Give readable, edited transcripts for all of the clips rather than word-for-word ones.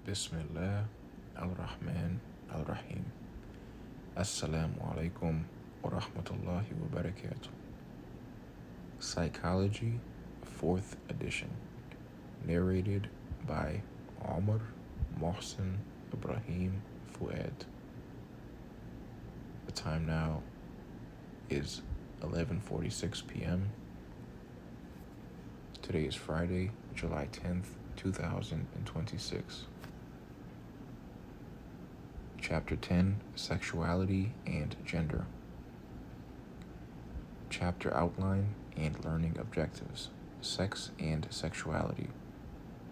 Bismillah ar-Rahman ar-Rahim. Assalamu alaikum wa rahmatullahi wa barakatuh. Psychology, 4th edition. Narrated by Omar Mohsen Ibrahim Fouad. The time now is 11:46 p.m. Today is Friday, July 10th, 2026. Chapter 10, Sexuality and Gender. Chapter Outline and Learning Objectives. Sex and Sexuality.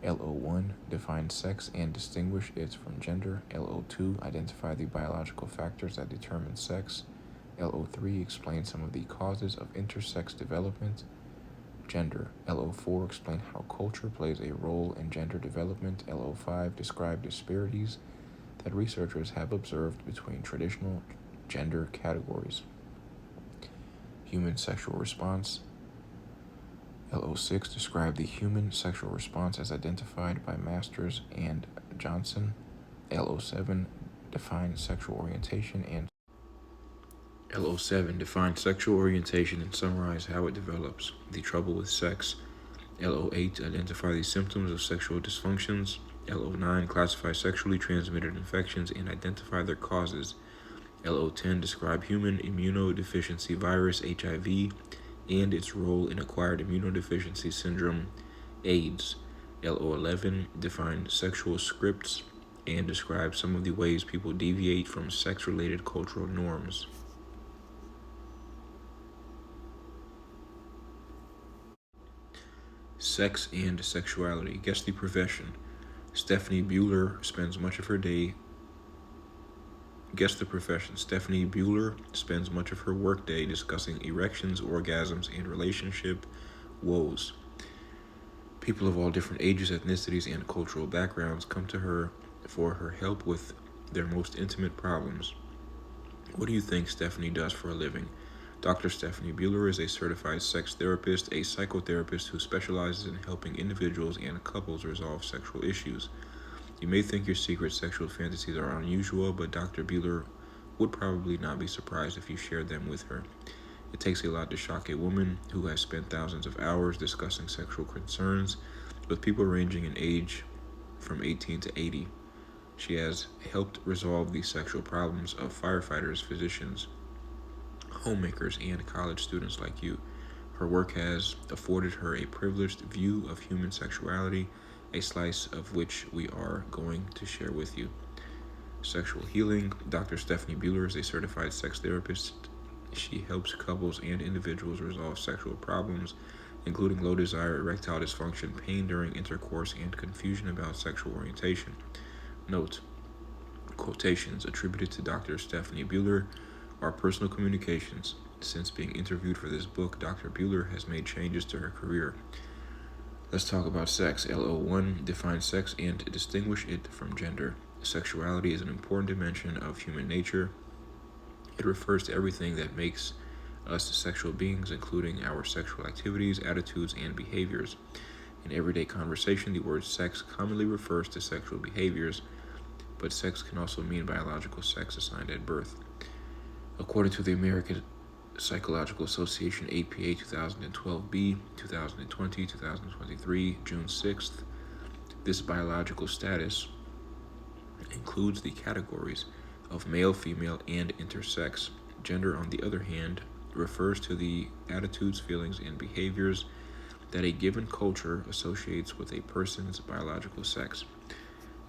LO1, define sex and distinguish it from gender. LO2, identify the biological factors that determine sex. LO3, explain some of the causes of intersex development. Gender. LO4, explain how culture plays a role in gender development. LO5, describe disparities that researchers have observed between traditional gender categories. Human sexual response. LO6, describe the human sexual response as identified by Masters and Johnson. LO7, define sexual orientation and summarize how it develops. The trouble with sex. LO8, identify the symptoms of sexual dysfunctions. LO9, classify sexually transmitted infections and identify their causes. LO10, describe human immunodeficiency virus, HIV, and its role in acquired immunodeficiency syndrome, AIDS. LO11, define sexual scripts and describe some of the ways people deviate from sex-related cultural norms. Sex and sexuality. Guess the profession. Stephanie Bueller spends much of her day. Guess the profession. Stephanie Bueller spends much of her workday discussing erections, orgasms, and relationship woes. People of all different ages, ethnicities, and cultural backgrounds come to her for her help with their most intimate problems. What do you think Stephanie does for a living? Dr. Stephanie Bueller is a certified sex therapist, a psychotherapist who specializes in helping individuals and couples resolve sexual issues. You may think your secret sexual fantasies are unusual, but Dr. Bueller would probably not be surprised if you shared them with her. It takes a lot to shock a woman who has spent thousands of hours discussing sexual concerns with people ranging in age from 18 to 80. She has helped resolve the sexual problems of firefighters, physicians, homemakers, and college students like you. Her work has afforded her a privileged view of human sexuality, a slice of which we are going to share with you. Sexual healing. Dr. Stephanie Bueller is a certified sex therapist. She helps couples and individuals resolve sexual problems, including low desire, erectile dysfunction, pain during intercourse, and confusion about sexual orientation. Note: quotations attributed to Dr. Stephanie Bueller are personal communications. Since being interviewed for this book, Dr. Bueller has made changes to her career. Let's talk about sex. LO1, define sex and distinguish it from gender. Sexuality is an important dimension of human nature. It refers to everything that makes us sexual beings, including our sexual activities, attitudes, and behaviors. In everyday conversation, the word sex commonly refers to sexual behaviors, but sex can also mean biological sex assigned at birth. According to the American Psychological Association APA 2012B, 2020, 2023, June 6th, this biological status includes the categories of male, female, and intersex. Gender, on the other hand, refers to the attitudes, feelings, and behaviors that a given culture associates with a person's biological sex.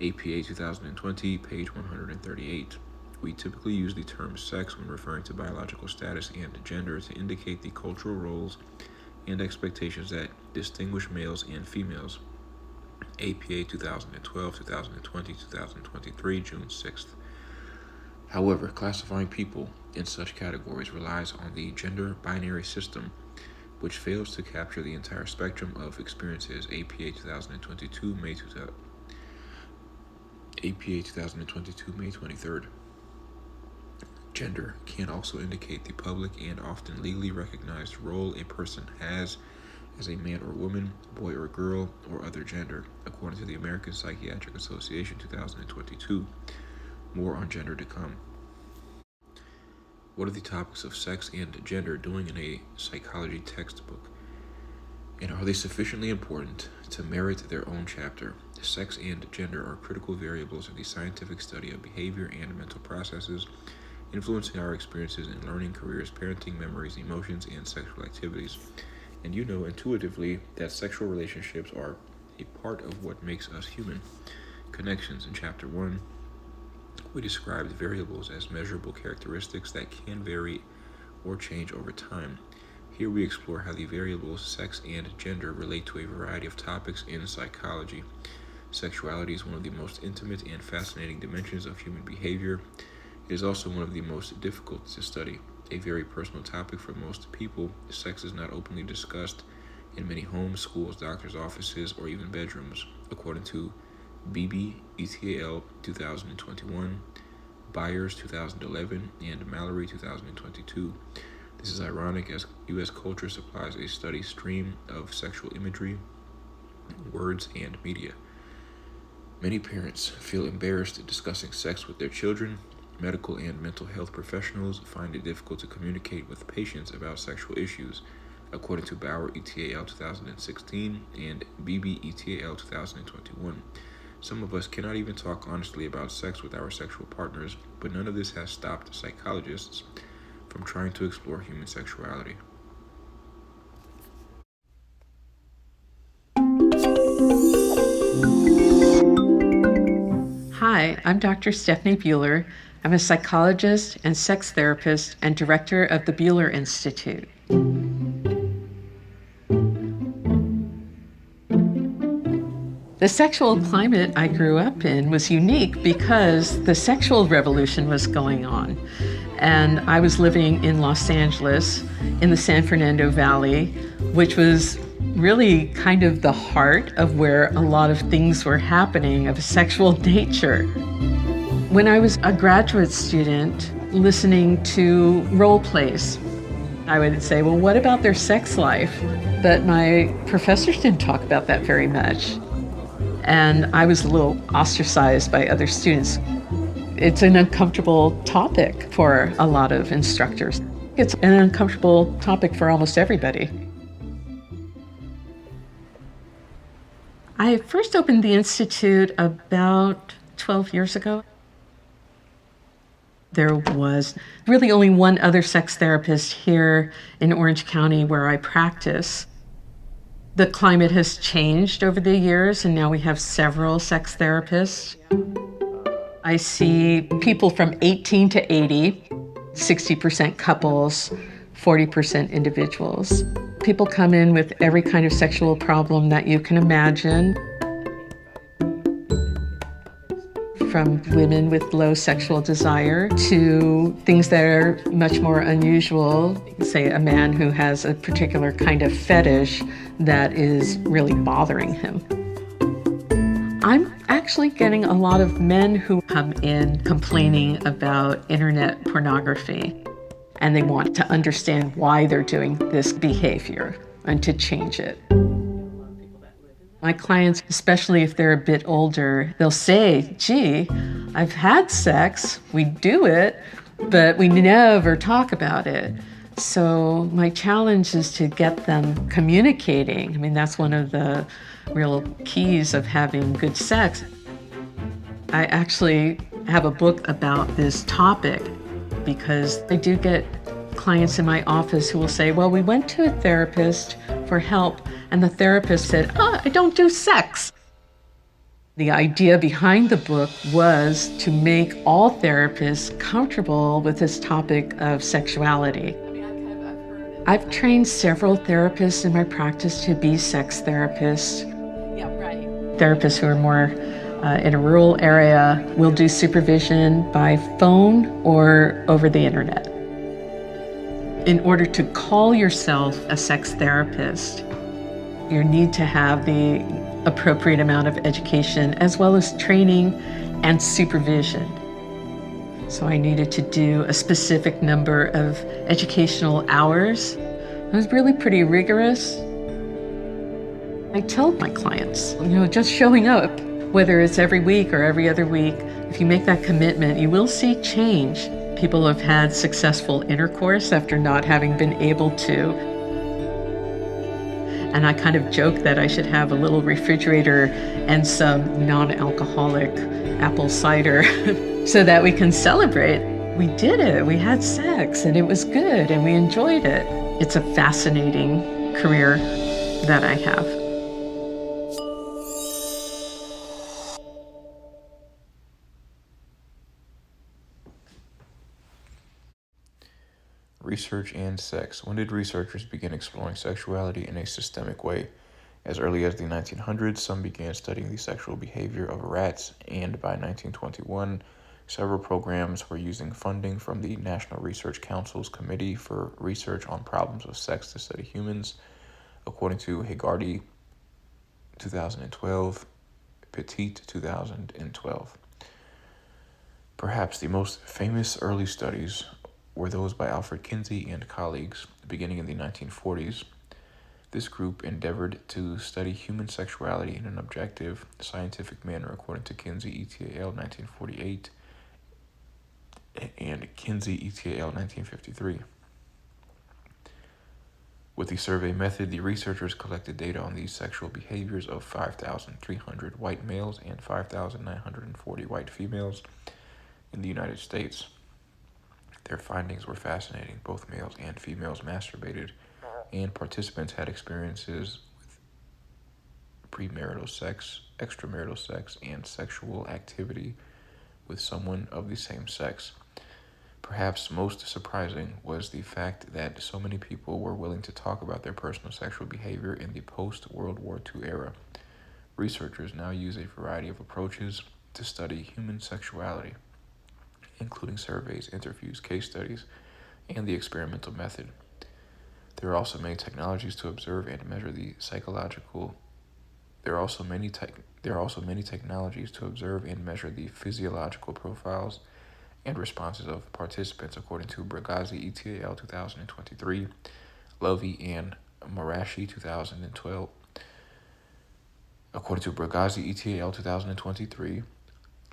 APA 2020, page 138. We typically use the term sex when referring to biological status and gender to indicate the cultural roles and expectations that distinguish males and females. APA 2012, 2020, 2023, June 6th. However, classifying people in such categories relies on the gender binary system, which fails to capture the entire spectrum of experiences. APA 2022, May 23rd. Gender can also indicate the public and often legally recognized role a person has as a man or woman, boy or girl, or other gender, according to the American Psychiatric Association 2022. More on gender to come. What are the topics of sex and gender doing in a psychology textbook? And are they sufficiently important to merit their own chapter? Sex and gender are critical variables in the scientific study of behavior and mental processes, influencing our experiences in learning, careers, parenting, memories, emotions, and sexual activities. And you know intuitively that sexual relationships are a part of what makes us human. Connections. In Chapter 1, we described variables as measurable characteristics that can vary or change over time. Here we explore how the variables sex and gender relate to a variety of topics in psychology. Sexuality is one of the most intimate and fascinating dimensions of human behavior. It is also one of the most difficult to study. A very personal topic for most people, sex is not openly discussed in many homes, schools, doctors' offices, or even bedrooms, according to Beebe et.al. 2021, Byers 2011, and Mallory 2022. This is ironic as U.S. culture supplies a steady stream of sexual imagery, words, and media. Many parents feel embarrassed discussing sex with their children. Medical and mental health professionals find it difficult to communicate with patients about sexual issues, according to Bauer et.al. 2016 and Beebe et.al. 2021. Some of us cannot even talk honestly about sex with our sexual partners, but none of this has stopped psychologists from trying to explore human sexuality. Hi, I'm Dr. Stephanie Buehler. I'm a psychologist and sex therapist and director of the Buehler Institute. The sexual climate I grew up in was unique because the sexual revolution was going on. And I was living in Los Angeles in the San Fernando Valley, which was really kind of the heart of where a lot of things were happening of a sexual nature. When I was a graduate student listening to role plays, I would say, well, what about their sex life? But my professors didn't talk about that very much. And I was a little ostracized by other students. It's an uncomfortable topic for a lot of instructors. It's an uncomfortable topic for almost everybody. I first opened the Institute about 12 years ago. There was really only one other sex therapist here in Orange County where I practice. The climate has changed over the years, and now we have several sex therapists. I see people from 18 to 80, 60% couples, 40% individuals. People come in with every kind of sexual problem that you can imagine. From women with low sexual desire to things that are much more unusual, say a man who has a particular kind of fetish that is really bothering him. I'm actually getting a lot of men who come in complaining about internet pornography, and they want to understand why they're doing this behavior and to change it. My clients, especially if they're a bit older, they'll say, gee, I've had sex, we do it, but we never talk about it. So my challenge is to get them communicating. I mean, that's one of the real keys of having good sex. I actually have a book about this topic because I do get clients in my office who will say, well, we went to a therapist for help, and the therapist said, I don't do sex. The idea behind the book was to make all therapists comfortable with this topic of sexuality. I've trained several therapists in my practice to be sex therapists. Therapists who are more in a rural area will do supervision by phone or over the internet. In order to call yourself a sex therapist, you need to have the appropriate amount of education as well as training and supervision. So I needed to do a specific number of educational hours. It was really pretty rigorous. I tell my clients, just showing up, whether it's every week or every other week, if you make that commitment, you will see change. People have had successful intercourse after not having been able to. And I kind of joke that I should have a little refrigerator and some non-alcoholic apple cider so that we can celebrate. We did it, we had sex, and it was good, and we enjoyed it. It's a fascinating career that I have. Research and sex. When did researchers begin exploring sexuality in a systemic way? As early as the 1900s, some began studying the sexual behavior of rats, and by 1921, several programs were using funding from the National Research Council's Committee for Research on Problems of Sex to study humans, according to Hegarty 2012, Petit 2012. Perhaps the most famous early studies were those by Alfred Kinsey and colleagues, beginning in the 1940s. This group endeavored to study human sexuality in an objective, scientific manner according to Kinsey et al. 1948 and Kinsey et al. 1953. With the survey method, the researchers collected data on the sexual behaviors of 5,300 white males and 5,940 white females in the United States. Their findings were fascinating. Both males and females masturbated, and participants had experiences with premarital sex, extramarital sex, and sexual activity with someone of the same sex. Perhaps most surprising was the fact that so many people were willing to talk about their personal sexual behavior in the post-World War II era. Researchers now use a variety of approaches to study human sexuality, including surveys, interviews, case studies, and the experimental method. There are also many technologies to observe and measure the psychological. There are also many technologies to observe and measure the physiological profiles and responses of participants, according to Bragazzi et al. 2023, Lovey and Marashi 2012. According to Bragazzi et al. 2023,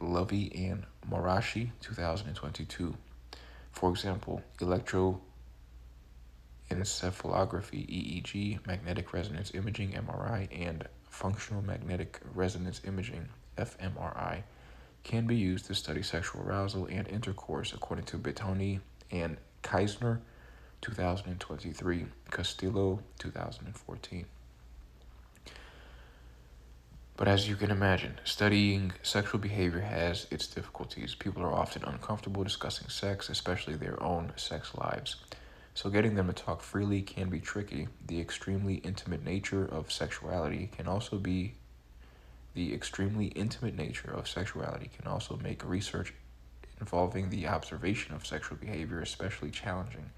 Lovey and Marashi 2022. For example, electroencephalography (EEG), magnetic resonance imaging (MRI), and functional magnetic resonance imaging (fMRI) can be used to study sexual arousal and intercourse, according to Bettoni and Keisner 2023, Castillo 2014. But as you can imagine, studying sexual behavior has its difficulties. People are often uncomfortable discussing sex, especially their own sex lives. So getting them to talk freely can be tricky. The extremely intimate nature of sexuality can also make research involving the observation of sexual behavior especially challenging.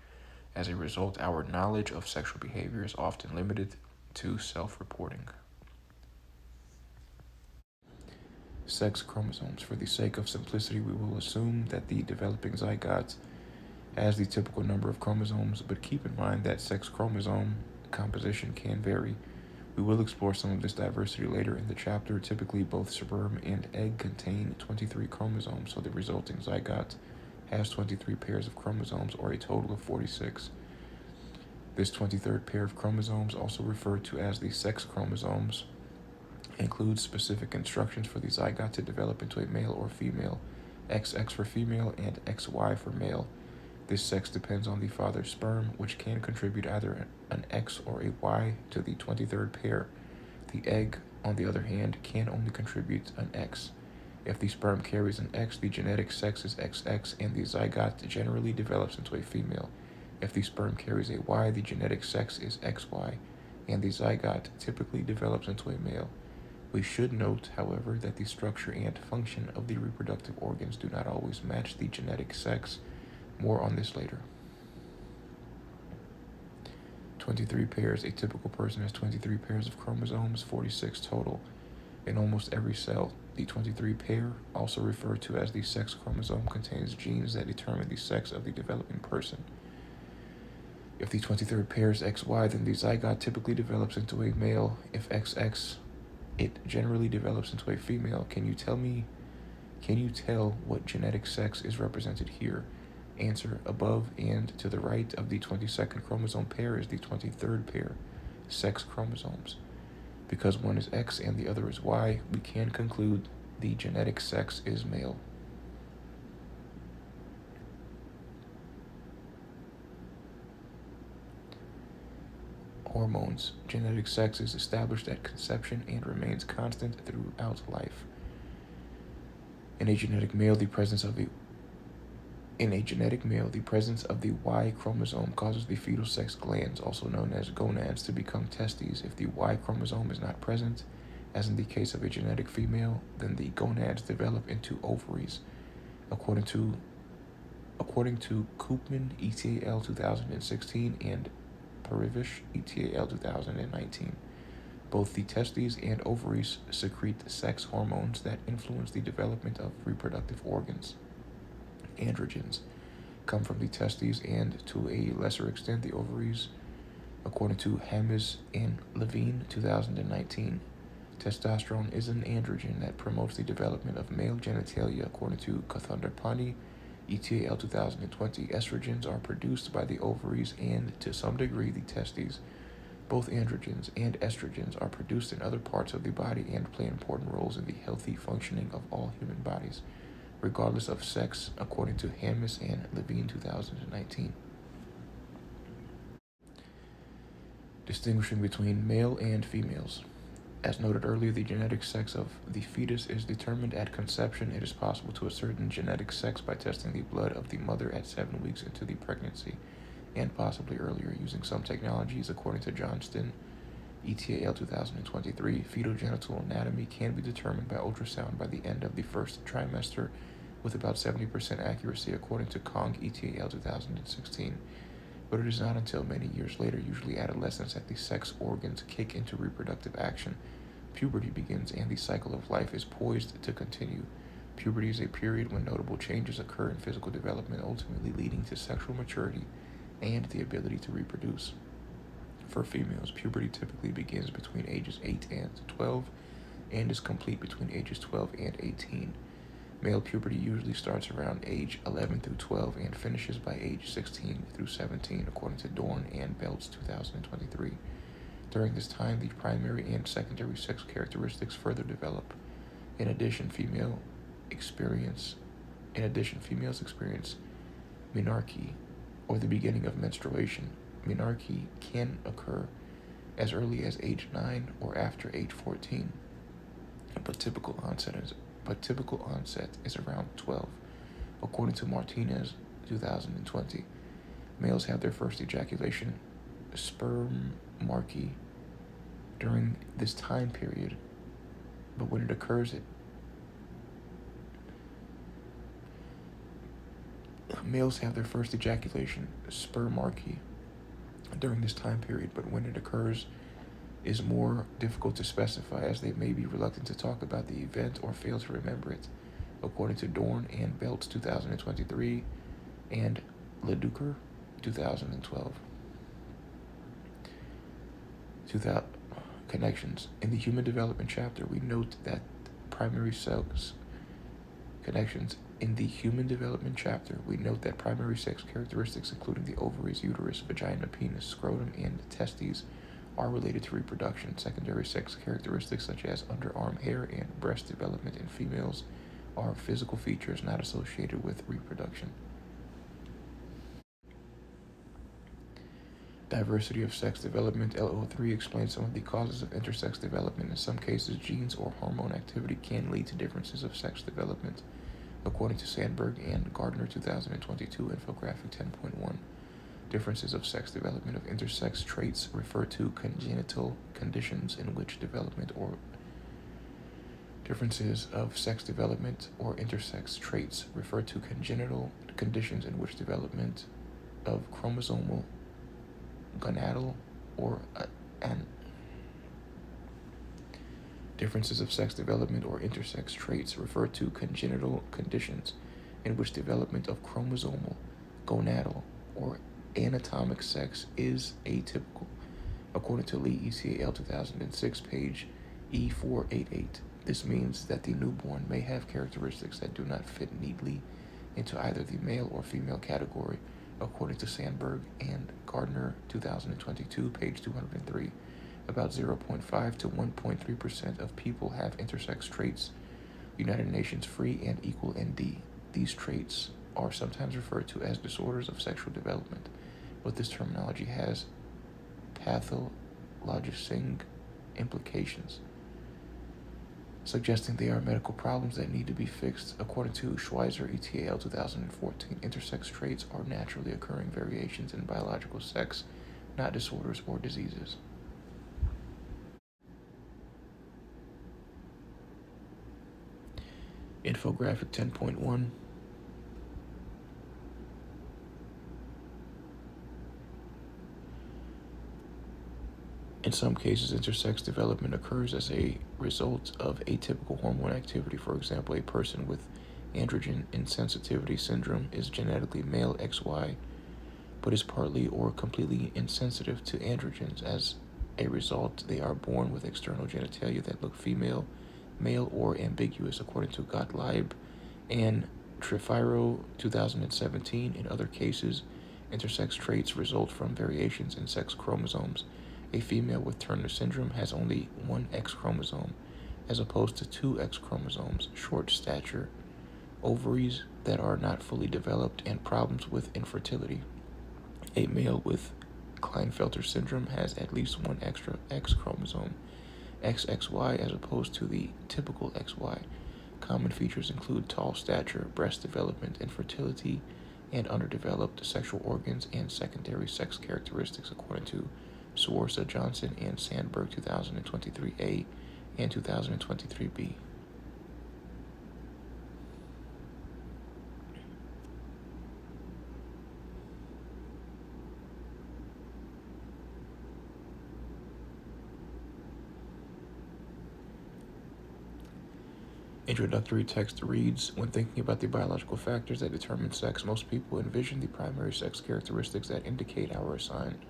As a result, our knowledge of sexual behavior is often limited to self-reporting. Sex chromosomes. For the sake of simplicity, we will assume that the developing zygote has the typical number of chromosomes, but keep in mind that sex chromosome composition can vary. We will explore some of this diversity later in the chapter. Typically, both sperm and egg contain 23 chromosomes, so the resulting zygote has 23 pairs of chromosomes, or a total of 46. This 23rd pair of chromosomes, also referred to as the sex chromosomes, includes specific instructions for the zygote to develop into a male or female, XX for female and XY for male. This sex depends on the father's sperm, which can contribute either an X or a Y to the 23rd pair. The egg, on the other hand, can only contribute an X. If the sperm carries an X, the genetic sex is XX, and the zygote generally develops into a female. If the sperm carries a Y, the genetic sex is XY, and the zygote typically develops into a male. We should note, however, that the structure and function of the reproductive organs do not always match the genetic sex. More on this later. 23 pairs. A typical person has 23 pairs of chromosomes, 46 total. In almost every cell, the 23 pair, also referred to as the sex chromosome, contains genes that determine the sex of the developing person. If the 23rd pair is XY, then the zygote typically develops into a male. If XX, it generally develops into a female. Can you tell what genetic sex is represented here? Answer: above and to the right of the 22nd chromosome pair is the 23rd pair, sex chromosomes. Because one is X and the other is Y, we can conclude the genetic sex is male. Hormones. Genetic sex is established at conception and remains constant throughout life. In a genetic male, the presence of the Y chromosome causes the fetal sex glands, also known as gonads, to become testes. If the Y chromosome is not present, as in the case of a genetic female, then the gonads develop into ovaries. According to Koopman et al. 2016 and Parivish et al. 2019, both the testes and ovaries secrete sex hormones that influence the development of reproductive organs. Androgens come from the testes and, to a lesser extent, the ovaries. According to Hammes and Levine 2019, testosterone is an androgen that promotes the development of male genitalia. According to Kathandarpani et al. 2020, estrogens are produced by the ovaries and, to some degree, the testes. Both androgens and estrogens are produced in other parts of the body and play important roles in the healthy functioning of all human bodies, regardless of sex, according to Hammes and Levine 2019. Distinguishing between male and females. As noted earlier, the genetic sex of the fetus is determined at conception. It is possible to ascertain genetic sex by testing the blood of the mother at 7 weeks into the pregnancy, and possibly earlier, using some technologies. According to Johnston et al. 2023, fetal genital anatomy can be determined by ultrasound by the end of the first trimester with about 70% accuracy, according to Kong et al. 2016. But it is not until many years later, usually adolescence, that the sex organs kick into reproductive action. Puberty begins and the cycle of life is poised to continue. Puberty is a period when notable changes occur in physical development, ultimately leading to sexual maturity and the ability to reproduce. For females, puberty typically begins between ages 8 and 12 and is complete between ages 12 and 18. Male puberty usually starts around age 11 through 12 and finishes by age 16 through 17, according to Dorn and Belts 2023. During this time, the primary and secondary sex characteristics further develop. In addition, females experience menarche, or the beginning of menstruation. Menarche can occur as early as age 9 or after age 14, but typical onset is around 12. According to Martinez 2020, males have their first ejaculation, spermarchy, during this time period, but when it occurs, males have their first ejaculation, spermarchy, during this time period, but when it occurs is more difficult to specify, as they may be reluctant to talk about the event or fail to remember it, according to Dorn and Belts 2023 and Leducker 2012. Connections. In the Human Development chapter, we note that primary sex characteristics, including the ovaries, uterus, vagina, penis, scrotum, and testes, are related to reproduction. Secondary sex characteristics such as underarm hair and breast development in females are physical features not associated with reproduction. Diversity of sex development. LO3 explains some of the causes of intersex development. In some cases, genes or hormone activity can lead to differences of sex development, according to Sandberg and Gardner 2022, Infographic 10.1. Differences of sex development of intersex traits refer to congenital conditions in which development or differences of sex development or intersex traits refer to congenital conditions in which development of chromosomal, gonadal, or differences of sex development or intersex traits refer to congenital conditions in which development of chromosomal, gonadal, or anatomic sex is atypical, according to Lee ECAL 2006, page E488. This means that the newborn may have characteristics that do not fit neatly into either the male or female category, according to Sandberg and Gardner 2022, page 203. About 0.5 to 1.3% of people have intersex traits, United Nations free and equal ND. These traits are sometimes referred to as disorders of sexual development, but this terminology has pathologic implications, suggesting they are medical problems that need to be fixed. According to Schweizer ETAL 2014, intersex traits are naturally occurring variations in biological sex, not disorders or diseases. Infographic 10.1. In some cases, intersex development occurs as a result of atypical hormone activity. For example, a person with androgen insensitivity syndrome is genetically male XY, but is partly or completely insensitive to androgens. As a result, they are born with external genitalia that look female, male, or ambiguous, according to Gottlieb and Trifiro 2017. In other cases, intersex traits result from variations in sex chromosomes. A female with Turner syndrome has only one X chromosome, as opposed to two X chromosomes, short stature, ovaries that are not fully developed, and problems with infertility. A male with Klinefelter syndrome has at least one extra X chromosome, XXY, as opposed to the typical XY. Common features include tall stature, breast development, infertility, and underdeveloped sexual organs and secondary sex characteristics, according to Swarza, Johnson, and Sandberg 2023A and 2023B. Introductory text reads, when thinking about the biological factors that determine sex, most people envision the primary sex characteristics that indicate our assignment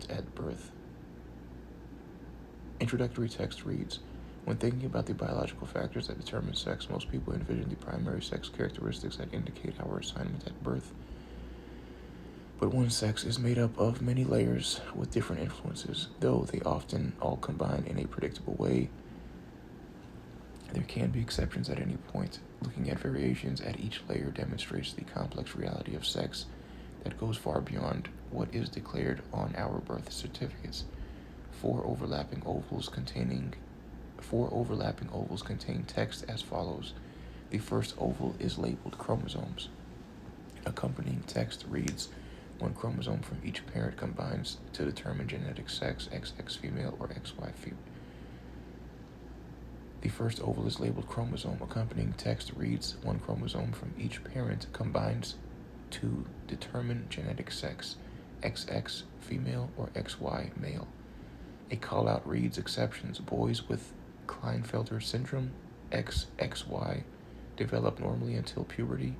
at birth. Introductory text reads, when thinking about the biological factors that determine sex, most people envision the primary sex characteristics that indicate our assignment at birth. But one sex is made up of many layers with different influences, though they often all combine in a predictable way. There can be exceptions at any point. Looking at variations at each layer demonstrates the complex reality of sex that goes far beyond what is declared on our birth certificates. Four overlapping ovals contain text as follows. The first oval is labeled chromosomes. Accompanying text reads, one chromosome from each parent combines to determine genetic sex, XX female or XY female. The first oval is labeled chromosome. Accompanying text reads, one chromosome from each parent combines to determine genetic sex, XX female or XY male. A call-out reads, exceptions. Boys with Klinefelter syndrome, XXY, develop normally until puberty,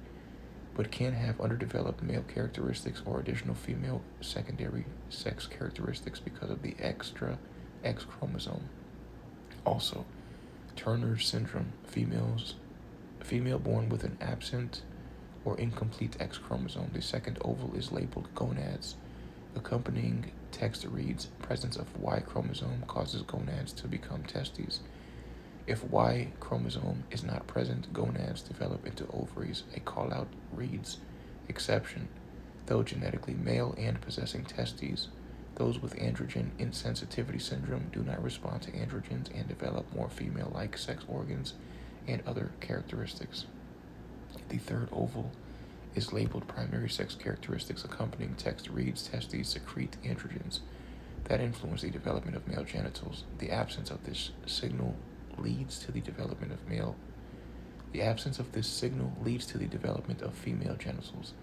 but can have underdeveloped male characteristics or additional female secondary sex characteristics because of the extra X chromosome. Also, Turner syndrome, female born with an absent or incomplete X chromosome. The second oval is labeled gonads. Accompanying text reads, presence of Y chromosome causes gonads to become testes. If Y chromosome is not present, gonads develop into ovaries. A call-out reads, exception. Though genetically male and possessing testes, those with androgen insensitivity syndrome do not respond to androgens and develop more female-like sex organs and other characteristics. The third oval is labeled primary sex characteristics. Accompanying text reads, testes secrete androgens that influence the development of male genitals. The absence of this signal leads to the development of female genitals.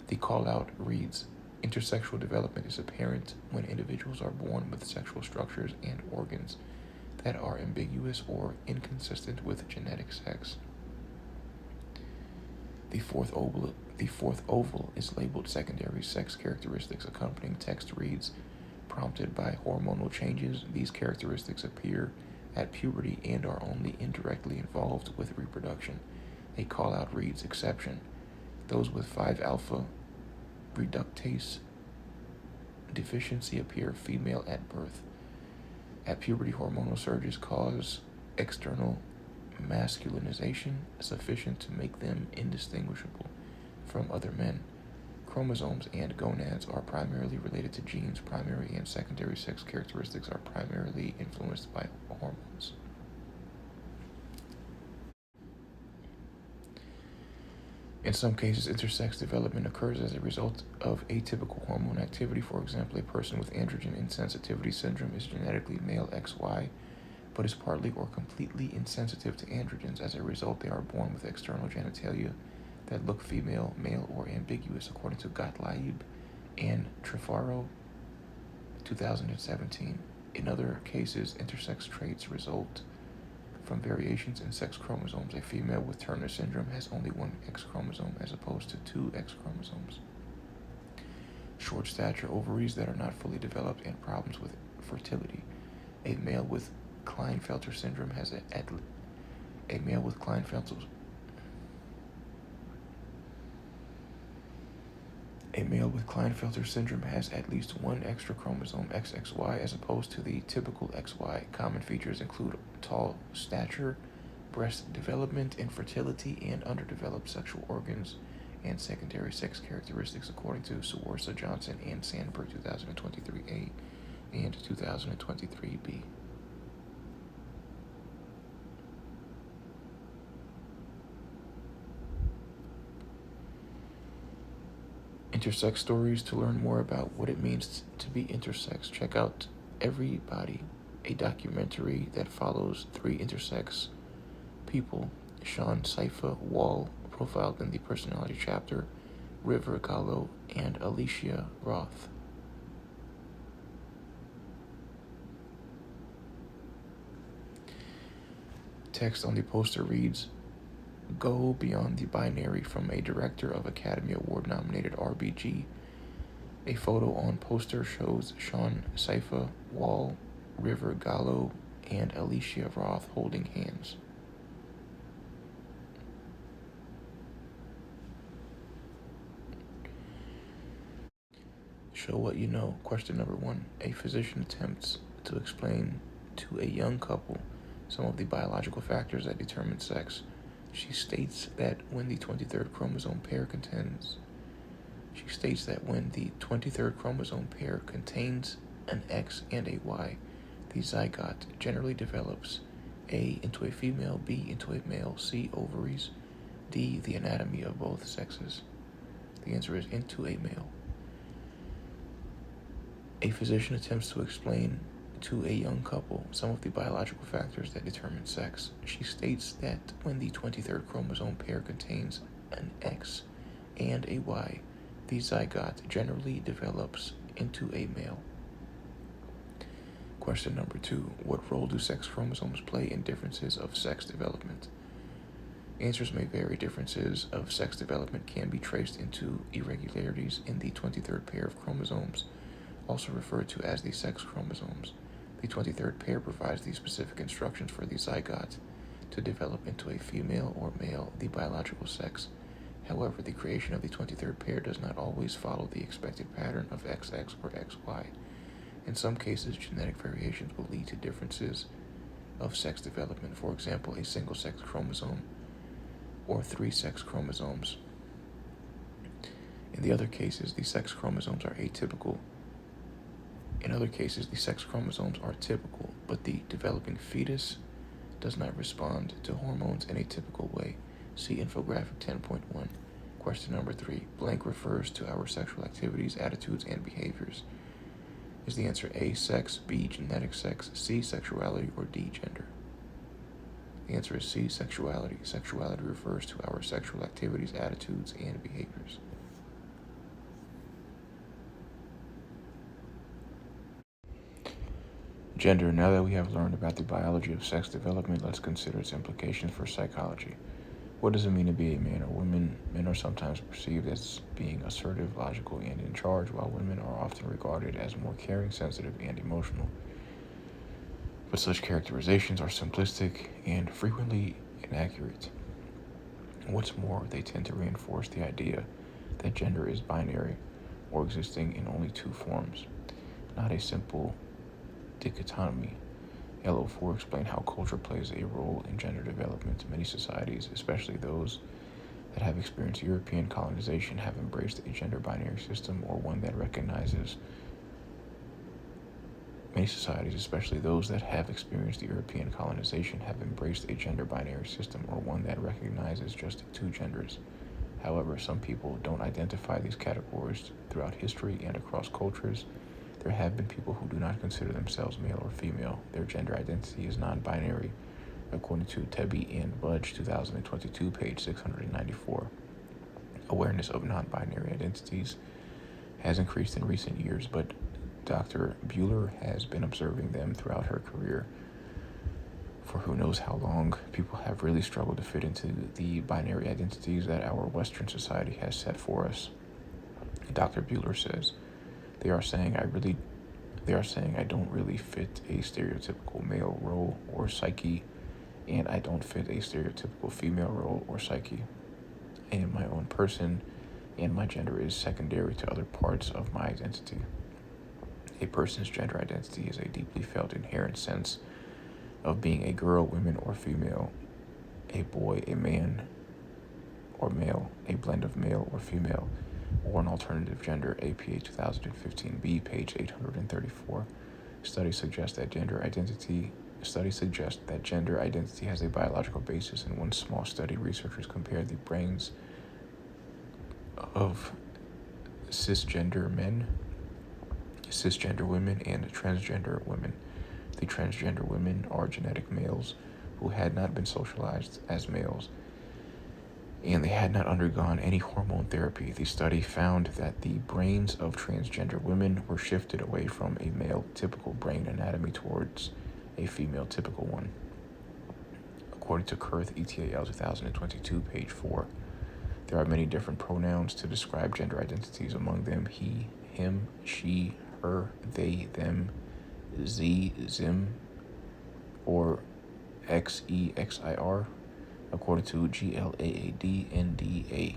The call-out reads, intersexual development is apparent when individuals are born with sexual structures and organs that are ambiguous or inconsistent with genetic sex. The fourth oval The fourth oval is labeled secondary sex characteristics. Accompanying text reads, prompted by hormonal changes, these characteristics appear at puberty and are only indirectly involved with reproduction. A call-out reads, exception. Those with 5-alpha reductase deficiency appear female at birth. At puberty, hormonal surges cause external masculinization sufficient to make them indistinguishable from other men. Chromosomes and gonads are primarily related to genes. Primary and secondary sex characteristics are primarily influenced by hormones. In some cases, intersex development occurs as a result of atypical hormone activity. For example, a person with androgen insensitivity syndrome is genetically male XY, but is partly or completely insensitive to androgens. As a result, they are born with external genitalia that look female, male, or ambiguous, according to Gottlieb and Trifaro, 2017. In other cases, intersex traits result from variations in sex chromosomes. A female with Turner syndrome has only one X chromosome as opposed to 2 X chromosomes. Short stature, ovaries that are not fully developed, and problems with fertility. A male with Klinefelter syndrome has a male with Klinefelter syndrome has at least one extra chromosome, XXY, as opposed to the typical XY. Common features include tall stature, breast development, infertility, and underdeveloped sexual organs and secondary sex characteristics, according to Sawarsa, Johnson, and Sandberg, 2023A and 2023B. Intersex stories. To learn more about what it means to be intersex, check out Everybody, a documentary that follows 3 intersex people: Sean Saifa Wall, profiled in the personality chapter, River Gallo, and Alicia Roth. Text on the poster reads, Go Beyond the Binary, from a director of Academy Award nominated RBG. A photo on poster shows Sean Saifa Wall, River Gallo, and Alicia Roth holding hands. Show what you know. Question number 1. A physician attempts to explain to a young couple some of the biological factors that determine sex. She states that when the 23rd chromosome pair contains an X and a Y, the zygote generally develops: A into a female, B into a male, C ovaries, D the anatomy of both sexes. The answer is into a male. A physician attempts to explain to a young couple some of the biological factors that determine sex. She states that when the 23rd chromosome pair contains an X and a Y, the zygote generally develops into a male. Question number 2. What role do sex chromosomes play in differences of sex development? Answers may vary. Differences of sex development can be traced into irregularities in the 23rd pair of chromosomes, also referred to as the sex chromosomes. The 23rd pair provides the specific instructions for the zygote to develop into a female or male, the biological sex. However, the creation of the 23rd pair does not always follow the expected pattern of XX or XY. In some cases, genetic variations will lead to differences of sex development. For example, a single sex chromosome or 3 sex chromosomes. In the other cases, the sex chromosomes are atypical. In other cases, the sex chromosomes are typical, but the developing fetus does not respond to hormones in a typical way. See infographic 10.1. Question number 3. Blank refers to our sexual activities, attitudes, and behaviors. Is the answer A, sex, B, genetic sex, C, sexuality, or D, gender? The answer is C, sexuality. Sexuality refers to our sexual activities, attitudes, and behaviors. Gender. Now that we have learned about the biology of sex development, let's consider its implications for psychology. What does it mean to be a man or woman? Men are sometimes perceived as being assertive, logical, and in charge, while women are often regarded as more caring, sensitive, and emotional. But such characterizations are simplistic and frequently inaccurate. What's more, they tend to reinforce the idea that gender is binary or existing in only two forms, not a simple dichotomy. LO4 explained how culture plays a role in gender development. Many societies, especially those that have experienced European colonization, have embraced a gender binary system or one that recognizes Many societies, especially those that have experienced European colonization, have embraced a gender binary system or one that recognizes just two genders. However, some people don't identify these categories. Throughout history and across cultures, there have been people who do not consider themselves male or female. Their gender identity is non-binary, according to Tebby and Budge, 2022, page 694. Awareness of non-binary identities has increased in recent years, but Dr. Bueller has been observing them throughout her career. For who knows how long, people have really struggled to fit into the binary identities that our Western society has set for us. Dr. Bueller says, they are saying I don't really fit a stereotypical male role or psyche, and I don't fit a stereotypical female role or psyche. I am my own person, and my gender is secondary to other parts of my identity. A person's gender identity is a deeply felt inherent sense of being a girl, woman, or female, a boy, a man, or male, a blend of male or female, or an alternative gender. APA 2015b, page 834. Studies suggest that gender identity has a biological basis. In one small study, researchers compared the brains of cisgender men, cisgender women, and transgender women. The transgender women are genetic males who had not been socialized as males, and they had not undergone any hormone therapy. The study found that the brains of transgender women were shifted away from a male typical brain anatomy towards a female typical one. According to Kurth et al. 2022, page 4, there are many different pronouns to describe gender identities, among them he, him, she, her, they, them, z, zim, or xe, xir, according to GLAAD-NDA.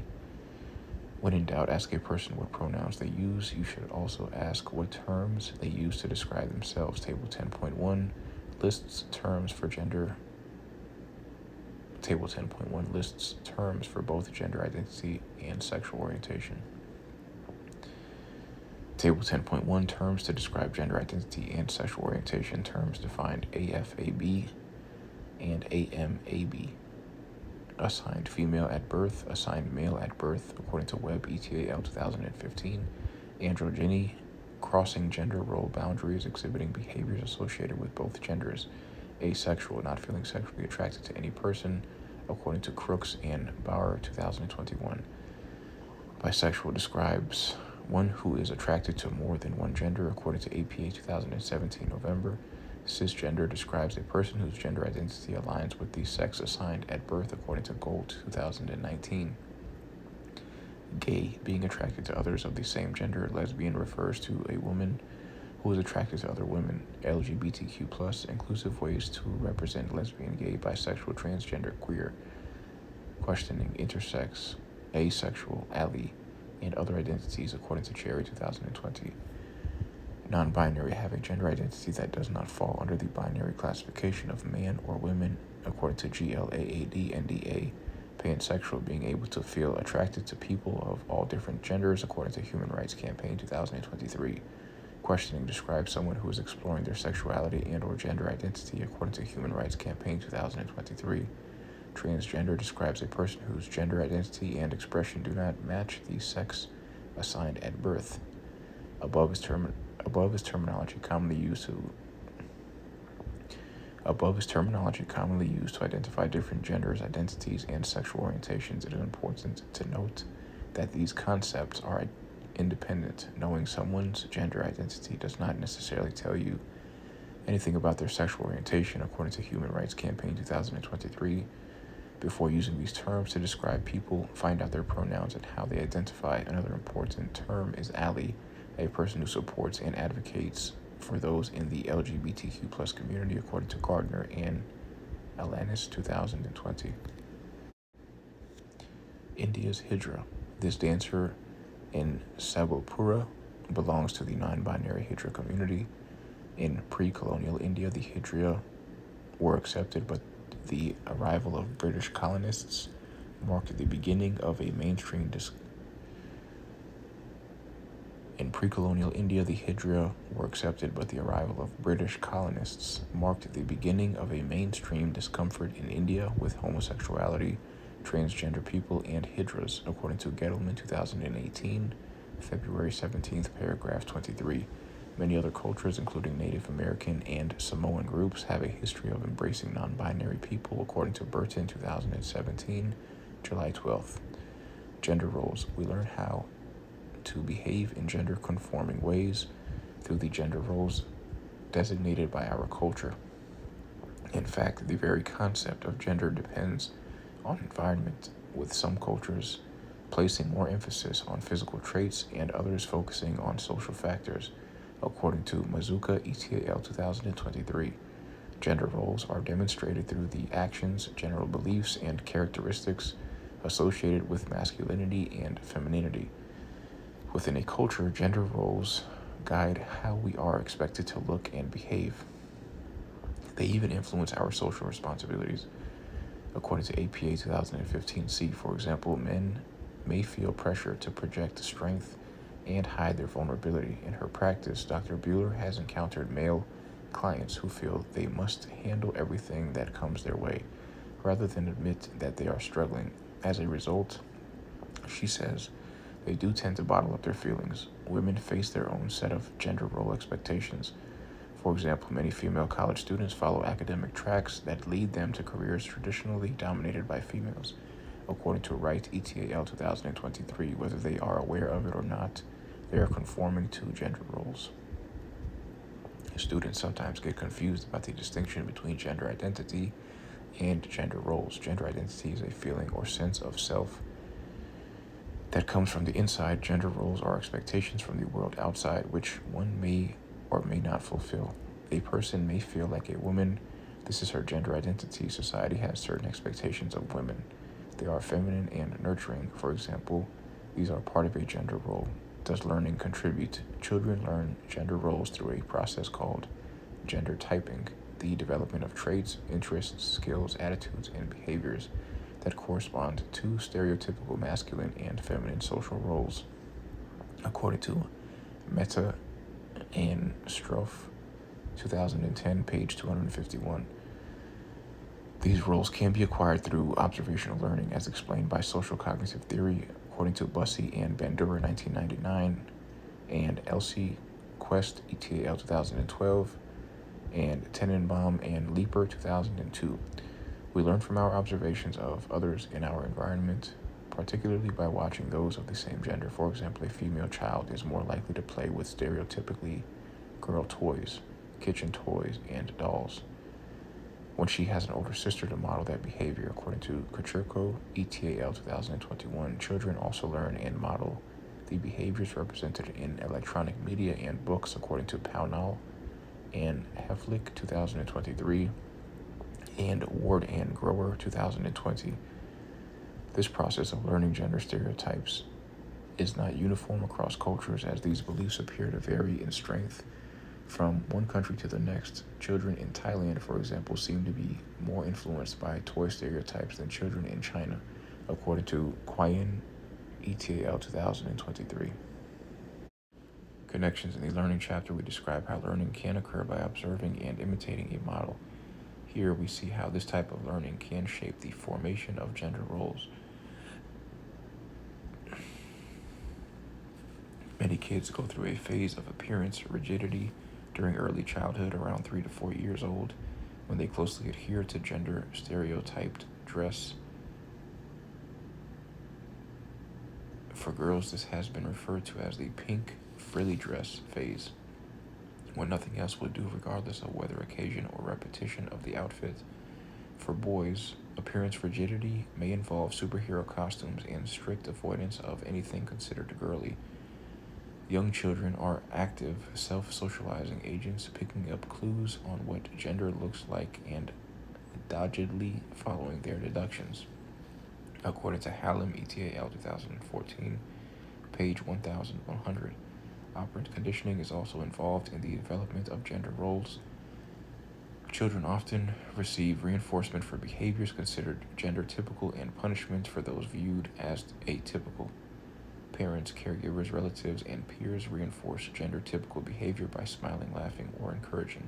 When in doubt, ask a person what pronouns they use. You should also ask what terms they use to describe themselves. Table 10.1 lists terms for gender. Table 10.1 lists terms for both gender identity and sexual orientation. Table 10.1 terms to describe gender identity and sexual orientation. Terms defined: AFAB and AMAB. Assigned female at birth, assigned male at birth, according to Webb et al. 2015. Androgyny, crossing gender role boundaries, exhibiting behaviors associated with both genders. Asexual, not feeling sexually attracted to any person, according to Crooks and Bauer, 2021. Bisexual describes one who is attracted to more than one gender, according to APA 2017, November. Cisgender describes a person whose gender identity aligns with the sex assigned at birth, according to Gold, 2019. Gay, being attracted to others of the same gender. Lesbian refers to a woman who is attracted to other women. LGBTQ+, inclusive ways to represent lesbian, gay, bisexual, transgender, queer. Questioning intersex, asexual, ally, and other identities, according to Cherry, 2020. Non-binary, have a gender identity that does not fall under the binary classification of man or women, according to GLAAD-NDA. Pansexual, being able to feel attracted to people of all different genders, according to Human Rights Campaign, 2023. Questioning describes someone who is exploring their sexuality and or gender identity, according to Human Rights Campaign, 2023. Transgender describes a person whose gender identity and expression do not match the sex assigned at birth. Above is terminology commonly used to identify different genders, identities, and sexual orientations. It is important to note that these concepts are independent. Knowing someone's gender identity does not necessarily tell you anything about their sexual orientation, according to Human Rights Campaign, 2023. Before using these terms to describe people, find out their pronouns and how they identify. Another important term is ally, a person who supports and advocates for those in the LGBTQ plus community, according to Gardner and Alanis, 2020. India's Hijra. This dancer in Sabopura belongs to the non-binary Hijra community. In pre-colonial India, the Hijra were accepted, but the arrival of British colonists marked the beginning of a mainstream In pre-colonial India, the Hijra were accepted, but the arrival of British colonists marked the beginning of a mainstream discomfort in India with homosexuality, transgender people, and Hijras, according to Gettleman, 2018, February 17th, paragraph 23. Many other cultures, including Native American and Samoan groups, have a history of embracing non-binary people, according to Burton, 2017, July 12th. Gender roles. We learn how to behave in gender-conforming ways through the gender roles designated by our culture. In fact, the very concept of gender depends on environment, with some cultures placing more emphasis on physical traits and others focusing on social factors, according to Mazuka ETAL 2023. Gender roles are demonstrated through the actions, general beliefs, and characteristics associated with masculinity and femininity. Within a culture, gender roles guide how we are expected to look and behave. They even influence our social responsibilities. According to APA 2015C, for example, men may feel pressure to project strength and hide their vulnerability. In her practice, Dr. Bueller has encountered male clients who feel they must handle everything that comes their way, rather than admit that they are struggling. As a result, she says, they do tend to bottle up their feelings. Women face their own set of gender role expectations. For example, many female college students follow academic tracks that lead them to careers traditionally dominated by females. According to Wright ETAL 2023, whether they are aware of it or not, they are conforming to gender roles. Students sometimes get confused about the distinction between gender identity and gender roles. Gender identity is a feeling or sense of self that comes from the inside. Gender roles are expectations from the world outside, which one may or may not fulfill. A person may feel like a woman. This is her gender identity. Society has certain expectations of women. They are feminine and nurturing. For example, these are part of a gender role. Does learning contribute? Children learn gender roles through a process called gender typing, the development of traits, interests, skills, attitudes, and behaviors that correspond to stereotypical masculine and feminine social roles. According to Meta and Stroff, 2010, page 251. These roles can be acquired through observational learning, as explained by social cognitive theory, according to Bussey and Bandura, 1999, and Elsie Quest, ETAL 2012, and Tenenbaum and Leeper, 2002. We learn from our observations of others in our environment, particularly by watching those of the same gender. For example, a female child is more likely to play with stereotypically girl toys, kitchen toys, and dolls, when she has an older sister to model that behavior. According to Kucherko, ETAL 2021, children also learn and model the behaviors represented in electronic media and books, according to Pownall and Heflick, 2023, and Ward and Grower, 2020. This process of learning gender stereotypes is not uniform across cultures, as these beliefs appear to vary in strength from one country to the next. Children in Thailand, for example, seem to be more influenced by toy stereotypes than children in China, according to Quyen, ETAL 2023. Connections. In the learning chapter, we describe how learning can occur by observing and imitating a model. Here we see how this type of learning can shape the formation of gender roles. Many kids go through a phase of appearance rigidity during early childhood, around 3 to 4 years old, when they closely adhere to gender stereotyped dress. For girls, this has been referred to as the pink frilly dress phase, when nothing else will do regardless of whether occasion or repetition of the outfit. For boys, Appearance rigidity may involve superhero costumes and strict avoidance of anything considered girly. Young children are active, self-socializing agents, picking up clues on what gender looks like and doggedly following their deductions. According to Hallam et al. 2014, page 1100, operant conditioning is also involved in the development of gender roles. Children often receive reinforcement for behaviors considered gender typical and punishment for those viewed as atypical. Parents, caregivers, relatives, and peers reinforce gender typical behavior by smiling, laughing, or encouraging.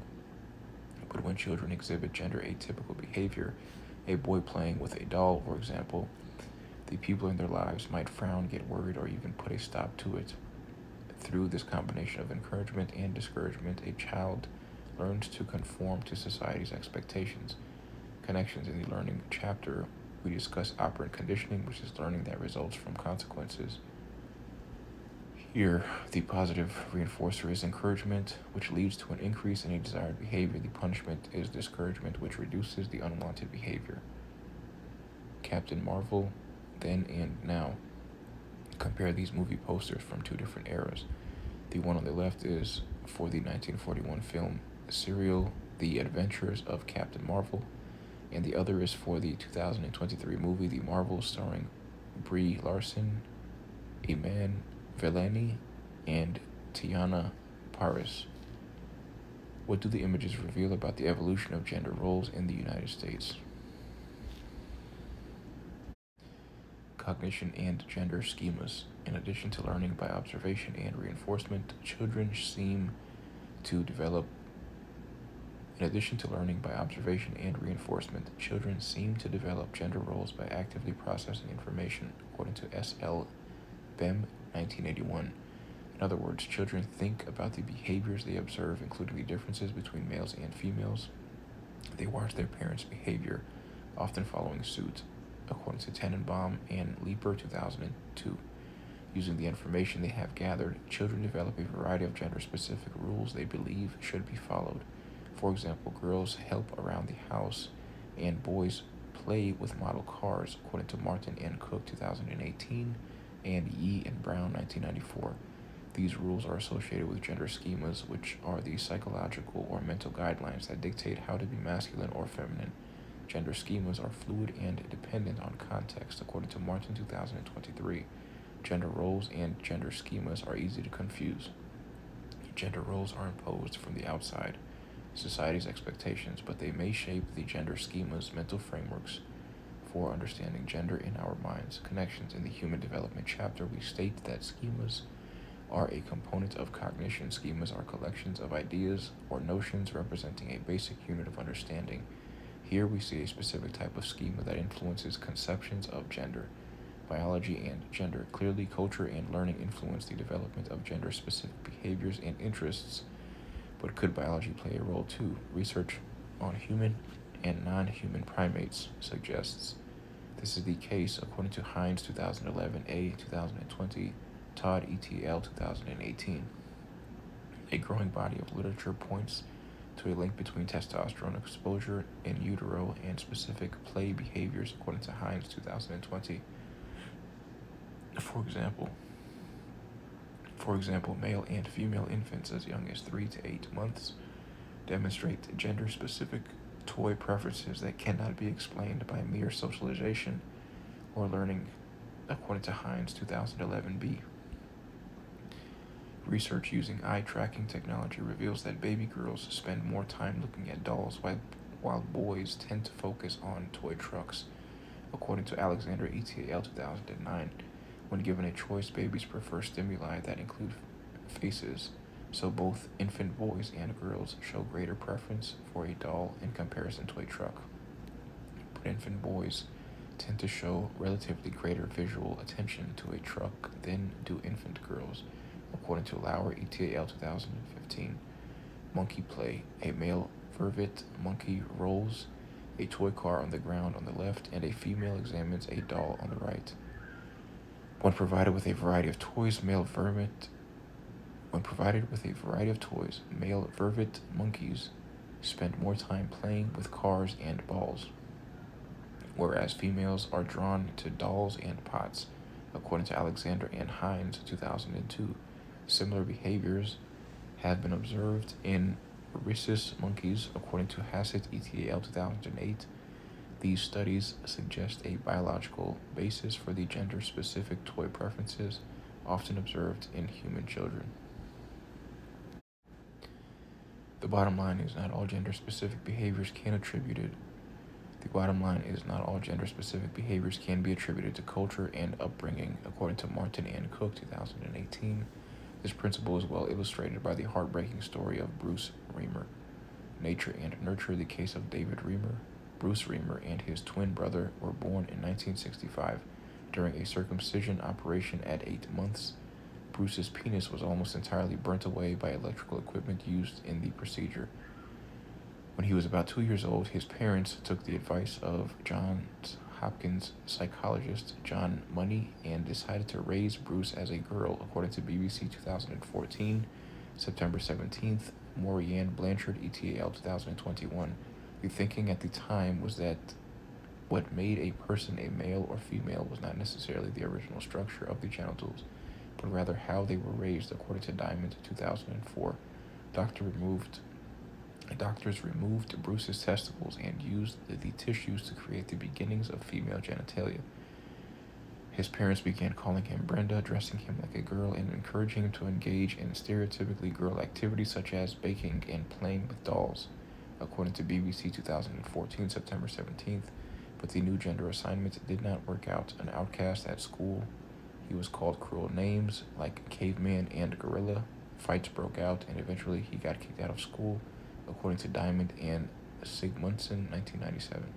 But when children exhibit gender atypical behavior, a boy playing with a doll, for example, the people in their lives might frown, get worried, or even put a stop to it. Through this combination of encouragement and discouragement, a child learns to conform to society's expectations. Connections. In the learning chapter, we discuss operant conditioning, which is learning that results from consequences. Here, the positive reinforcer is encouragement, which leads to an increase in a desired behavior. The punishment is discouragement, which reduces the unwanted behavior. Captain Marvel, then and now. Compare these movie posters from two different eras. The one on the left is for the 1941 film serial The Adventures of Captain Marvel, and the other is for the 2023 movie The Marvels, starring Brie Larson, Iman Vellani, and Tiana Paris. What do the images reveal about the evolution of gender roles in the United States? Cognition and gender schemas. In addition to learning by observation and reinforcement, children seem to develop gender roles by actively processing information, according to S.L. Bem, 1981. In other words, children think about the behaviors they observe, including the differences between males and females. They watch their parents' behavior, often following suit, according to Tenenbaum and Leeper, 2002. Using the information they have gathered, children develop a variety of gender-specific rules they believe should be followed. For example, girls help around the house and boys play with model cars, according to Martin and Cook, 2018, and Yee and Brown, 1994. These rules are associated with gender schemas, which are the psychological or mental guidelines that dictate how to be masculine or feminine. Gender schemas are fluid and dependent on context, according to Martin, 2023. Gender roles and gender schemas are easy to confuse. Gender roles are imposed from the outside, society's expectations, but they may shape the gender schemas, mental frameworks for understanding gender in our minds. Connections. In the Human Development chapter, we state that schemas are a component of cognition. Schemas are collections of ideas or notions representing a basic unit of understanding. Here we see a specific type of schema that influences conceptions of gender. Biology and gender. Clearly, culture and learning influence the development of gender-specific behaviors and interests, but could biology play a role too? Research on human and non-human primates suggests this is the case, according to Hines, 2011, A, 2020, Todd et al., 2018. A growing body of literature points to a link between testosterone exposure in utero and specific play behaviors, according to Hines, 2020. For example, male and female infants as young as 3 to 8 months demonstrate gender-specific toy preferences that cannot be explained by mere socialization or learning, according to Hines, 2011b. Research using eye tracking technology reveals that baby girls spend more time looking at dolls while boys tend to focus on toy trucks, according to Alexander et al., 2009. When given a choice, babies prefer stimuli that include faces, so both infant boys and girls show greater preference for a doll in comparison to a truck. But infant boys tend to show relatively greater visual attention to a truck than do infant girls, according to Lauer et al., 2015. Monkey play. A male vervet monkey rolls a toy car on the ground on the left, and a female examines a doll on the right. When provided with a variety of toys, male vervet monkeys spend more time playing with cars and balls. whereas females are drawn to dolls and pots, according to Alexander and Hines, 2002. Similar behaviors have been observed in rhesus monkeys, according to Hassett et al. 2008. These studies suggest a biological basis for the gender-specific toy preferences often observed in human children. The bottom line is not all gender-specific behaviors can be attributed to culture and upbringing, according to Martin and Cook, 2018. This principle is well illustrated by the heartbreaking story of Bruce Reimer. Nature and Nurture, the case of David Reimer. Bruce Reimer and his twin brother were born in 1965 during a circumcision operation at 8 months. Bruce's penis was almost entirely burnt away by electrical equipment used in the procedure. When he was about 2 years old, his parents took the advice of Johns Hopkins psychologist John Money and decided to raise Bruce as a girl, according to BBC 2014, September 17th, Maurianne Blanchard et al. 2021. The thinking at the time was that what made a person a male or female was not necessarily the original structure of the genitals, but rather how they were raised, according to Diamond, 2004. Doctors removed Bruce's testicles and used the tissues to create the beginnings of female genitalia. His parents began calling him Brenda, dressing him like a girl, and encouraging him to engage in stereotypically girl activities such as baking and playing with dolls, according to BBC 2014, September 17th. But the new gender assignment did not work out. An outcast at school, he was called cruel names like caveman and gorilla. Fights broke out, and eventually he got kicked out of school, according to Diamond and Sigmundson, 1997.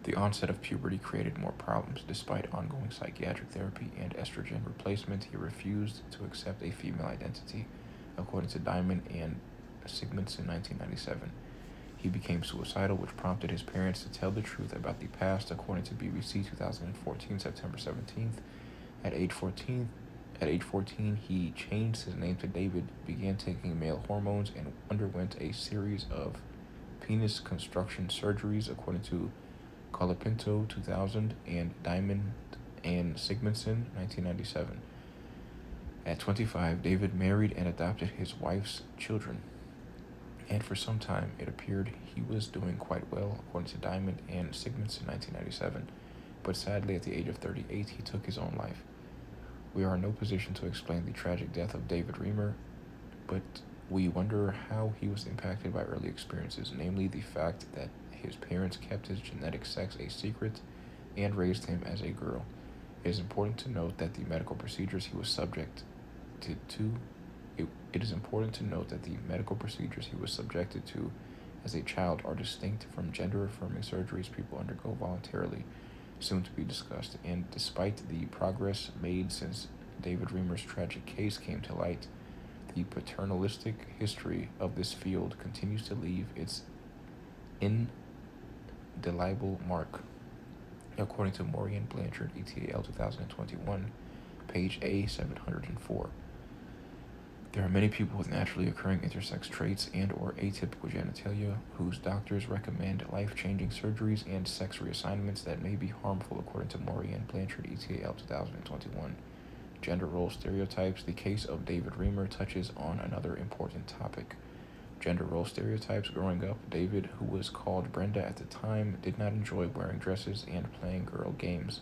The onset of puberty created more problems. Despite ongoing psychiatric therapy and estrogen replacement, he refused to accept a female identity, according to Diamond and Sigmundson, 1997. He became suicidal, which prompted his parents to tell the truth about the past, according to BBC 2014, September 17th. At age 14, he changed his name to David, began taking male hormones, and underwent a series of penis construction surgeries, according to Colapinto, 2000, and Diamond and Sigmundson, 1997. At 25, David married and adopted his wife's children, and for some time it appeared he was doing quite well, according to Diamond and Sigmundson, 1997. But sadly, at the age of 38, he took his own life. We are in no position to explain the tragic death of David Reimer, but we wonder how he was impacted by early experiences, namely the fact that his parents kept his genetic sex a secret and raised him as a girl. It is important to note that the medical procedures he was subjected to as a child are distinct from gender-affirming surgeries people undergo voluntarily, soon to be discussed. And despite the progress made since David Reimer's tragic case came to light, the paternalistic history of this field continues to leave its indelible mark, according to Maurianne Blanchard, et al. 2021, page A704. There are many people with naturally occurring intersex traits and or atypical genitalia whose doctors recommend life-changing surgeries and sex reassignments that may be harmful, according to Maurianne Blanchard, et al. 2021. Gender role stereotypes. The case of David Reimer touches on another important topic. Gender role stereotypes. Growing up, David, who was called Brenda at the time, did not enjoy wearing dresses and playing girl games.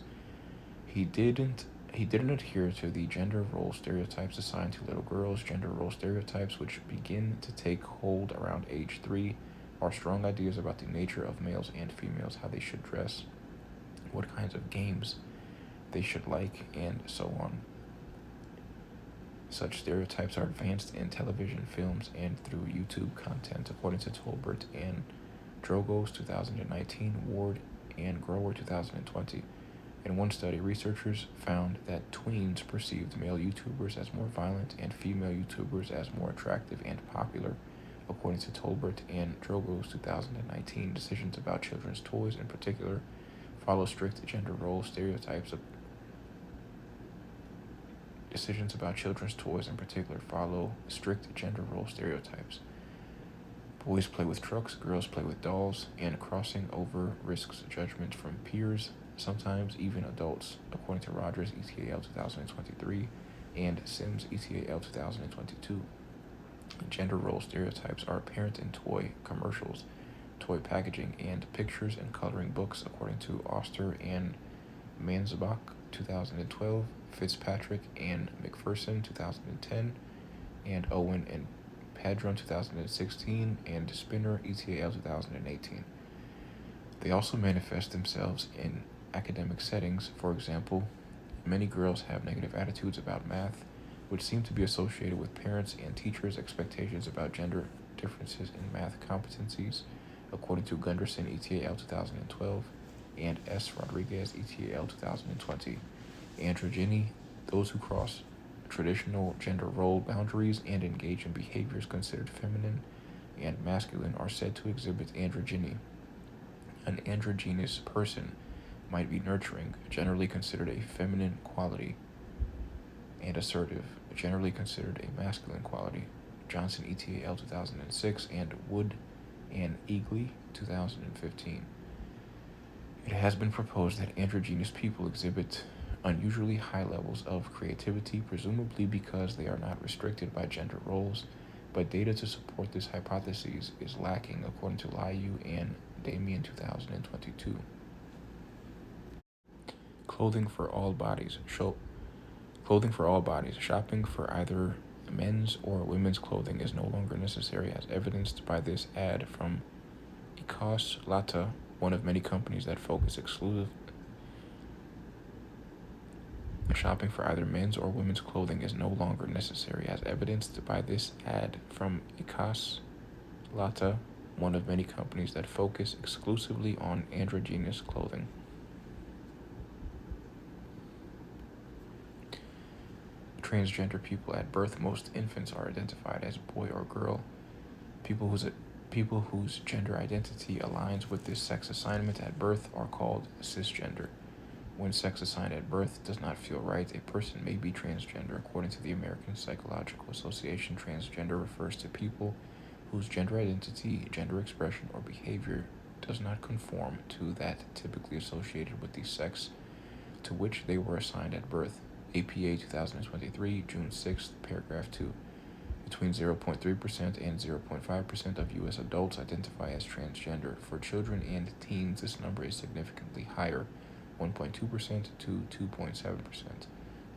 He didn't adhere to the gender role stereotypes assigned to little girls. Gender role stereotypes, which begin to take hold around age 3, are strong ideas about the nature of males and females, how they should dress, what kinds of games they should like, and so on. Such stereotypes are advanced in television, films, and through YouTube content, according to Tolbert and Drogos, 2019, Ward and Grower, 2020. In one study, researchers found that tweens perceived male YouTubers as more violent and female YouTubers as more attractive and popular, according to Tolbert and Drogos, 2019. Decisions about children's toys in particular follow strict gender role stereotypes. Boys play with trucks, girls play with dolls, and crossing over risks judgment from peers, sometimes even adults, according to Rogers ETAL 2023 and Sims ETAL 2022. Gender role stereotypes are apparent in toy commercials, toy packaging, and pictures and coloring books, according to Oster and Mansbach 2012, Fitzpatrick and McPherson 2010, and Owen and Padron 2016, and Spinner ETAL 2018. They also manifest themselves in academic settings. For example, many girls have negative attitudes about math, which seem to be associated with parents' and teachers' expectations about gender differences in math competencies, according to Gunderson ETAL 2012 and S. Rodriguez ETAL 2020. Androgyny, those who cross traditional gender role boundaries and engage in behaviors considered feminine and masculine, are said to exhibit androgyny. An androgynous person might be nurturing, generally considered a feminine quality, and assertive, generally considered a masculine quality. Johnson ETAL 2006 and Wood and Eagley 2015. It has been proposed that androgynous people exhibit unusually high levels of creativity, presumably because they are not restricted by gender roles, but data to support this hypothesis is lacking, according to Liu and Damien 2022. Clothing for all bodies. Clothing for all bodies. Shopping for either men's or women's clothing is no longer necessary, as evidenced by this ad from Ecos Lata, one of many companies that focus exclusively. Shopping for either men's or women's clothing is no longer necessary, as evidenced by this ad from Ecos Lata, one of many companies that focus exclusively on androgynous clothing. Transgender people at birth. Most infants are identified as boy or girl. People whose gender identity aligns with this sex assignment at birth are called cisgender. When sex assigned at birth does not feel right, a person may be transgender. According to the American Psychological Association, transgender refers to people whose gender identity, gender expression, or behavior does not conform to that typically associated with the sex to which they were assigned at birth. APA 2023, June 6th, paragraph 2. Between 0.3% and 0.5% of U.S. adults identify as transgender. For children and teens, this number is significantly higher, 1.2% to 2.7%,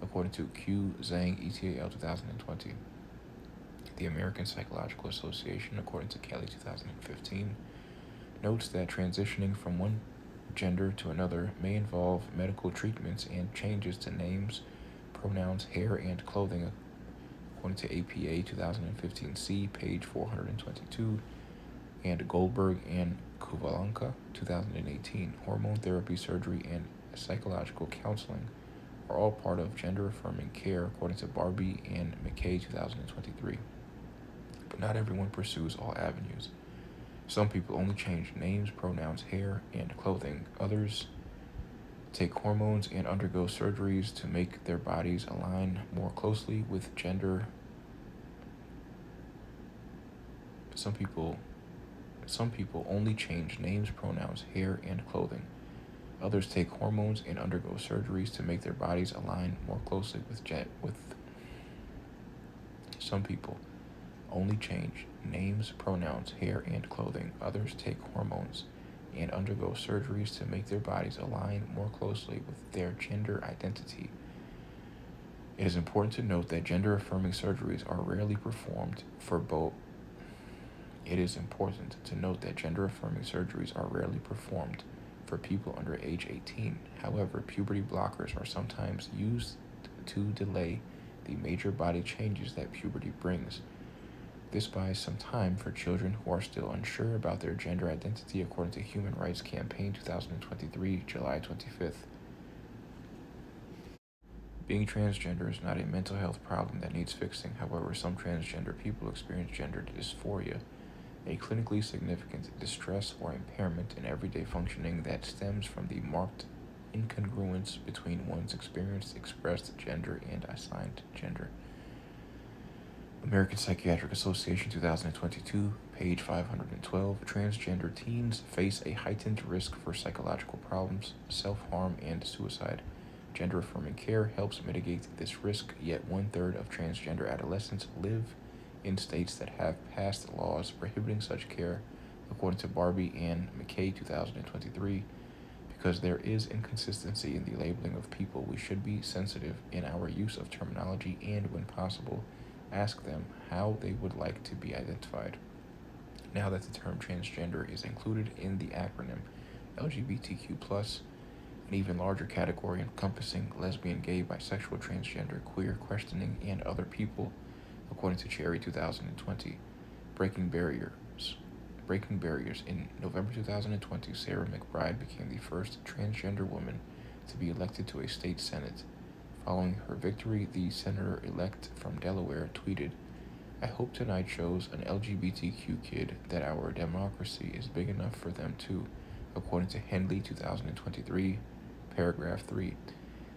according to Q. Zhang ETAL 2020. The American Psychological Association, according to Kelly 2015, notes that transitioning from one gender to another may involve medical treatments and changes to names, pronouns, hair, and clothing, according to APA 2015C, page 422, and Goldberg and Kuvalanka 2018. Hormone therapy, surgery, and psychological counseling are all part of gender-affirming care, according to Barbie and McKay 2023. But not everyone pursues all avenues. Some people only change names, pronouns, hair, and clothing. Others take hormones and undergo surgeries to make their bodies align more closely with gender. Some people only change names, pronouns, hair, and clothing. Others take hormones and undergo surgeries to make their bodies align more closely with Some people only change names, pronouns, hair, and clothing. Others take hormones and undergo surgeries to make their bodies align more closely with their gender identity. It is important to note that gender-affirming surgeries are rarely performed for both. For people under age 18. However, puberty blockers are sometimes used to delay the major body changes that puberty brings. This buys some time for children who are still unsure about their gender identity, according to Human Rights Campaign 2023, July 25th. Being transgender is not a mental health problem that needs fixing. However, some transgender people experience gender dysphoria, a clinically significant distress or impairment in everyday functioning that stems from the marked incongruence between one's experienced expressed gender and assigned gender. American Psychiatric Association 2022, page 512. Transgender teens face a heightened risk for psychological problems, self-harm, and suicide. Gender-affirming care helps mitigate this risk, yet one-third of transgender adolescents live in states that have passed laws prohibiting such care, according to Barbie and McKay 2023. Because there is inconsistency in the labeling of people, we should be sensitive in our use of terminology and, when possible, ask them how they would like to be identified. Now that the term transgender is included in the acronym LGBTQ+, an even larger category encompassing lesbian, gay, bisexual, transgender, queer, questioning, and other people, according to Cherry 2020, Breaking Barriers. In November 2020, Sarah McBride became the first transgender woman to be elected to a state senate. Following her victory, the senator-elect from Delaware tweeted, "I hope tonight shows an LGBTQ kid that our democracy is big enough for them too," according to Henley 2023, paragraph 3.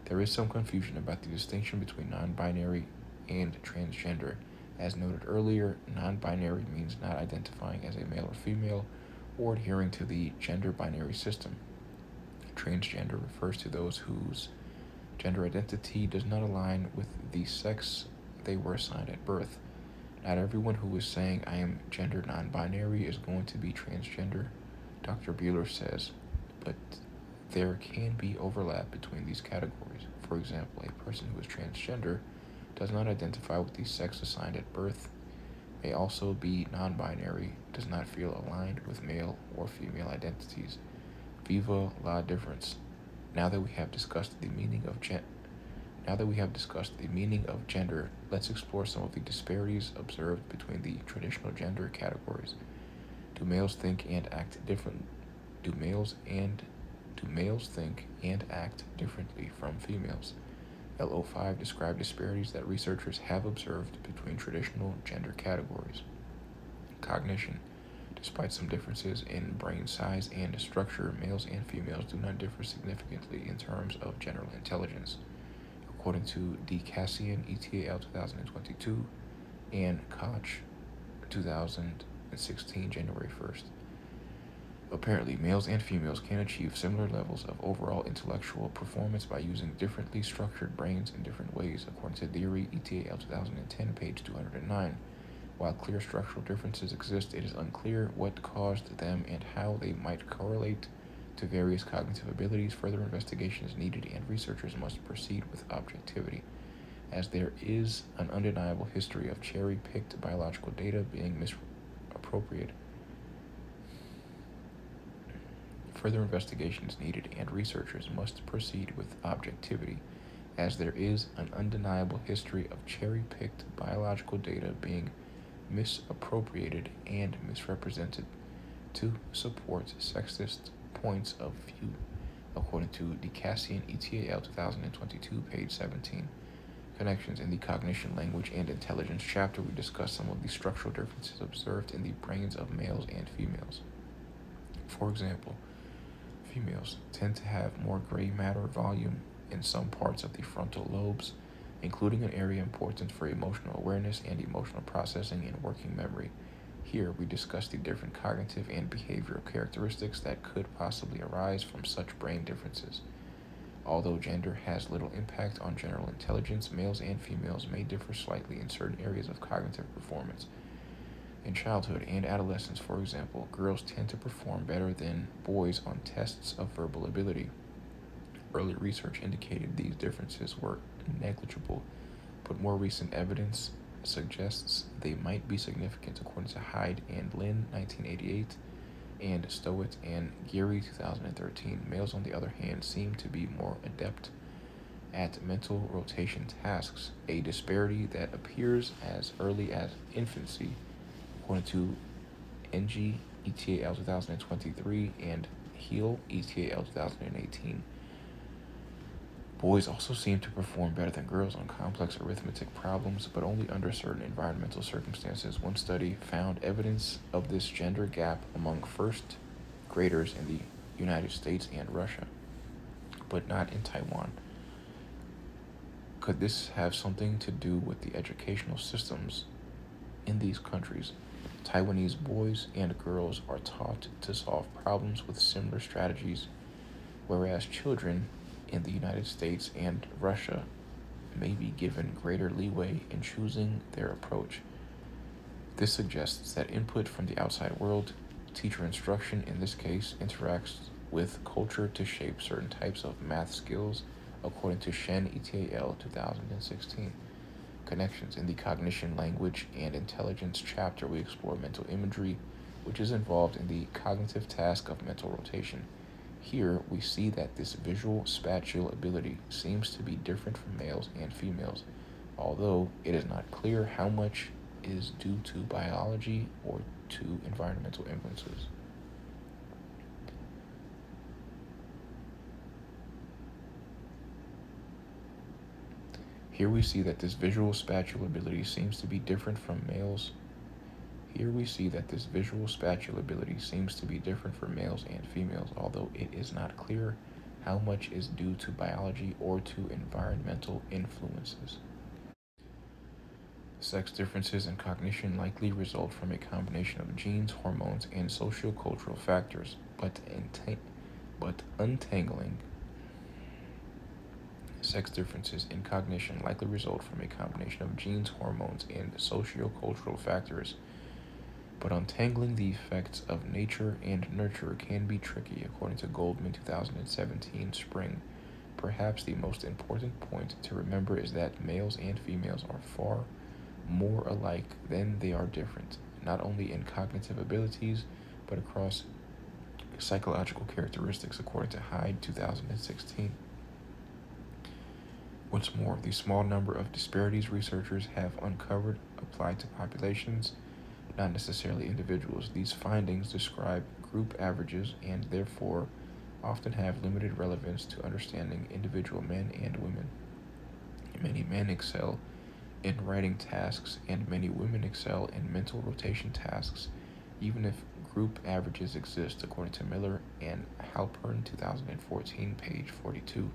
There is some confusion about the distinction between non-binary and transgender. As noted earlier, non-binary means not identifying as a male or female or adhering to the gender binary system. Transgender refers to those whose gender identity does not align with the sex they were assigned at birth. Not everyone who is saying "I am gender non-binary" is going to be transgender, Dr. Bueller says, but there can be overlap between these categories. For example, a person who is transgender does not identify with the sex assigned at birth, may also be non-binary, does not feel aligned with male or female identities. Viva la difference. Now that we have discussed the meaning of gender, let's explore some of the disparities observed between the traditional gender categories. Do males think and act different? Do males think and act differently from females? LO5 described disparities that researchers have observed between traditional gender categories. Cognition. Despite some differences in brain size and structure, males and females do not differ significantly in terms of general intelligence, according to D. Cassian, ETAL 2022, and Koch 2016, January 1st. Apparently, males and females can achieve similar levels of overall intellectual performance by using differently structured brains in different ways, according to Deary, ETAL 2010, page 209. While clear structural differences exist, it is unclear what caused them and how they might correlate to various cognitive abilities. Further investigation is needed, and researchers must proceed with objectivity, as there is an undeniable history of cherry-picked biological data being misappropriated. Further investigation is needed, and researchers must proceed with objectivity, as there is an undeniable history of cherry-picked biological data being misappropriated and misrepresented to support sexist points of view, according to D. Cassian, ETAL 2022, page 17. Connections. In the Cognition, Language, and Intelligence chapter, we discuss some of the structural differences observed in the brains of males and females. For example, females tend to have more gray matter volume in some parts of the frontal lobes, including an area important for emotional awareness and emotional processing and working memory. Here, we discuss the different cognitive and behavioral characteristics that could possibly arise from such brain differences. Although gender has little impact on general intelligence, males and females may differ slightly in certain areas of cognitive performance. In childhood and adolescence, for example, girls tend to perform better than boys on tests of verbal ability. Early research indicated these differences were negligible, but more recent evidence suggests they might be significant, according to Hyde and Lynn, 1988, and Stowett and Geary, 2013. Males, on the other hand, seem to be more adept at mental rotation tasks, a disparity that appears as early as infancy, according to NG, ETAL 2023, and Heal, ETAL 2018. Boys also seem to perform better than girls on complex arithmetic problems, but only under certain environmental circumstances. One study found evidence of this gender gap among first graders in the United States and Russia, but not in Taiwan. Could this have something to do with the educational systems In these countries, Taiwanese boys and girls are taught to solve problems with similar strategies, whereas children in the United States and Russia may be given greater leeway in choosing their approach. This suggests that input from the outside world, teacher instruction in this case, interacts with culture to shape certain types of math skills, according to Shen et al. 2016. Connections. In the Cognition, Language, and Intelligence chapter, we explore mental imagery, which is involved in the cognitive task of mental rotation. Here, we see that this visual spatial ability seems to be different from males and females, although it is not clear how much is due to biology or to environmental influences. Here we see that this visual spatial ability seems to be different from males. Here we see that this visual spatial ability seems to be different for males and females, although it is not clear how much is due to biology or to environmental influences. Sex differences in cognition likely result from a combination of genes, hormones, and sociocultural factors, but untangling sex differences in cognition likely result from a combination of genes, hormones, and sociocultural factors, but untangling the effects of nature and nurture can be tricky, according to Goldman 2017 Spring. Perhaps the most important point to remember is that males and females are far more alike than they are different, not only in cognitive abilities, but across psychological characteristics, according to Hyde 2016. What's more, the small number of disparities researchers have uncovered apply to populations, not necessarily individuals. These findings describe group averages and therefore often have limited relevance to understanding individual men and women. Many men excel in writing tasks and many women excel in mental rotation tasks, even if group averages exist, according to Miller and Halpern 2014, page 42.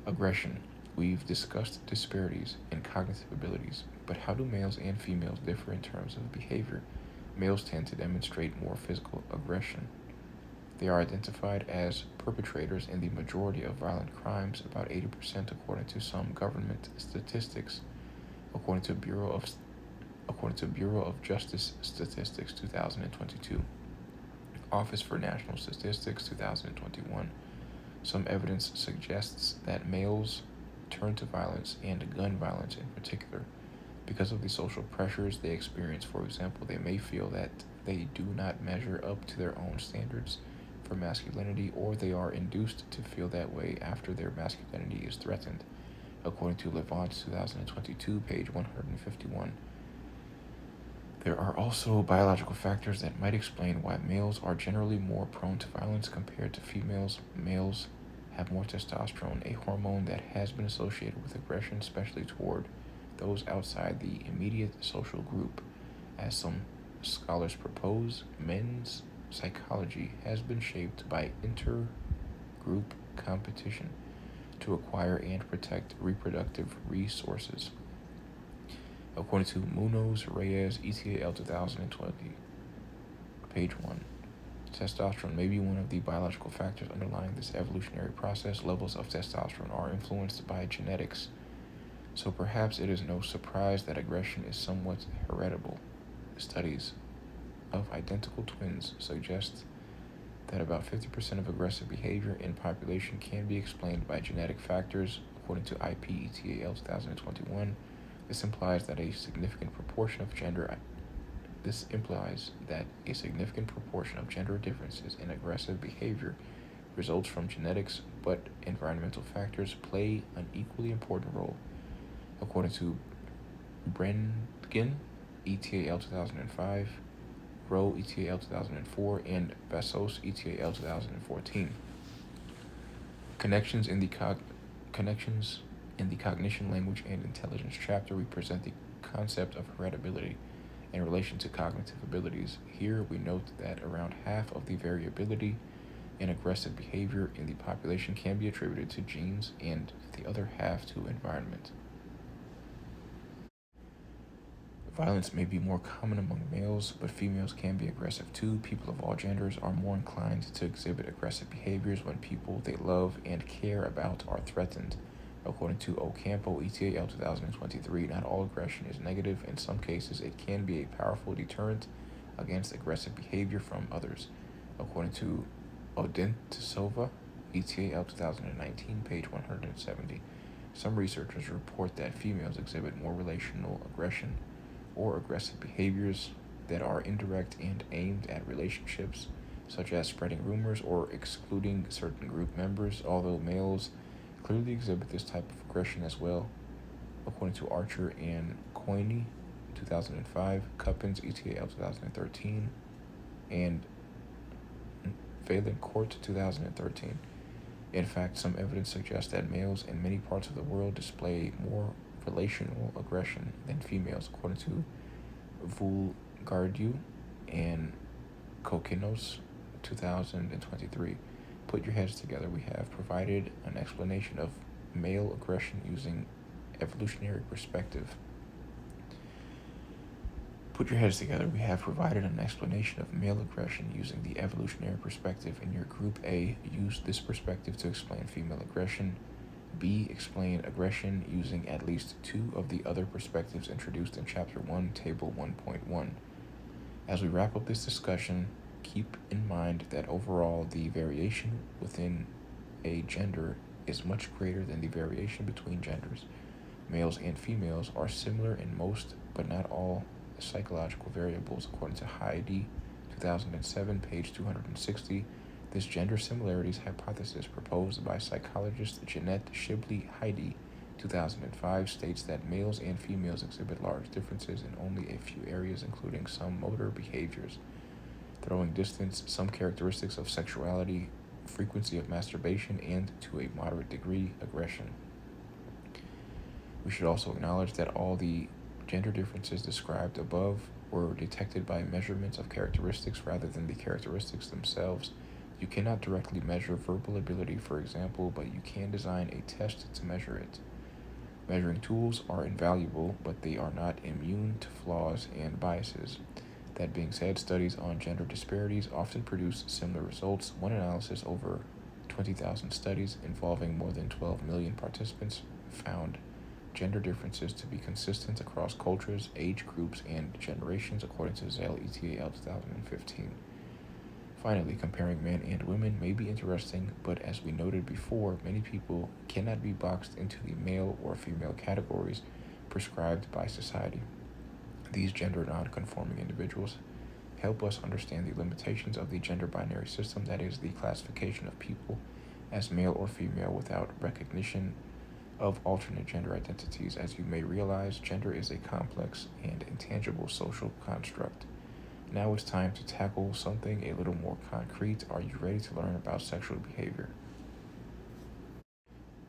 Aggression. We've discussed disparities in cognitive abilities, but how do males and females differ in terms of behavior? Males tend to demonstrate more physical aggression. They are identified as perpetrators in the majority of violent crimes, about 80% according to some government statistics, according to Bureau of Justice Statistics 2022, Office for National Statistics 2021. Some evidence suggests that males turn to violence, and gun violence in particular, because of the social pressures they experience. For example, they may feel that they do not measure up to their own standards for masculinity, or they are induced to feel that way after their masculinity is threatened, according to Levant 2022, page 151. There are also biological factors that might explain why males are generally more prone to violence compared to females. Males have more testosterone, a hormone that has been associated with aggression, especially toward those outside the immediate social group. As some scholars propose, men's psychology has been shaped by inter-group competition to acquire and protect reproductive resources, according to Munoz Reyes et al. 2020, page 1. Testosterone may be one of the biological factors underlying this evolutionary process. Levels of testosterone are influenced by genetics, so perhaps it is no surprise that aggression is somewhat heritable. Studies of identical twins suggest that about 50% of aggressive behavior in population can be explained by genetic factors, according to IP et al. 2021. This implies that a significant proportion of gender differences in aggressive behavior results from genetics, but environmental factors play an equally important role, according to Brengen et al. 2005, Rowe et al. 2004, and Vassos et al. 2014. Connections in the Cognition, Language, and Intelligence chapter, we present the concept of heritability in relation to cognitive abilities. Here we note that around half of the variability in aggressive behavior in the population can be attributed to genes and the other half to environment. Violence may be more common among males, but females can be aggressive too. People of all genders are more inclined to exhibit aggressive behaviors when people they love and care about are threatened. According to Ocampo et al. 2023, not all aggression is negative. In some cases, it can be a powerful deterrent against aggressive behavior from others. According to Silva et al. 2019, page 170, some researchers report that females exhibit more relational aggression or aggressive behaviors that are indirect and aimed at relationships, such as spreading rumors or excluding certain group members, although males clearly exhibit this type of aggression as well. According to Archer and Coyne, 2005, Cuppins et al. 2013, and Vaillancourt, 2013. In fact, some evidence suggests that males in many parts of the world display more relational aggression than females, according to Vulgardieu and Kokinos, 2023. Put your heads together. We have provided an explanation of male aggression using evolutionary perspective. Put your heads together. We have provided an explanation of male aggression using the evolutionary perspective. In your group A, use this perspective to explain female aggression. B, explain aggression using at least two of the other perspectives introduced in Chapter 1, Table 1.1. As we wrap up this discussion, keep in mind that overall the variation within a gender is much greater than the variation between genders. Males and females are similar in most, but not all, psychological variables, according to Heidi, 2007, page 260. This gender similarities hypothesis proposed by psychologist Jeanette Shibley-Heidi, 2005, states that males and females exhibit large differences in only a few areas, including some motor behaviors, throwing distance, some characteristics of sexuality, frequency of masturbation, and, to a moderate degree, aggression. We should also acknowledge that all the gender differences described above were detected by measurements of characteristics rather than the characteristics themselves. You cannot directly measure verbal ability, for example, but you can design a test to measure it. Measuring tools are invaluable, but they are not immune to flaws and biases. That being said, studies on gender disparities often produce similar results. One analysis over 20,000 studies involving more than 12 million participants found gender differences to be consistent across cultures, age groups, and generations, according to Zell et al. 2015. Finally, comparing men and women may be interesting, but as we noted before, many people cannot be boxed into the male or female categories prescribed by society. These gender non-conforming individuals help us understand the limitations of the gender binary system, that is, the classification of people as male or female without recognition of alternate gender identities. As you may realize, gender is a complex and intangible social construct. Now it's time to tackle something a little more concrete. Are you ready to learn about sexual behavior?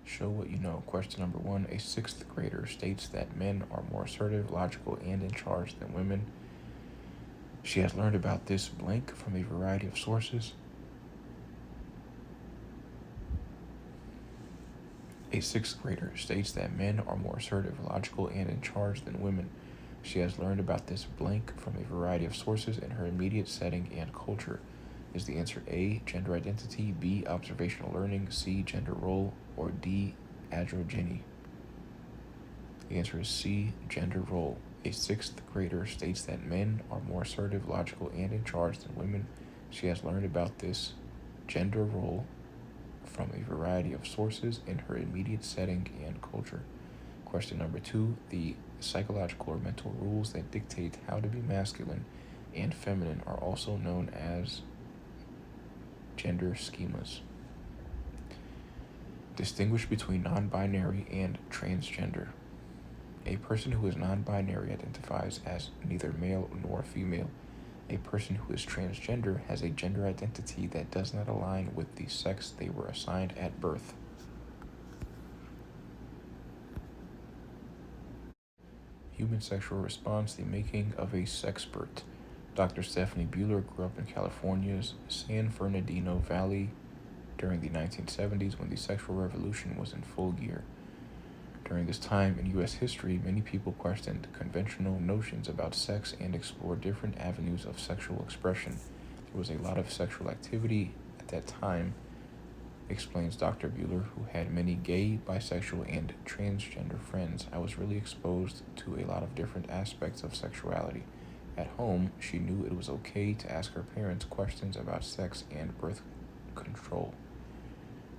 Show what you know. Question number 1. A 6th grader states that men are more assertive, logical, and in charge than women. She has learned about this blank from a variety of sources. A 6th grader states that men are more assertive, logical, and in charge than women. She has learned about this blank from a variety of sources in her immediate setting and culture. Is the answer A, gender identity, B, observational learning, C, gender role, or D, androgyny? The answer is C, gender role. A 6th grader states that men are more assertive, logical, and in charge than women. She has learned about this gender role from a variety of sources in her immediate setting and culture. Question number 2, the psychological or mental rules that dictate how to be masculine and feminine are also known as gender schemas. Distinguish between non-binary and transgender. A person who is non-binary identifies as neither male nor female. A person who is transgender has a gender identity that does not align with the sex they were assigned at birth. Human sexual response, the making of a sexpert. Dr. Stephanie Buehler grew up in California's San Bernardino Valley during the 1970s when the sexual revolution was in full gear. During this time in U.S. history, many people questioned conventional notions about sex and explored different avenues of sexual expression. There was a lot of sexual activity at that time, explains Dr. Bueller, who had many gay, bisexual, and transgender friends. I was really exposed to a lot of different aspects of sexuality. At home, she knew it was okay to ask her parents questions about sex and birth control.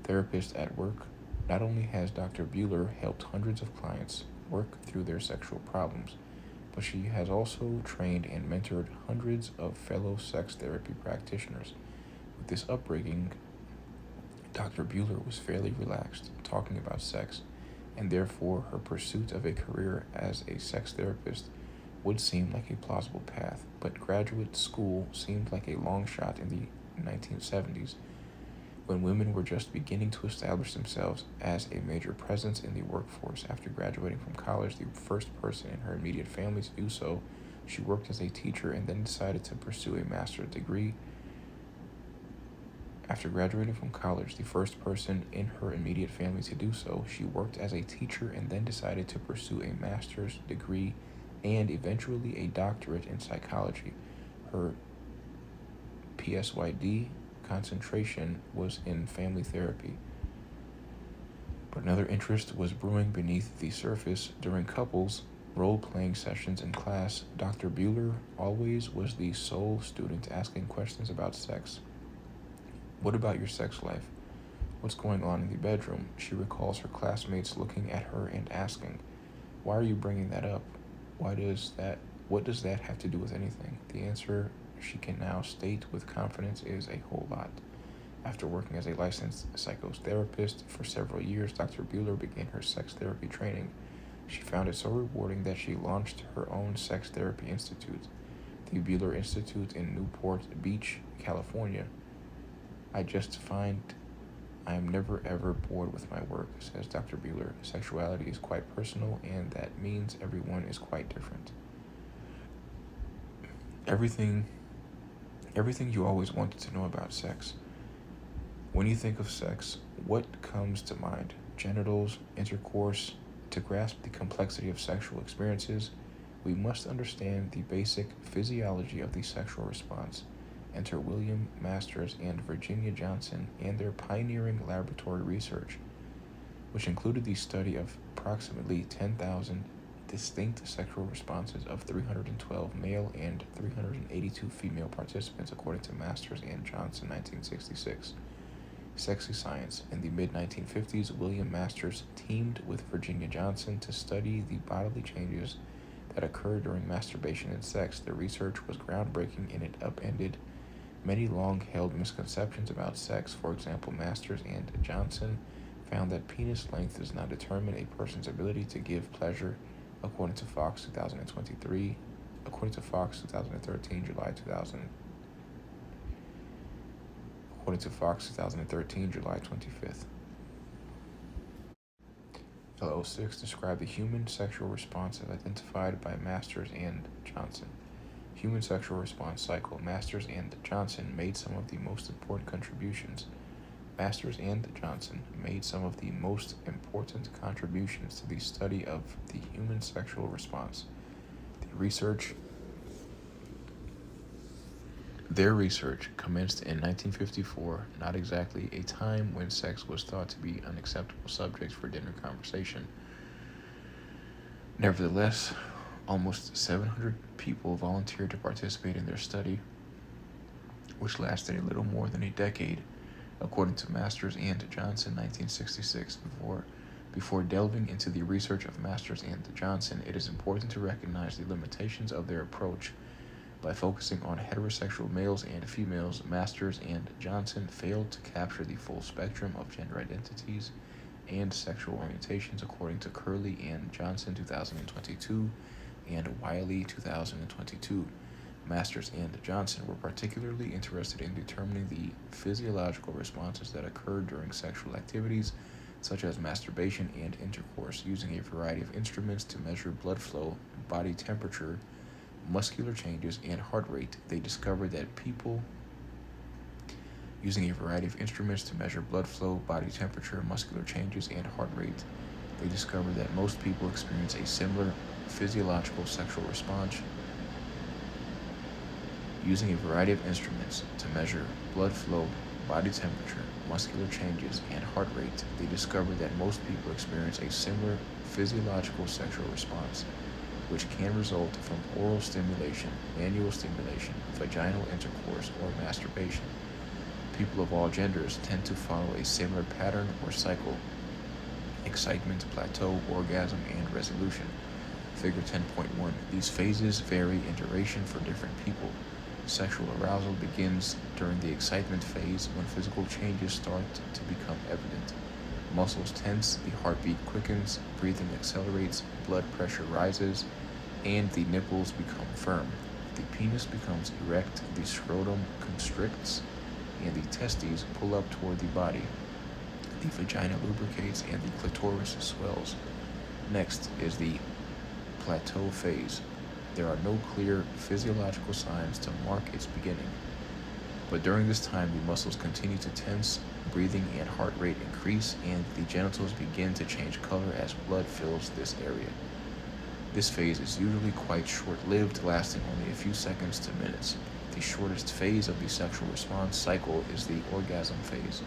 Therapist at work. Not only has Dr. Bueller helped hundreds of clients work through their sexual problems, but she has also trained and mentored hundreds of fellow sex therapy practitioners. With this upbringing, Dr. Bueller was fairly relaxed talking about sex, and therefore her pursuit of a career as a sex therapist would seem like a plausible path, but graduate school seemed like a long shot in the 1970s, when women were just beginning to establish themselves as a major presence in the workforce. After graduating from college, the first person in her immediate family to do so, she worked as a teacher and then decided to pursue a master's degree. After graduating from college, the first person in her immediate family to do so, she worked as a teacher and then decided to pursue a master's degree and eventually a doctorate in psychology. Her PsyD concentration was in family therapy. But another interest was brewing beneath the surface. During couples role-playing sessions in class, Dr. Bueller always was the sole student asking questions about sex. What about your sex life? What's going on in the bedroom? She recalls her classmates looking at her and asking, why are you bringing that up? What does that have to do with anything? The answer she can now state with confidence is a whole lot. After working as a licensed psychotherapist for several years, Dr. Bueller began her sex therapy training. She found it so rewarding that she launched her own sex therapy institute, the Bueller Institute in Newport Beach, California. I just find I am never ever bored with my work, says Dr. Bueller. Sexuality is quite personal, and that means everyone is quite different. Everything you always wanted to know about sex. When you think of sex, what comes to mind? Genitals, intercourse. To grasp the complexity of sexual experiences, we must understand the basic physiology of the sexual response. Enter William Masters and Virginia Johnson and their pioneering laboratory research, which included the study of approximately 10,000 distinct sexual responses of 312 male and 382 female participants, according to Masters and Johnson, 1966. Sexy Science. In the mid-1950s, William Masters teamed with Virginia Johnson to study the bodily changes that occur during masturbation and sex. The research was groundbreaking and it upended many long-held misconceptions about sex. For example, Masters and Johnson found that penis length does not determine a person's ability to give pleasure, according to Fox 2013, July 25th. L06 described the human sexual response as identified by Masters and Johnson. Human sexual response cycle. Masters and Johnson made some of the most important contributions. Masters and Johnson made some of the most important contributions to the study of the human sexual response. Their research commenced in 1954, not exactly a time when sex was thought to be an unacceptable subject for dinner conversation. Nevertheless, almost 700 people volunteered to participate in their study, which lasted a little more than a decade, according to Masters and Johnson, 1966. Before delving into the research of Masters and Johnson, it is important to recognize the limitations of their approach. By focusing on heterosexual males and females, Masters and Johnson failed to capture the full spectrum of gender identities and sexual orientations, according to Curley and Johnson, 2022, and Wiley, 2022. Masters and Johnson were particularly interested in determining the physiological responses that occurred during sexual activities, such as masturbation and intercourse, using a variety of instruments to measure blood flow, body temperature, muscular changes, and heart rate. They discovered that people using a variety of instruments to measure blood flow, body temperature, muscular changes, and heart rate. they discovered that most people experience a similar physiological sexual response. Using a variety of instruments to measure blood flow, body temperature, muscular changes, and heart rate, they discovered that most people experience a similar physiological sexual response, which can result from oral stimulation, manual stimulation, vaginal intercourse, or masturbation. People of all genders tend to follow a similar pattern or cycle: excitement, plateau, orgasm, and resolution. Figure 10.1. These phases vary in duration for different people. Sexual arousal begins during the excitement phase when physical changes start to become evident. Muscles tense, the heartbeat quickens, breathing accelerates, blood pressure rises, and the nipples become firm. The penis becomes erect, the scrotum constricts, and the testes pull up toward the body. The vagina lubricates and the clitoris swells. Next is the plateau phase. There are no clear physiological signs to mark its beginning. But during this time, the muscles continue to tense, breathing and heart rate increase, and the genitals begin to change color as blood fills this area. This phase is usually quite short-lived, lasting only a few seconds to minutes. The shortest phase of the sexual response cycle is the orgasm phase.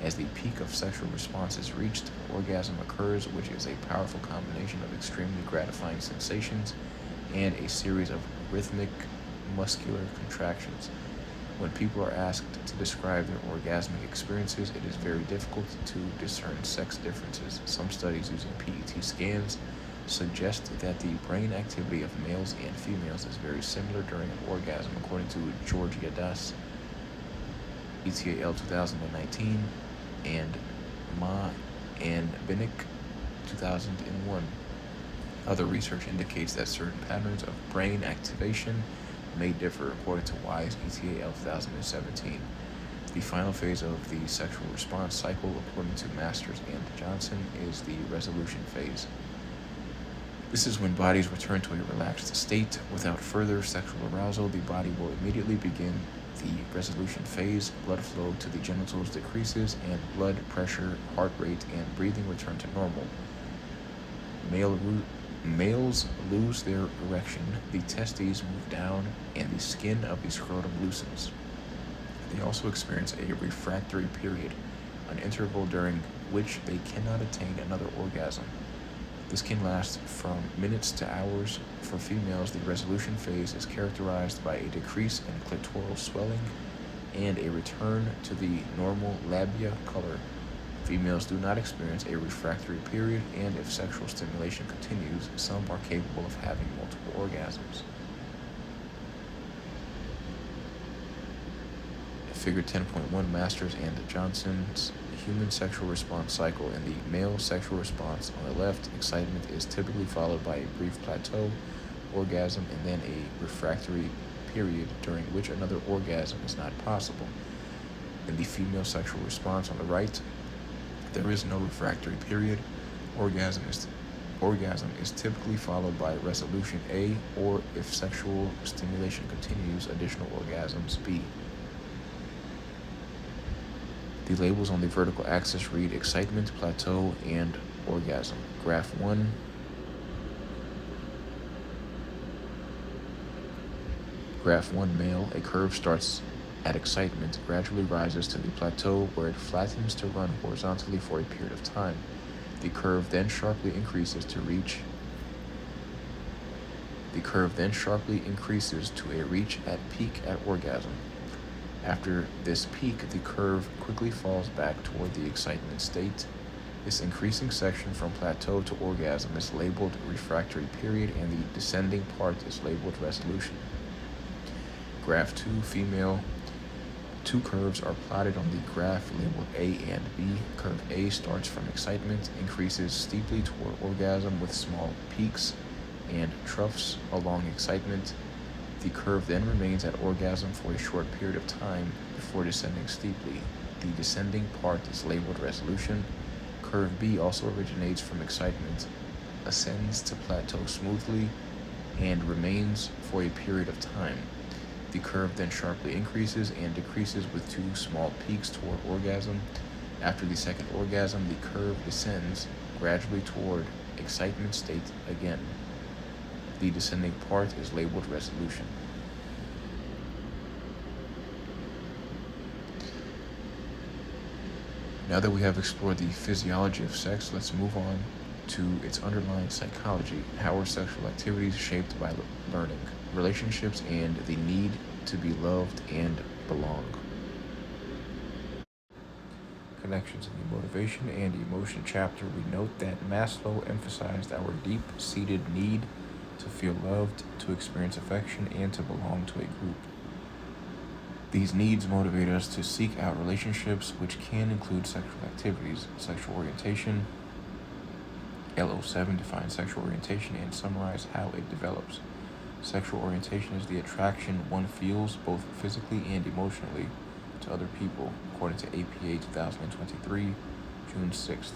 As the peak of sexual response is reached, orgasm occurs, which is a powerful combination of extremely gratifying sensations and a series of rhythmic muscular contractions. When people are asked to describe their orgasmic experiences, it is very difficult to discern sex differences. Some studies using PET scans suggest that the brain activity of males and females is very similar during an orgasm, according to Georgia Das, ETAL 2019, and Ma and Binnick 2001. Other research indicates that certain patterns of brain activation may differ, according to Wise, ETAL 2017. The final phase of the sexual response cycle, according to Masters and Johnson, is the resolution phase. This is when bodies return to a relaxed state. Without further sexual arousal, the body will immediately begin the resolution phase. Blood flow to the genitals decreases, and blood pressure, heart rate, and breathing return to normal. Males lose their erection, the testes move down, and the skin of the scrotum loosens. They also experience a refractory period, an interval during which they cannot attain another orgasm. This can last from minutes to hours. For females, the resolution phase is characterized by a decrease in clitoral swelling and a return to the normal labia color. Females do not experience a refractory period, and if sexual stimulation continues, some are capable of having multiple orgasms. Figure 10.1, Masters and Johnson's human sexual response cycle. In the male sexual response, on the left, excitement is typically followed by a brief plateau, orgasm, and then a refractory period during which another orgasm is not possible. In the female sexual response, on the right, there is no refractory period. Orgasm is typically followed by resolution A, or if sexual stimulation continues, additional orgasms B. The labels on the vertical axis read excitement, plateau, and orgasm. Graph 1. Graph 1, male. A curve starts at excitement, gradually rises to the plateau where it flattens to run horizontally for a period of time. The curve then sharply increases to a reach at peak at orgasm. After this peak, the curve quickly falls back toward the excitement state. This increasing section from plateau to orgasm is labeled refractory period, and the descending part is labeled resolution. Graph 2, female. Two curves are plotted on the graph labeled A and B. Curve A starts from excitement, increases steeply toward orgasm with small peaks and troughs along excitement. The curve then remains at orgasm for a short period of time before descending steeply. The descending part is labeled resolution. Curve B also originates from excitement, ascends to plateau smoothly, and remains for a period of time. The curve then sharply increases and decreases with two small peaks toward orgasm. After the second orgasm, the curve descends gradually toward excitement state again. The descending part is labeled resolution. Now that we have explored the physiology of sex, let's move on to its underlying psychology. How are sexual activities shaped by learning, relationships, and the need to be loved and belong? Connections in the motivation and emotion chapter, we note that Maslow emphasized our deep-seated need to feel loved, to experience affection, and to belong to a group. These needs motivate us to seek out relationships, which can include sexual activities. Sexual orientation, LO7 defines sexual orientation and summarizes how it develops. Sexual orientation is the attraction one feels both physically and emotionally to other people, according to APA 2023, June 6th.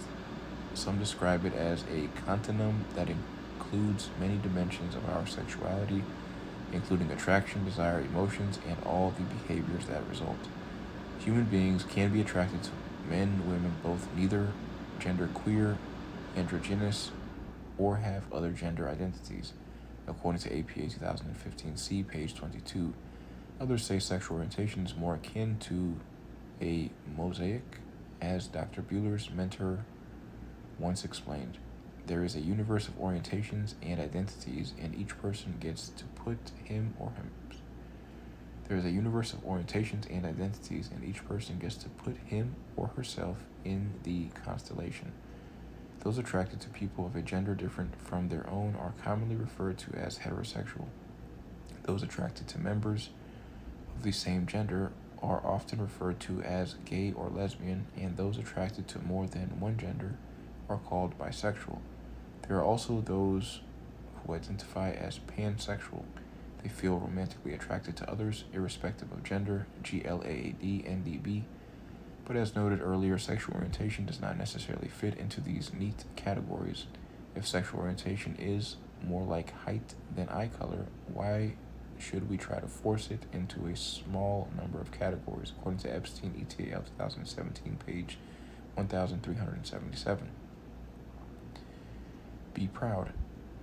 Some describe it as a continuum that includes many dimensions of our sexuality, including attraction, desire, emotions, and all the behaviors that result. Human beings can be attracted to men, women, both neither gender queer, androgynous, or have other gender identities, according to APA 2015C, page 22. Others say sexual orientation is more akin to a mosaic, as Dr. Buehler's mentor once explained. There is a universe of orientations and identities, and each person gets to put him or him. There is a universe of orientations and identities, and each person gets to put him or herself in the constellation. Those attracted to people of a gender different from their own are commonly referred to as heterosexual. Those attracted to members of the same gender are often referred to as gay or lesbian, and those attracted to more than one gender are called bisexual. There are also those who identify as pansexual. They feel romantically attracted to others, irrespective of gender, GLAAD-NDB. But as noted earlier, sexual orientation does not necessarily fit into these neat categories. If sexual orientation is more like height than eye color, why should we try to force it into a small number of categories, according to Epstein et al. 2017, page 1377. Be proud.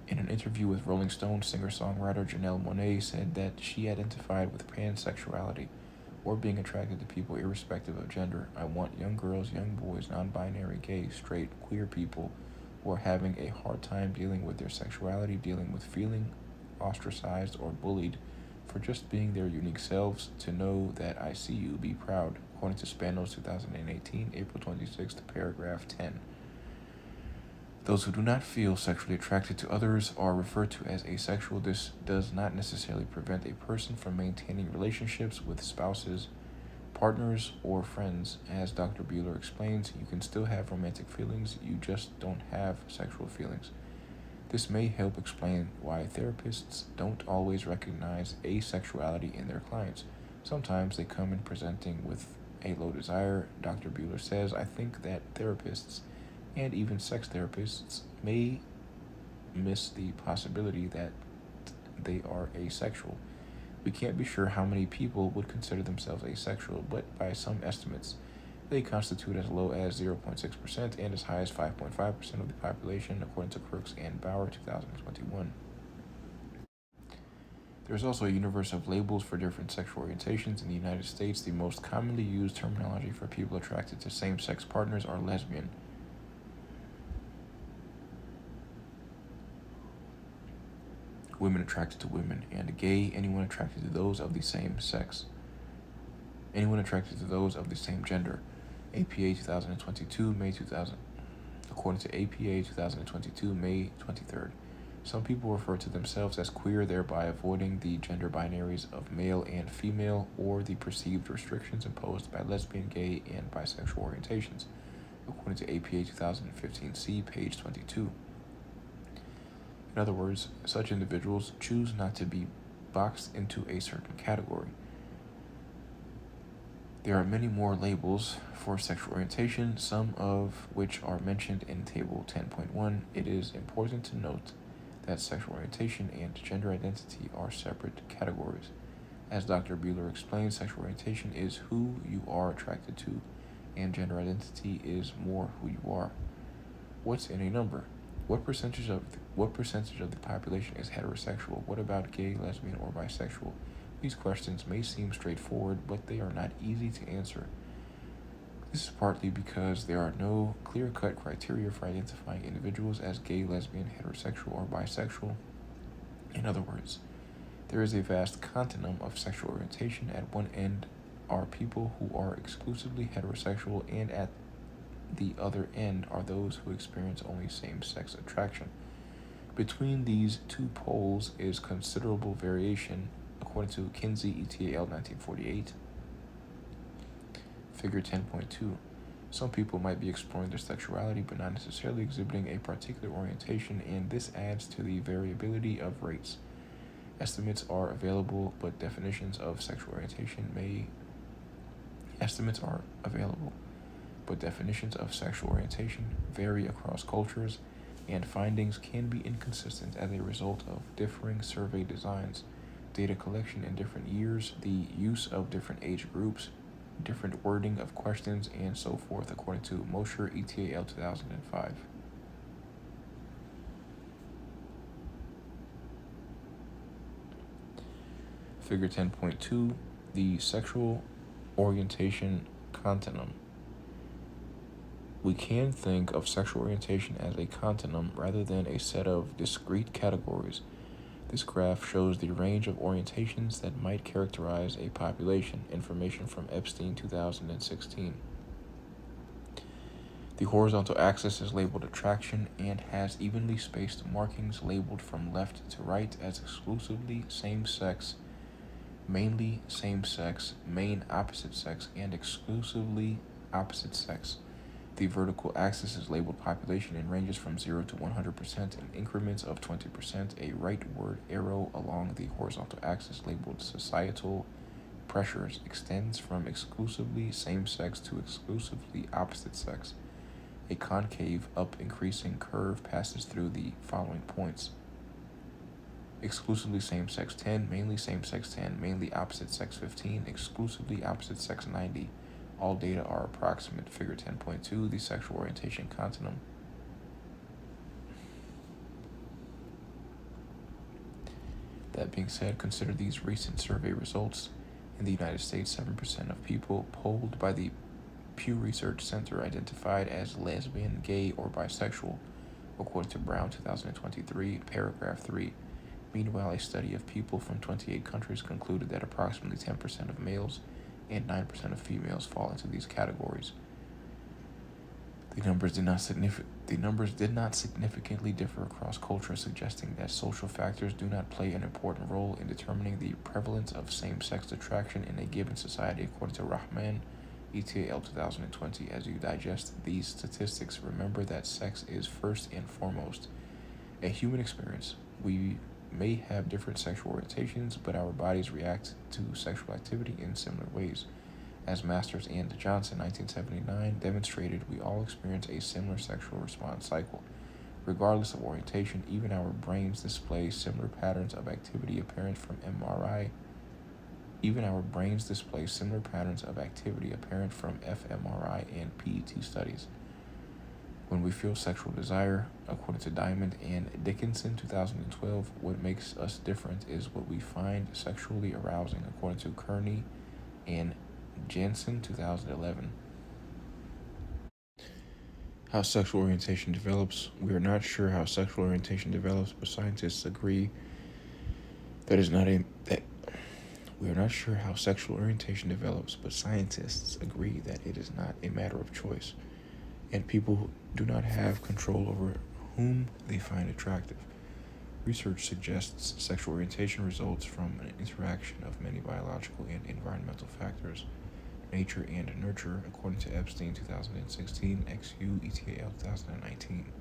In an interview with Rolling Stone, singer-songwriter Janelle Monáe said that she identified with pansexuality, or being attracted to people irrespective of gender. I want young girls, young boys, non-binary, gay, straight, queer people who are having a hard time dealing with their sexuality, dealing with feeling ostracized or bullied for just being their unique selves, to know that I see you, be proud, according to Spanos 2018, April 26th, paragraph 10. Those who do not feel sexually attracted to others are referred to as asexual. This does not necessarily prevent a person from maintaining relationships with spouses, partners, or friends. As Dr. Buehler explains, you can still have romantic feelings, you just don't have sexual feelings. This may help explain why therapists don't always recognize asexuality in their clients. Sometimes they come in presenting with a low desire. Dr. Buehler says, I think that therapists and even sex therapists may miss the possibility that they are asexual. We can't be sure how many people would consider themselves asexual, but by some estimates, they constitute as low as 0.6% and as high as 5.5% of the population, according to Crooks and Bauer, 2021. There is also a universe of labels for different sexual orientations. In the United States, the most commonly used terminology for people attracted to same-sex partners are lesbian, women attracted to women, and gay, anyone attracted to those of the same sex, anyone attracted to those of the same gender. APA 2022, May 2000. According to APA 2022, May 23rd. Some people refer to themselves as queer, thereby avoiding the gender binaries of male and female or the perceived restrictions imposed by lesbian, gay, and bisexual orientations, according to APA 2015C, page 22. In other words, such individuals choose not to be boxed into a certain category. There are many more labels for sexual orientation, some of which are mentioned in Table 10.1. It is important to note that sexual orientation and gender identity are separate categories. As Dr. Buehler explains, sexual orientation is who you are attracted to, and gender identity is more who you are. What's in a number? What percentage of the population is heterosexual? What about gay, lesbian, or bisexual? These questions may seem straightforward, but they are not easy to answer. This is partly because there are no clear-cut criteria for identifying individuals as gay, lesbian, heterosexual, or bisexual. In other words, there is a vast continuum of sexual orientation. At one end are people who are exclusively heterosexual, and at the other end are those who experience only same-sex attraction. Between these two poles is considerable variation, according to Kinsey et al. 1948. Figure 10.2. Some people might be exploring their sexuality but not necessarily exhibiting a particular orientation, and this adds to the variability of rates. Estimates are available, but definitions of sexual orientation vary across cultures, and findings can be inconsistent as a result of differing survey designs, data collection in different years, the use of different age groups, different wording of questions, and so forth, according to Mohsen et al. 2005. Figure 10.2, the sexual orientation continuum. We can think of sexual orientation as a continuum rather than a set of discrete categories. This graph shows the range of orientations that might characterize a population. Information from Epstein 2016. The horizontal axis is labeled attraction and has evenly spaced markings labeled from left to right as exclusively same-sex, mainly same-sex, main opposite sex, and exclusively opposite sex. The vertical axis is labeled population and ranges from 0 to 100% in increments of 20%. A rightward arrow along the horizontal axis labeled societal pressures extends from exclusively same-sex to exclusively opposite sex. A concave up increasing curve passes through the following points: exclusively same-sex 10, mainly same-sex 10, mainly opposite sex 15, exclusively opposite sex 90. All data are approximate. Figure 10.2, the sexual orientation continuum. That being said, consider these recent survey results. In the United States, 7% of people polled by the Pew Research Center identified as lesbian, gay, or bisexual, according to Brown 2023, paragraph 3. Meanwhile, a study of people from 28 countries concluded that approximately 10% of males and 9% of females fall into these categories. The numbers did not significantly differ across cultures, suggesting that social factors do not play an important role in determining the prevalence of same-sex attraction in a given society, according to Rahman et al. 2020. As you digest these statistics, remember that sex is first and foremost a human experience. We may have different sexual orientations, but our bodies react to sexual activity in similar ways. As Masters and Johnson 1979 demonstrated, we all experience a similar sexual response cycle. Regardless of orientation, even our brains display similar patterns of activity apparent from fMRI and PET studies. When we feel sexual desire, according to Diamond and Dickinson 2012, what makes us different is what we find sexually arousing, according to Kearney and Jansen 2011. How sexual orientation develops. We are not sure how sexual orientation develops, but scientists agree that it is not a matter of choice, and people do not have control over whom they find attractive. Research suggests sexual orientation results from an interaction of many biological and environmental factors, nature and nurture, according to Epstein 2016, XU et al. 2019.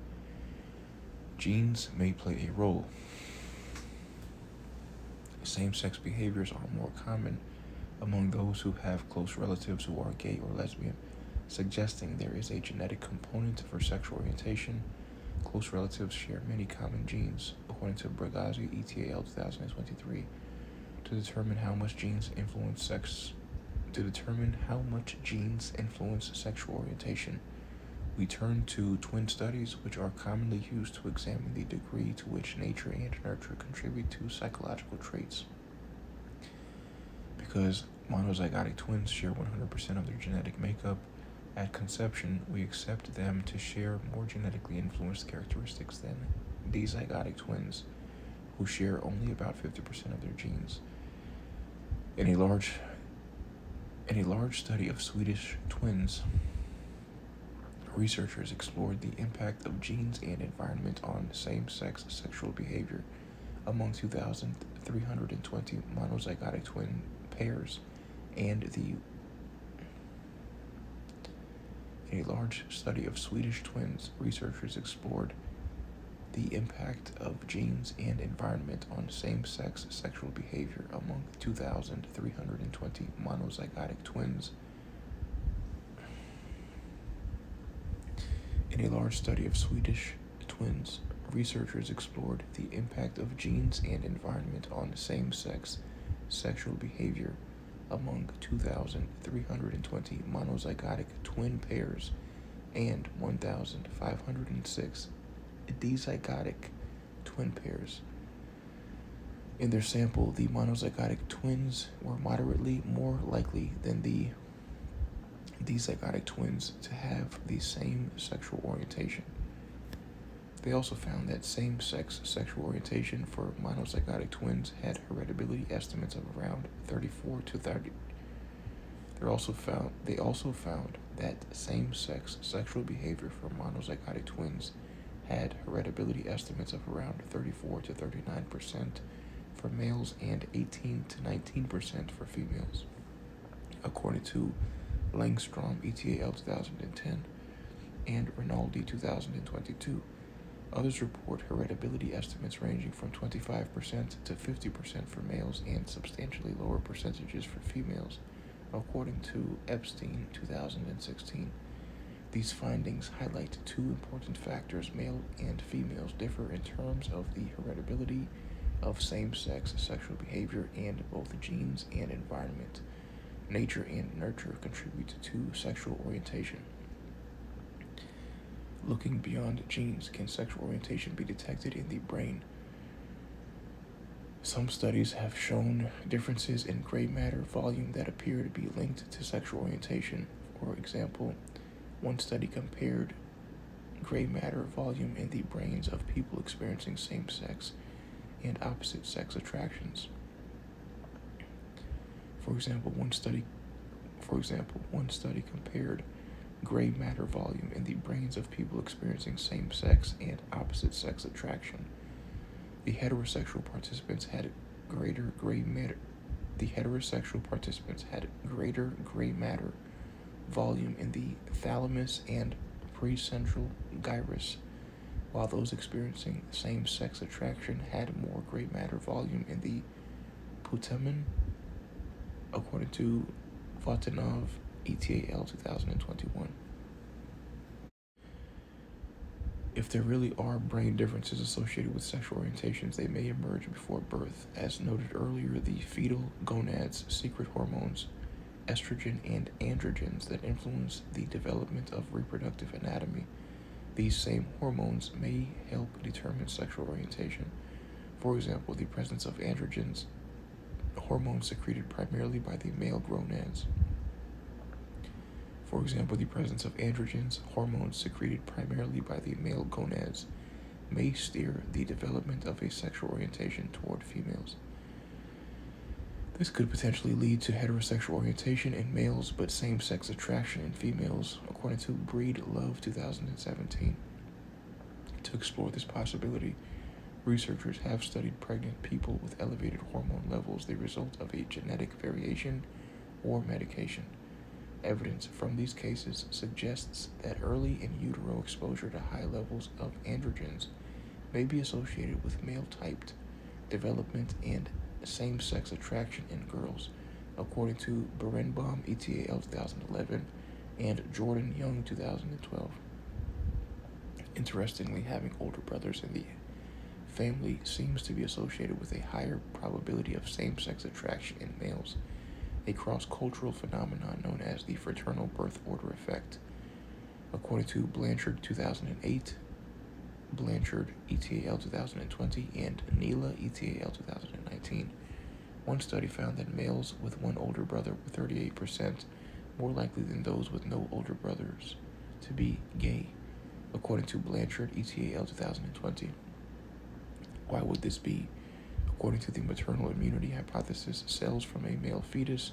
Genes may play a role. Same-sex behaviors are more common among those who have close relatives who are gay or lesbian, suggesting there is a genetic component for sexual orientation. Close relatives share many common genes, according to Bragazzi et al. 2023. To determine how much genes influence sexual orientation, We turn to twin studies, which are commonly used to examine the degree to which nature and nurture contribute to psychological traits. Because monozygotic twins share 100% of their genetic makeup, at conception, we accept them to share more genetically influenced characteristics than dizygotic twins, who share only about 50% of their genes. In a large study of Swedish twins, researchers explored the impact of genes and environment on same-sex sexual behavior among 2,320 monozygotic twin pairs, and in a large study of Swedish twins, researchers explored the impact of genes and environment on same-sex sexual behavior among 2,320 monozygotic twins. In a large study of Swedish twins, researchers explored the impact of genes and environment on same-sex sexual behavior among 2,320 monozygotic twin pairs and 1,506 dizygotic twin pairs. In their sample, the monozygotic twins were moderately more likely than the dizygotic twins to have the same sexual orientation. They also found that same-sex sexual orientation for monozygotic twins had heritability estimates of around 34 to 30. They also found that same-sex sexual behavior for monozygotic twins had heritability estimates of around 34 to 39% for males and 18 to 19% for females, according to Langstrom et al. 2010 and Rinaldi 2022. Others report heritability estimates ranging from 25% to 50% for males and substantially lower percentages for females, according to Epstein 2016. These findings highlight two important factors: male and females differ in terms of the heritability of same-sex sexual behavior, and both genes and environment, nature and nurture, contribute to sexual orientation. Looking beyond genes, can sexual orientation be detected in the brain? Some studies have shown differences in gray matter volume that appear to be linked to sexual orientation. For example, one study compared gray matter volume in the brains of people experiencing same-sex and opposite-sex attractions. For example, one study compared gray matter volume in the brains of people experiencing same-sex and opposite-sex attraction. The heterosexual participants had greater gray matter volume in the thalamus and precentral gyrus, while those experiencing same-sex attraction had more gray matter volume in the putamen, according to Vatanov et al. 2021. If there really are brain differences associated with sexual orientations, they may emerge before birth. As noted earlier, the fetal gonads secrete hormones, estrogen and androgens, that influence the development of reproductive anatomy. These same hormones may help determine sexual orientation. For example, the presence of androgens, hormones secreted primarily by the male gonads. May steer the development of a sexual orientation toward females. This could potentially lead to heterosexual orientation in males but same-sex attraction in females, according to Breedlove 2017. To explore this possibility, researchers have studied pregnant people with elevated hormone levels, the result of a genetic variation or medication. Evidence from these cases suggests that early in utero exposure to high levels of androgens may be associated with male-typed development and same-sex attraction in girls, according to Berenbaum et al. 2011 and Jordan Young 2012. Interestingly, having older brothers in the family seems to be associated with a higher probability of same-sex attraction in males, a cross-cultural phenomenon known as the fraternal birth order effect. According to Blanchard 2008, Blanchard ETAL 2020, and Neela ETAL 2019, one study found that males with one older brother were 38% more likely than those with no older brothers to be gay, according to Blanchard ETAL 2020. Why would this be? According to the maternal immunity hypothesis, cells from a male fetus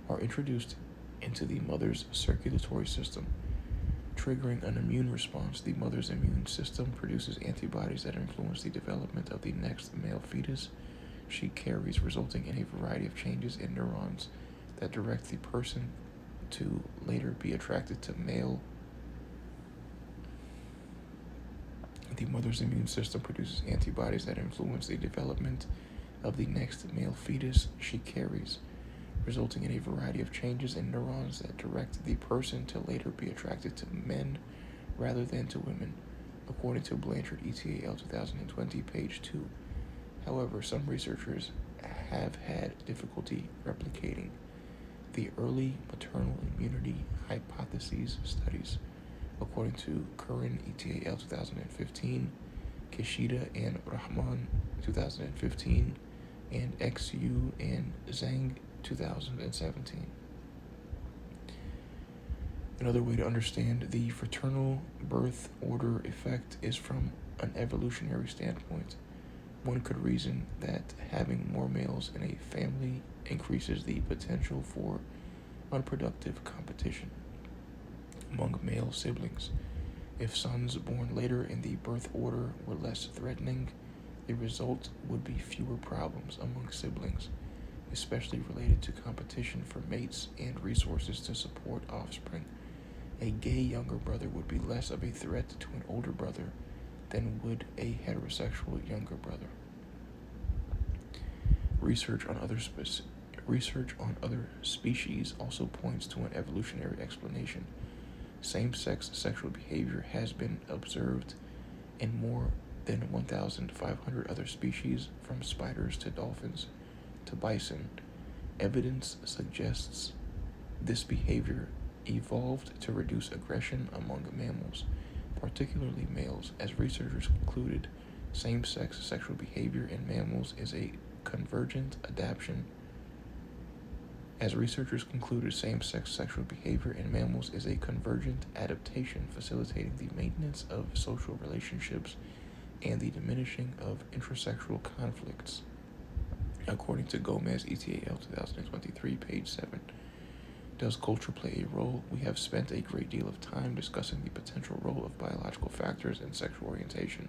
are introduced into the mother's circulatory system, triggering an immune response. The mother's immune system produces antibodies that influence the development of the next male fetus she carries, resulting in a variety of changes in neurons that direct the person to later be attracted to male. The mother's immune system produces antibodies that influence the development of the next male fetus she carries, resulting in a variety of changes in neurons that direct the person to later be attracted to men rather than to women, according to Blanchard ETAL 2020, page 2. However, some researchers have had difficulty replicating the early maternal immunity hypotheses studies, according to Curran ETAL 2015, Kishida and Rahman 2015, and XU and Zhang 2017. Another way to understand the fraternal birth order effect is from an evolutionary standpoint. One could reason that having more males in a family increases the potential for unproductive competition among male siblings. If sons born later in the birth order were less threatening, the result would be fewer problems among siblings, especially related to competition for mates and resources to support offspring. A gay younger brother would be less of a threat to an older brother than would a heterosexual younger brother. Research on other species also points to an evolutionary explanation. Same-sex sexual behavior has been observed in more than 1,500 other species, from spiders to dolphins to bison. Evidence suggests this behavior evolved to reduce aggression among mammals, particularly males. As researchers concluded, same-sex sexual behavior in mammals is a convergent adaptation. Same-sex sexual behavior in mammals is a convergent adaptation, facilitating the maintenance of social relationships and the diminishing of intrasexual conflicts, according to Gomez ETAL 2023, page 7. Does culture play a role? We have spent a great deal of time discussing the potential role of biological factors in sexual orientation.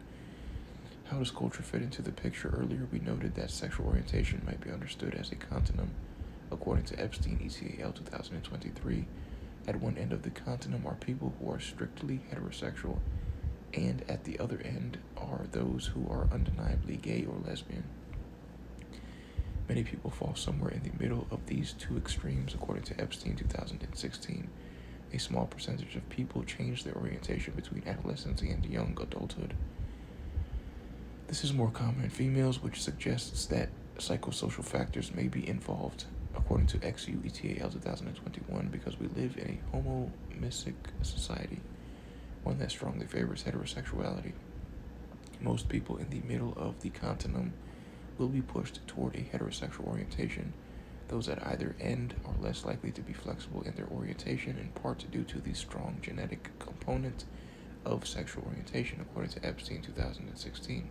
How does culture fit into the picture? Earlier, we noted that sexual orientation might be understood as a continuum. According to Epstein ETAL 2023, at one end of the continuum are people who are strictly heterosexual, and at the other end are those who are undeniably gay or lesbian. Many people fall somewhere in the middle of these two extremes, according to Epstein 2016. A small percentage of people change their orientation between adolescence and young adulthood. This is more common in females, which suggests that psychosocial factors may be involved, according to XU ETAL 2021, because we live in a homomistic society, one that strongly favors heterosexuality. Most people in the middle of the continuum will be pushed toward a heterosexual orientation. Those at either end are less likely to be flexible in their orientation, in part due to the strong genetic component of sexual orientation, according to Epstein 2016.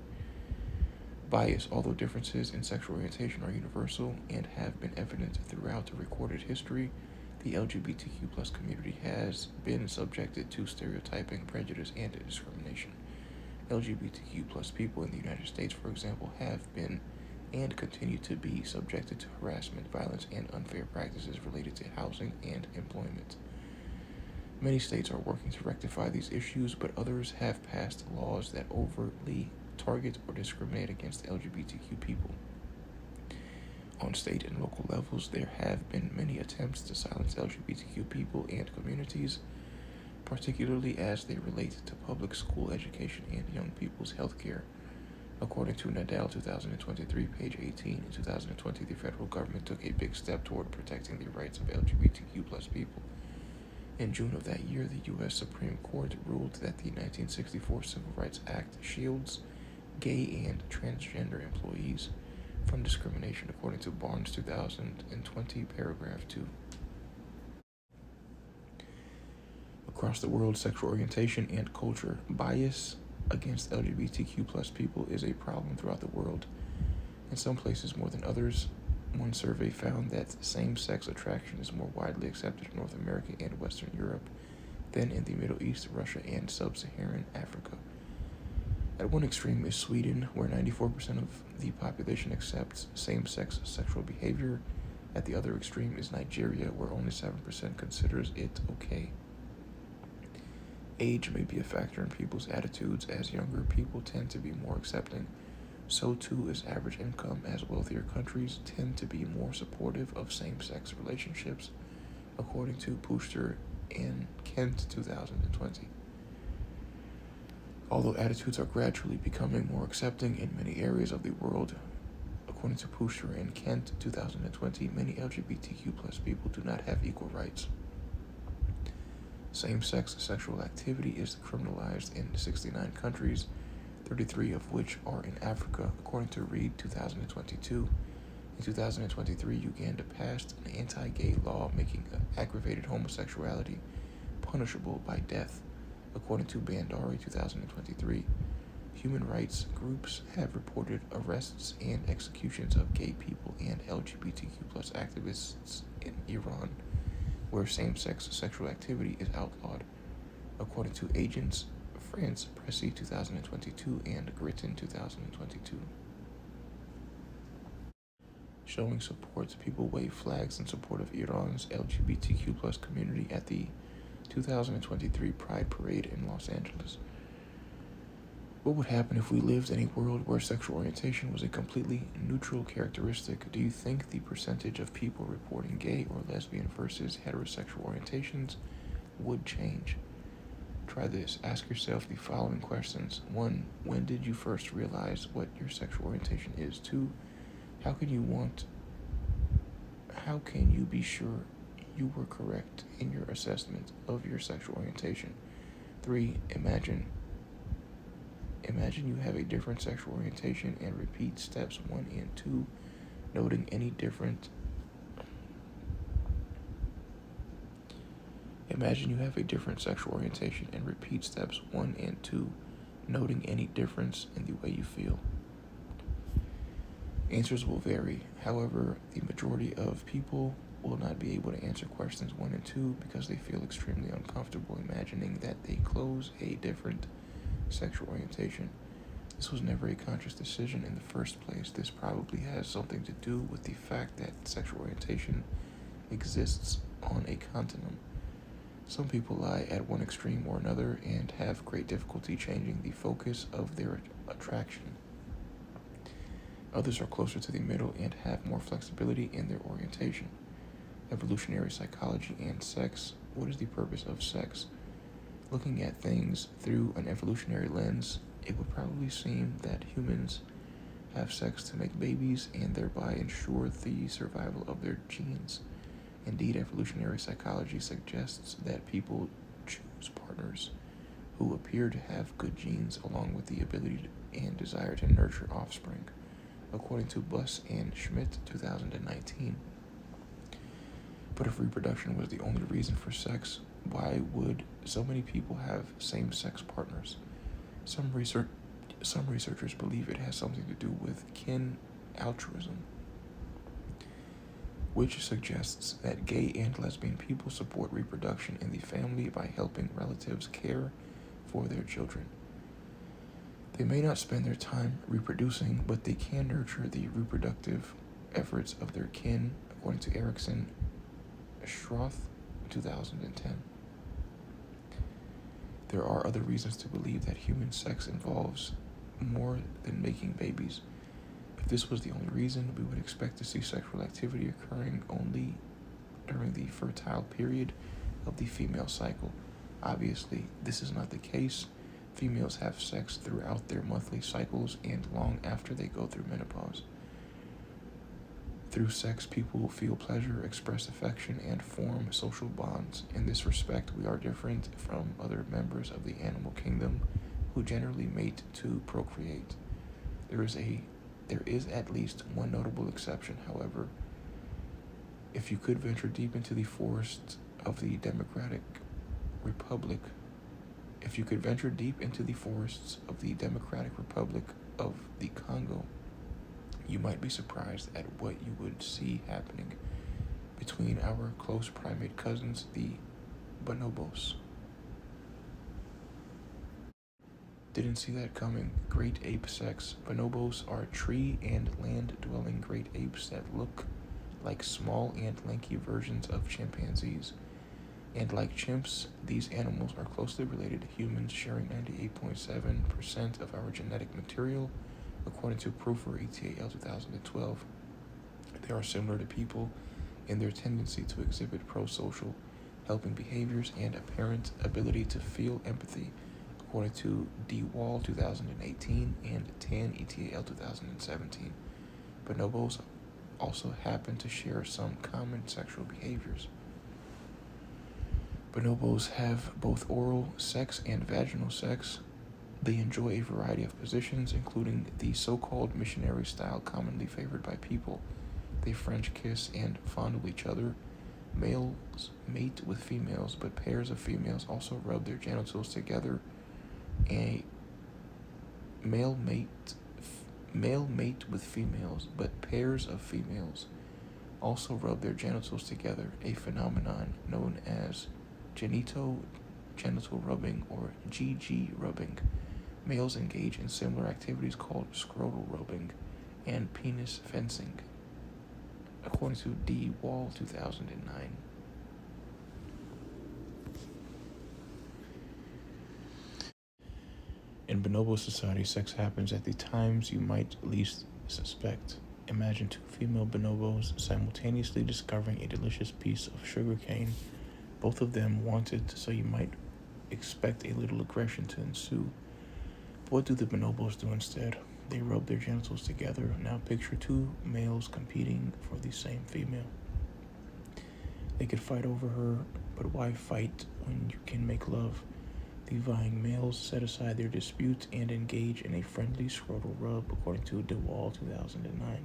Bias. Although differences in sexual orientation are universal and have been evident throughout the recorded history, the LGBTQ+ community has been subjected to stereotyping, prejudice, and discrimination. LGBTQ+ people in the United States, for example, have been and continue to be subjected to harassment, violence, and unfair practices related to housing and employment. Many states are working to rectify these issues, but others have passed laws that overtly target or discriminate against LGBTQ people. On state and local levels, there have been many attempts to silence LGBTQ people and communities, particularly as they relate to public school education and young people's health care. According to Nadal 2023, page 18, in 2020, the federal government took a big step toward protecting the rights of LGBTQ+ people. In June of that year, the U.S. Supreme Court ruled that the 1964 Civil Rights Act shields gay and transgender employees from discrimination, according to Barnes 2020, paragraph 2. Across the world, sexual orientation and culture bias against LGBTQ plus people is a problem throughout the world. In some places more than others, one survey found that same-sex attraction is more widely accepted in North America and Western Europe than in the Middle East, Russia, and Sub-Saharan Africa. At one extreme is Sweden, where 94% of the population accepts same-sex sexual behavior. At the other extreme is Nigeria, where only 7% considers it okay. Age may be a factor in people's attitudes, as younger people tend to be more accepting. So too is average income, as wealthier countries tend to be more supportive of same-sex relationships, according to Puster and Kent 2020. Although attitudes are gradually becoming more accepting in many areas of the world, according to Puster and Kent 2020, many LGBTQ plus people do not have equal rights. Same-sex sexual activity is criminalized in 69 countries, 33 of which are in Africa, according to Reid 2022. In 2023, Uganda passed an anti-gay law making aggravated homosexuality punishable by death, according to Bandari 2023. Human rights groups have reported arrests and executions of gay people and LGBTQ plus activists in Iran, where same-sex sexual activity is outlawed, according to Agents France Presse 2022 and Gritton 2022. Showing support, people wave flags in support of Iran's LGBTQ plus community at the 2023 Pride Parade in Los Angeles. What would happen if we lived in a world where sexual orientation was a completely neutral characteristic? Do you think the percentage of people reporting gay or lesbian versus heterosexual orientations would change? Try this. Ask yourself the following questions. 1. When did you first realize what your sexual orientation is? 2. How can you be sure you were correct in your assessment of your sexual orientation? 3. Imagine you have a different sexual orientation and repeat steps 1 and 2, noting any different. Imagine you have a different sexual orientation and repeat steps 1 and 2, noting any difference in the way you feel. Answers will vary. However, the majority of people will not be able to answer questions 1 and 2 because they feel extremely uncomfortable imagining that they close a different sexual orientation. This was never a conscious decision in the first place. This probably has something to do with the fact that sexual orientation exists on a continuum. Some people lie at one extreme or another and have great difficulty changing the focus of their attraction. Others are closer to the middle and have more flexibility in their orientation. Evolutionary psychology and sex. What is the purpose of sex? Looking at things through an evolutionary lens, it would probably seem that humans have sex to make babies and thereby ensure the survival of their genes. Indeed, evolutionary psychology suggests that people choose partners who appear to have good genes along with the ability and desire to nurture offspring, according to Buss and Schmidt 2019. But if reproduction was the only reason for sex, why would so many people have same-sex partners? Some researchers believe it has something to do with kin altruism, which suggests that gay and lesbian people support reproduction in the family by helping relatives care for their children. They may not spend their time reproducing, but they can nurture the reproductive efforts of their kin, according to Erickson Schroth 2010. There are other reasons to believe that human sex involves more than making babies. If this was the only reason, we would expect to see sexual activity occurring only during the fertile period of the female cycle. Obviously, this is not the case. Females have sex throughout their monthly cycles and long after they go through menopause. Through sex, people feel pleasure, express affection, and form social bonds. In this respect, we are different from other members of the animal kingdom who generally mate to procreate. There is at least one notable exception, however. If you could venture deep into the forests of the Democratic Republic of the Congo, you might be surprised at what you would see happening between our close primate cousins, the bonobos. Didn't see that coming. Great ape sex. Bonobos are tree and land-dwelling great apes that look like small and lanky versions of chimpanzees. And like chimps, these animals are closely related to humans, sharing 98.7% of our genetic material, according to Proofer ETAL 2012. They are similar to people in their tendency to exhibit pro-social, helping behaviors and apparent ability to feel empathy, according to D. Wall 2018 and Tan ETAL 2017. Bonobos also happen to share some common sexual behaviors. Bonobos have both oral sex and vaginal sex. They enjoy a variety of positions, including the so-called missionary style commonly favored by people. They French kiss and fondle each other. Males mate with females, but pairs of females also rub their genitals together. Male mate with females, but pairs of females also rub their genitals together, a phenomenon known as genital rubbing or GG rubbing. Males engage in similar activities called scrotal rubbing and penis fencing, according to D. Wall 2009. In bonobo society, sex happens at the times you might least suspect. Imagine two female bonobos simultaneously discovering a delicious piece of sugar cane. Both of them want it, so you might expect a little aggression to ensue. But what do the bonobos do instead? They rub their genitals together. Now picture two males competing for the same female. They could fight over her, but why fight when you can make love? The vying males set aside their disputes and engage in a friendly scrotal rub, according to DeWall 2009.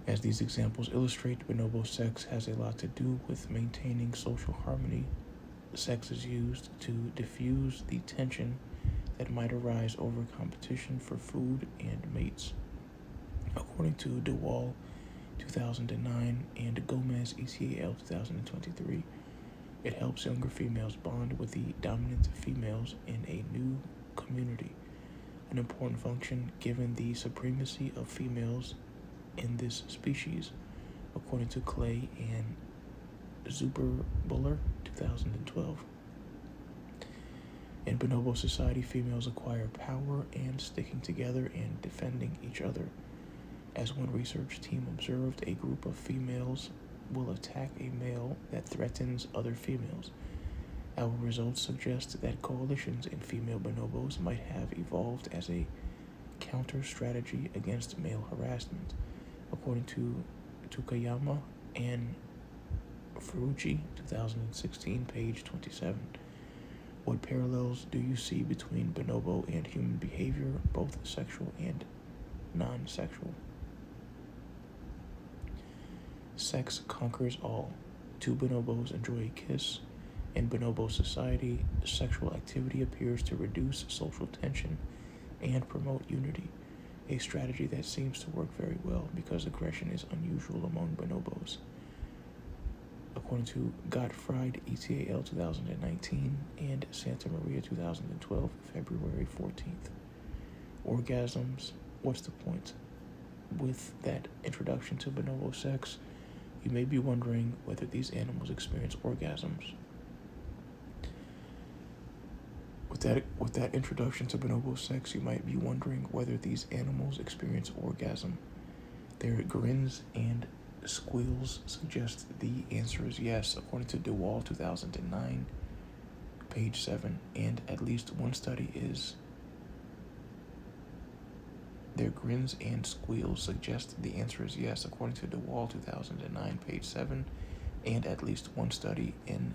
As these examples illustrate, bonobo sex has a lot to do with maintaining social harmony. Sex is used to diffuse the tension that might arise over competition for food and mates. According to DeWall 2009 and Gomez ETAL 2023, it helps younger females bond with the dominant females in a new community, an important function given the supremacy of females in this species, according to Clay and Zuberbuller 2012. In bonobo society, females acquire power and sticking together and defending each other. As one research team observed, a group of females will attack a male that threatens other females. Our results suggest that coalitions in female bonobos might have evolved as a counter-strategy against male harassment, according to Tukayama and Ferrucci, 2016, page 27. What parallels do you see between bonobo and human behavior, both sexual and non-sexual? Sex conquers all. Two bonobos enjoy a kiss. In bonobo society, sexual activity appears to reduce social tension and promote unity, a strategy that seems to work very well because aggression is unusual among bonobos. According to Gottfried ETAL 2019 and Santa Maria 2012, February 14th. Orgasms, what's the point? With that introduction to bonobo sex, you may be wondering whether these animals experience orgasms. With that introduction to bonobo sex, you might be wondering whether these animals experience orgasm. Their grins and squeals suggest the answer is yes, according to DeWall 2009, page 7, and at least one study Their grins and squeals suggest the answer is yes, according to DeWall 2009, page 7, and at least one study in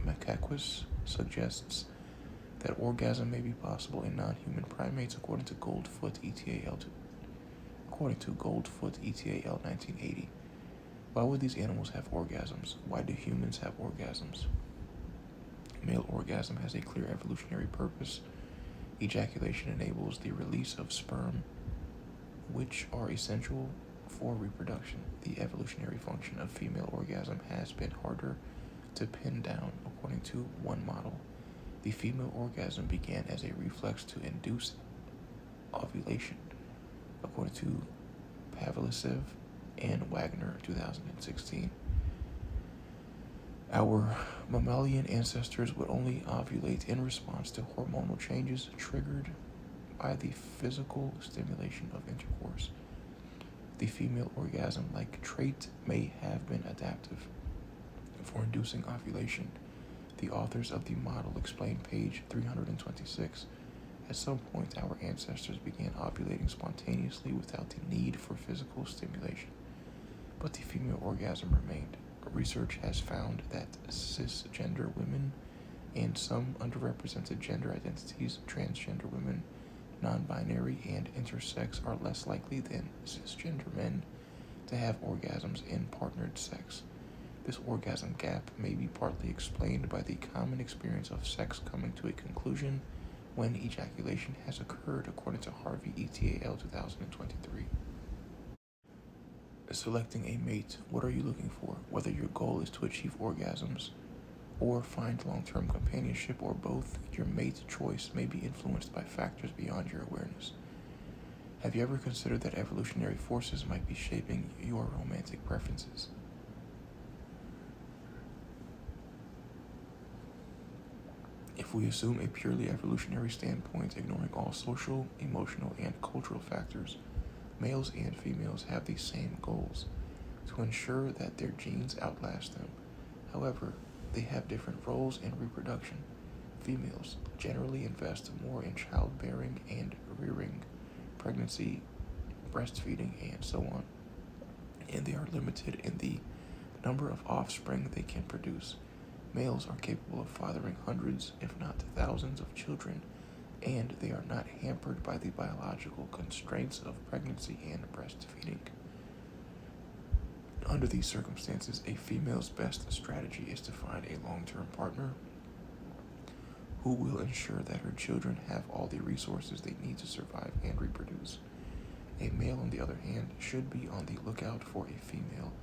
Macaquus suggests that orgasm may be possible in non-human primates, according to Goldfoot et al. 1980. Why would these animals have orgasms? Why do humans have orgasms? Male orgasm has a clear evolutionary purpose. Ejaculation enables the release of sperm, which are essential for reproduction. The evolutionary function of female orgasm has been harder to pin down. According to one model, the female orgasm began as a reflex to induce ovulation. According to Pavlicev and Wagner, 2016. Our mammalian ancestors would only ovulate in response to hormonal changes triggered by the physical stimulation of intercourse. The female orgasm-like trait may have been adaptive for inducing ovulation. The authors of the model explain, page 326, at some point our ancestors began ovulating spontaneously without the need for physical stimulation, but the female orgasm remained. Research has found that cisgender women and some underrepresented gender identities, transgender women, non-binary, and intersex, are less likely than cisgender men to have orgasms in partnered sex. This orgasm gap may be partly explained by the common experience of sex coming to a conclusion when ejaculation has occurred, according to Harvey et al. 2023. Selecting a mate. What are you looking for? Whether your goal is to achieve orgasms or find long-term companionship, or both, your mate choice may be influenced by factors beyond your awareness. Have you ever considered that evolutionary forces might be shaping your romantic preferences? If we assume a purely evolutionary standpoint, ignoring all social, emotional, and cultural factors, males and females have the same goals: to ensure that their genes outlast them. However, they have different roles in reproduction. Females generally invest more in childbearing and rearing, pregnancy, breastfeeding, and so on, and they are limited in the number of offspring they can produce. Males are capable of fathering hundreds, if not thousands, of children, and they are not hampered by the biological constraints of pregnancy and breastfeeding. Under these circumstances, a female's best strategy is to find a long-term partner who will ensure that her children have all the resources they need to survive and reproduce. A male, on the other hand, should be on the lookout for a female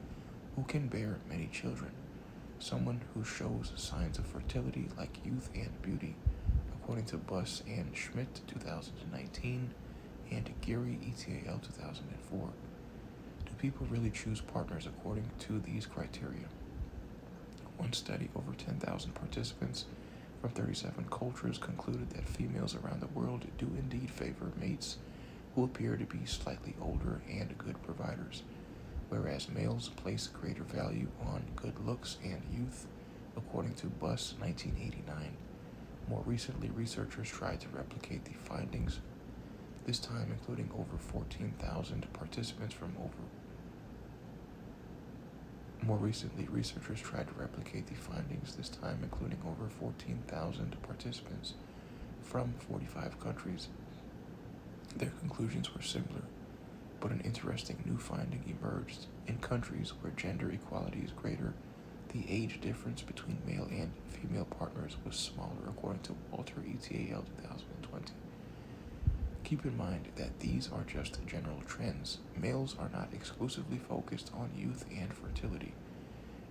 who can bear many children, someone who shows signs of fertility like youth and beauty, according to Buss and Schmidt 2019 and Geary et al. 2004. Do people really choose partners according to these criteria? One study over 10,000 participants from 37 cultures concluded that females around the world do indeed favor mates who appear to be slightly older and good providers, whereas males place greater value on good looks and youth, according to Buss 1989. More recently, researchers tried to replicate the findings, this time including over 14,000 participants from More recently, researchers tried to replicate the findings, this time including over 14,000 participants from 45 countries. Their conclusions were similar, but an interesting new finding emerged. In countries where gender equality is greater, the age difference between male and female partners was smaller, according to Walter et al. 2020. Keep in mind that these are just general trends. Males are not exclusively focused on youth and fertility.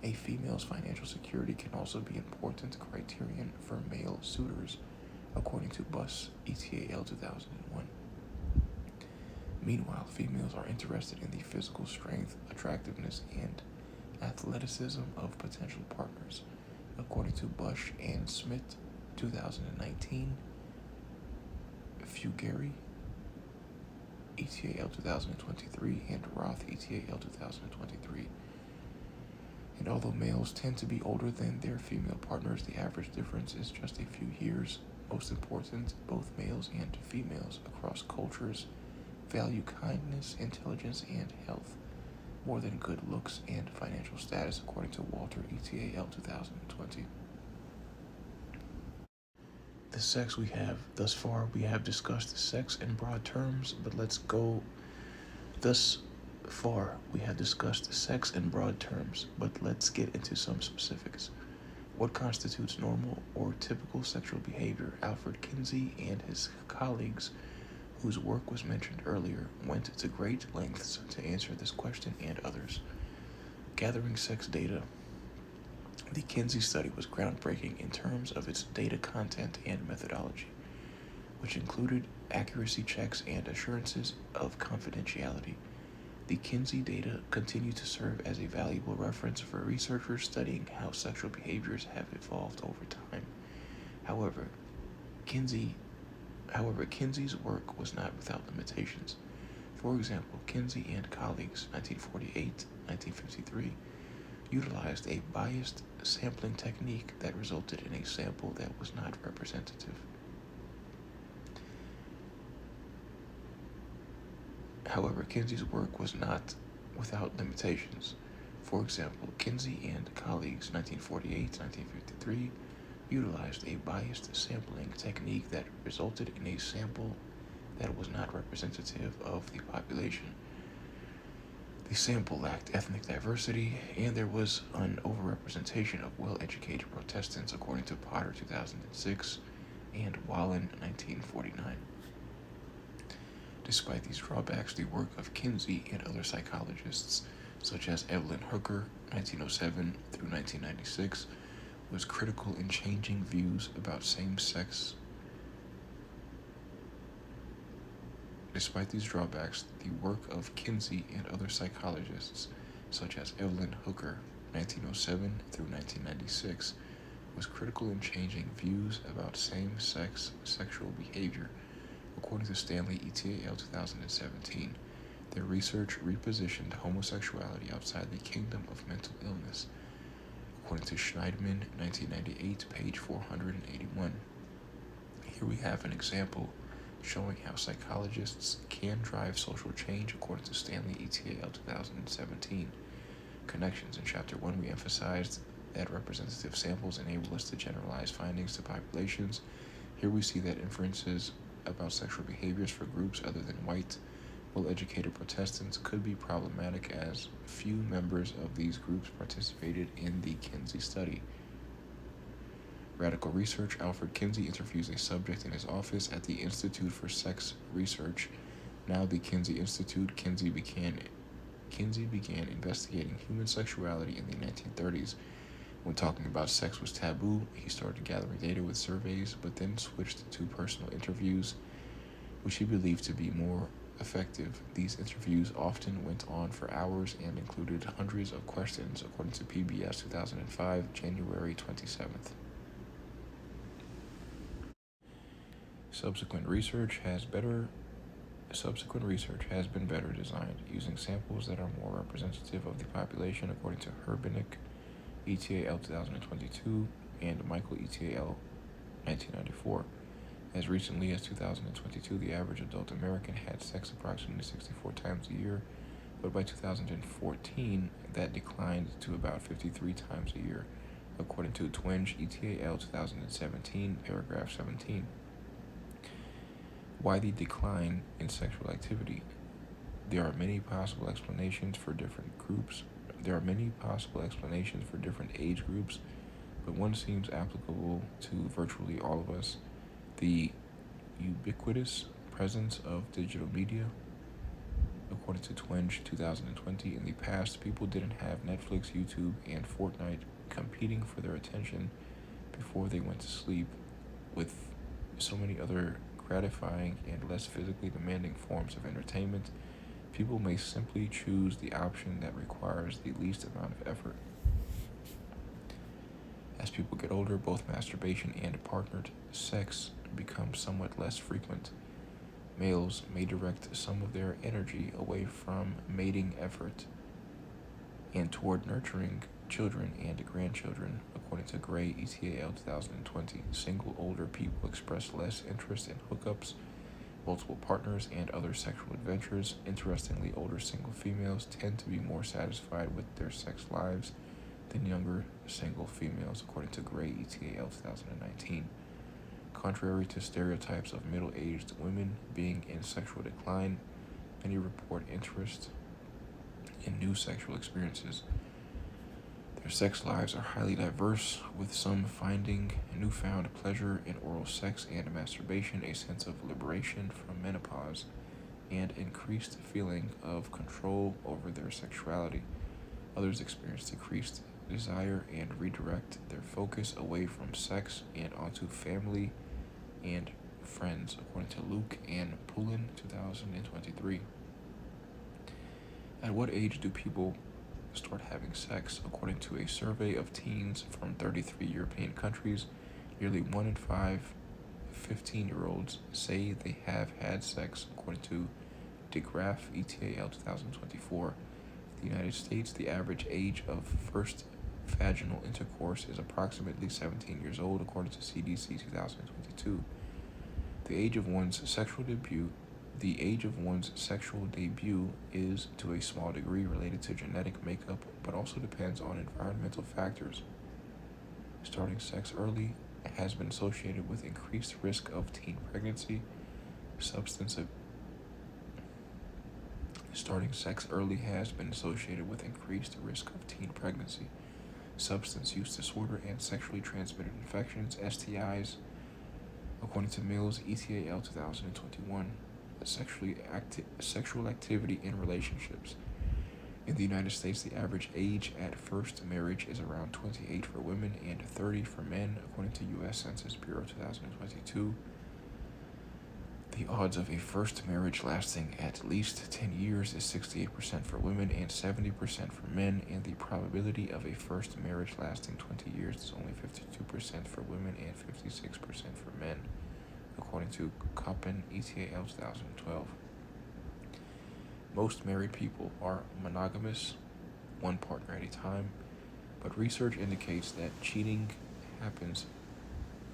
A female's financial security can also be an important criterion for male suitors, according to Buss et al. 2001. Meanwhile, females are interested in the physical strength, attractiveness, and athleticism of potential partners, according to Bush and Smith 2019, Fugeri et al. 2023, and Roth et al. 2023. And although males tend to be older than their female partners, the average difference is just a few years. Most important, both males and females across cultures value kindness, intelligence, and health more than good looks and financial status, according to Walter ETAL 2020. The sex we have thus far, we have discussed the sex in broad terms, but let's go. Thus far, we have discussed the sex in broad terms, but let's get into some specifics. What constitutes normal or typical sexual behavior? Alfred Kinsey and his colleagues, whose work was mentioned earlier, went to great lengths to answer this question and others. Gathering sex data. The Kinsey study was groundbreaking in terms of its data content and methodology, which included accuracy checks and assurances of confidentiality. The Kinsey data continue to serve as a valuable reference for researchers studying how sexual behaviors have evolved over time. However, Kinsey's work was not without limitations. For example, Kinsey and colleagues, 1948-1953, utilized a biased sampling technique that resulted in a sample that was not representative. However, Kinsey's work was not without limitations. For example, Kinsey and colleagues, 1948-1953, utilized a biased sampling technique that resulted in a sample that was not representative of the population. The sample lacked ethnic diversity, and there was an overrepresentation of well-educated Protestants, according to Potter 2006 and Wallen 1949. Despite these drawbacks, the work of Kinsey and other psychologists, such as Evelyn Hooker 1907 through 1996, was critical in changing views about same-sex. Despite these drawbacks, the work of Kinsey and other psychologists, such as Evelyn Hooker 1907 through 1996, was critical in changing views about same-sex sexual behavior. According to Stanley ETAL 2017, their research repositioned homosexuality outside the kingdom of mental illness. According to Schneidman 1998, page 481. Here we have an example showing how psychologists can drive social change, according to Stanley ETAL 2017. Connections. In Chapter 1, we emphasized that representative samples enable us to generalize findings to populations. Here we see that inferences about sexual behaviors for groups other than white, well-educated Protestants could be problematic, as few members of these groups participated in the Kinsey study. Radical research. Alfred Kinsey interviews a subject in his office at the Institute for Sex Research, now the Kinsey Institute. Kinsey began investigating human sexuality in the 1930s. When talking about sex was taboo, he started gathering data with surveys, but then switched to personal interviews, which he believed to be more effective. These interviews often went on for hours and included hundreds of questions, according to PBS 2005, January 27th. Subsequent research has been better designed, using samples that are more representative of the population, according to Herbenick ETAL 2022 and Michael ETAL 1994. As recently as 2022, the average adult American had sex approximately 64 times a year, but by 2014, that declined to about 53 times a year, according to Twenge ETAL 2017, paragraph 17. Why the decline in sexual activity? There are many possible explanations for different age groups, but one seems applicable to virtually all of us: the ubiquitous presence of digital media. According to Twenge 2020, in the past, people didn't have Netflix, YouTube, and Fortnite competing for their attention before they went to sleep. With so many other gratifying and less physically demanding forms of entertainment, people may simply choose the option that requires the least amount of effort. As people get older, both masturbation and partnered sex become somewhat less frequent. Males may direct some of their energy away from mating effort and toward nurturing children and grandchildren. According to Gray ETAL 2020, single older people express less interest in hookups multiple partners, and other sexual adventures. Interestingly, older single females tend to be more satisfied with their sex lives than younger single females, according to Gray et al. 2019. Contrary to stereotypes of middle-aged women being in sexual decline, many report interest in new sexual experiences. Their sex lives are highly diverse, with some finding newfound pleasure in oral sex and masturbation, a sense of liberation from menopause, and increased feeling of control over their sexuality. Others experience decreased desire and redirect their focus away from sex and onto family and friends, according to Luke and Poulin, 2023. At what age do people start having sex? According to a survey of teens from 33 European countries, nearly 1 in 5 15-year-olds say they have had sex, according to DeGraff et al. 2024. In the United States, the average age of first vaginal intercourse is approximately 17 years old, according to CDC 2022. The age of one's sexual debut is, to a small degree, related to genetic makeup, but also depends on environmental factors. Starting sex early has been associated with increased risk of teen pregnancy. Starting sex early has been associated with increased risk of teen pregnancy, substance use disorder, and sexually transmitted infections, STIs, according to Mills et al. 2021. Sexual activity in relationships. In the United States, the average age at first marriage is around 28 for women and 30 for men, according to U.S. Census Bureau 2022. The odds of a first marriage lasting at least 10 years is 68% for women and 70% for men, and the probability of a first marriage lasting 20 years is only 52% for women and 56% for men, according to Koppen et al. 2012. Most married people are monogamous, one partner at a time, but research indicates that cheating happens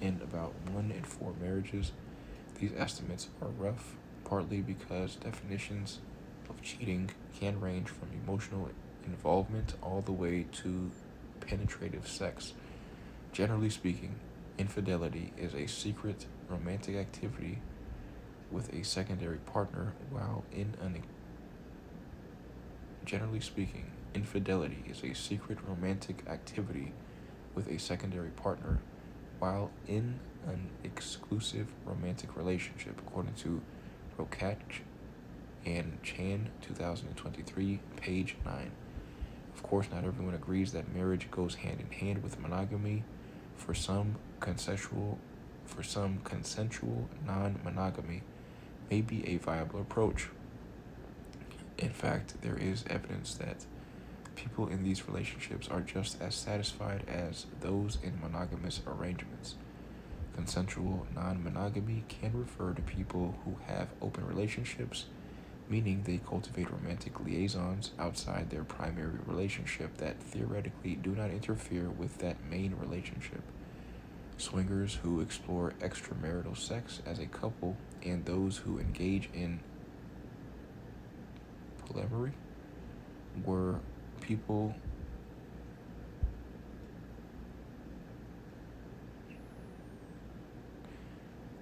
in about 1 in 4 marriages. These estimates are rough, partly because definitions of cheating can range from emotional involvement all the way to penetrative sex. Generally speaking, infidelity is a secret romantic activity with a secondary partner, while in an exclusive romantic relationship, according to Rokach and Chan, 2023, page 9. Of course, not everyone agrees that marriage goes hand in hand with monogamy. For some, consensual non-monogamy may be a viable approach. In fact, there is evidence that people in these relationships are just as satisfied as those in monogamous arrangements. Consensual non-monogamy can refer to people who have open relationships, meaning they cultivate romantic liaisons outside their primary relationship that theoretically do not interfere with that main relationship. Swingers who explore extramarital sex as a couple, and those who engage in polyamory were people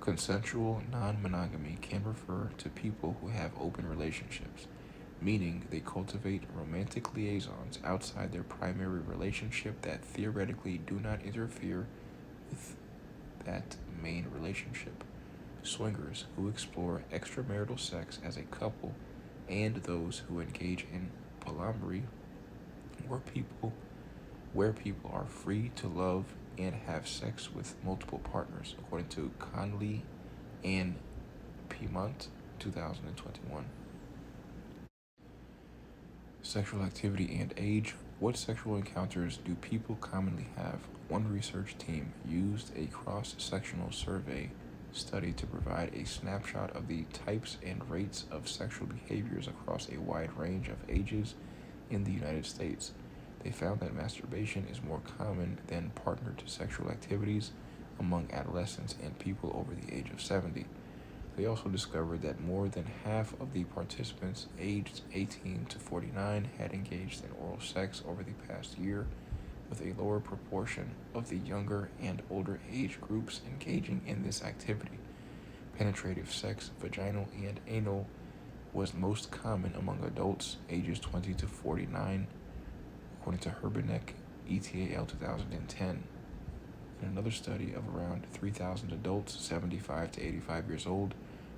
Consensual non-monogamy can refer to people who have open relationships, meaning they cultivate romantic liaisons outside their primary relationship that theoretically do not interfere with that main relationship. Swingers who explore extramarital sex as a couple, and those who engage in polyamory where people are free to love and have sex with multiple partners, according to Conley and Piedmont, 2021. Sexual activity and age. What sexual encounters do people commonly have? One research team used a cross-sectional survey study to provide a snapshot of the types and rates of sexual behaviors across a wide range of ages in the United States. They found that masturbation is more common than partner to sexual activities among adolescents and people over the age of 70. They also discovered that more than half of the participants aged 18 to 49 had engaged in oral sex over the past year, with a lower proportion of the younger and older age groups engaging in this activity. Penetrative sex, vaginal and anal, was most common among adults ages 20 to 49, according to Herbenek ETAL 2010. In another study of around 3,000 adults 75 to 85 years old,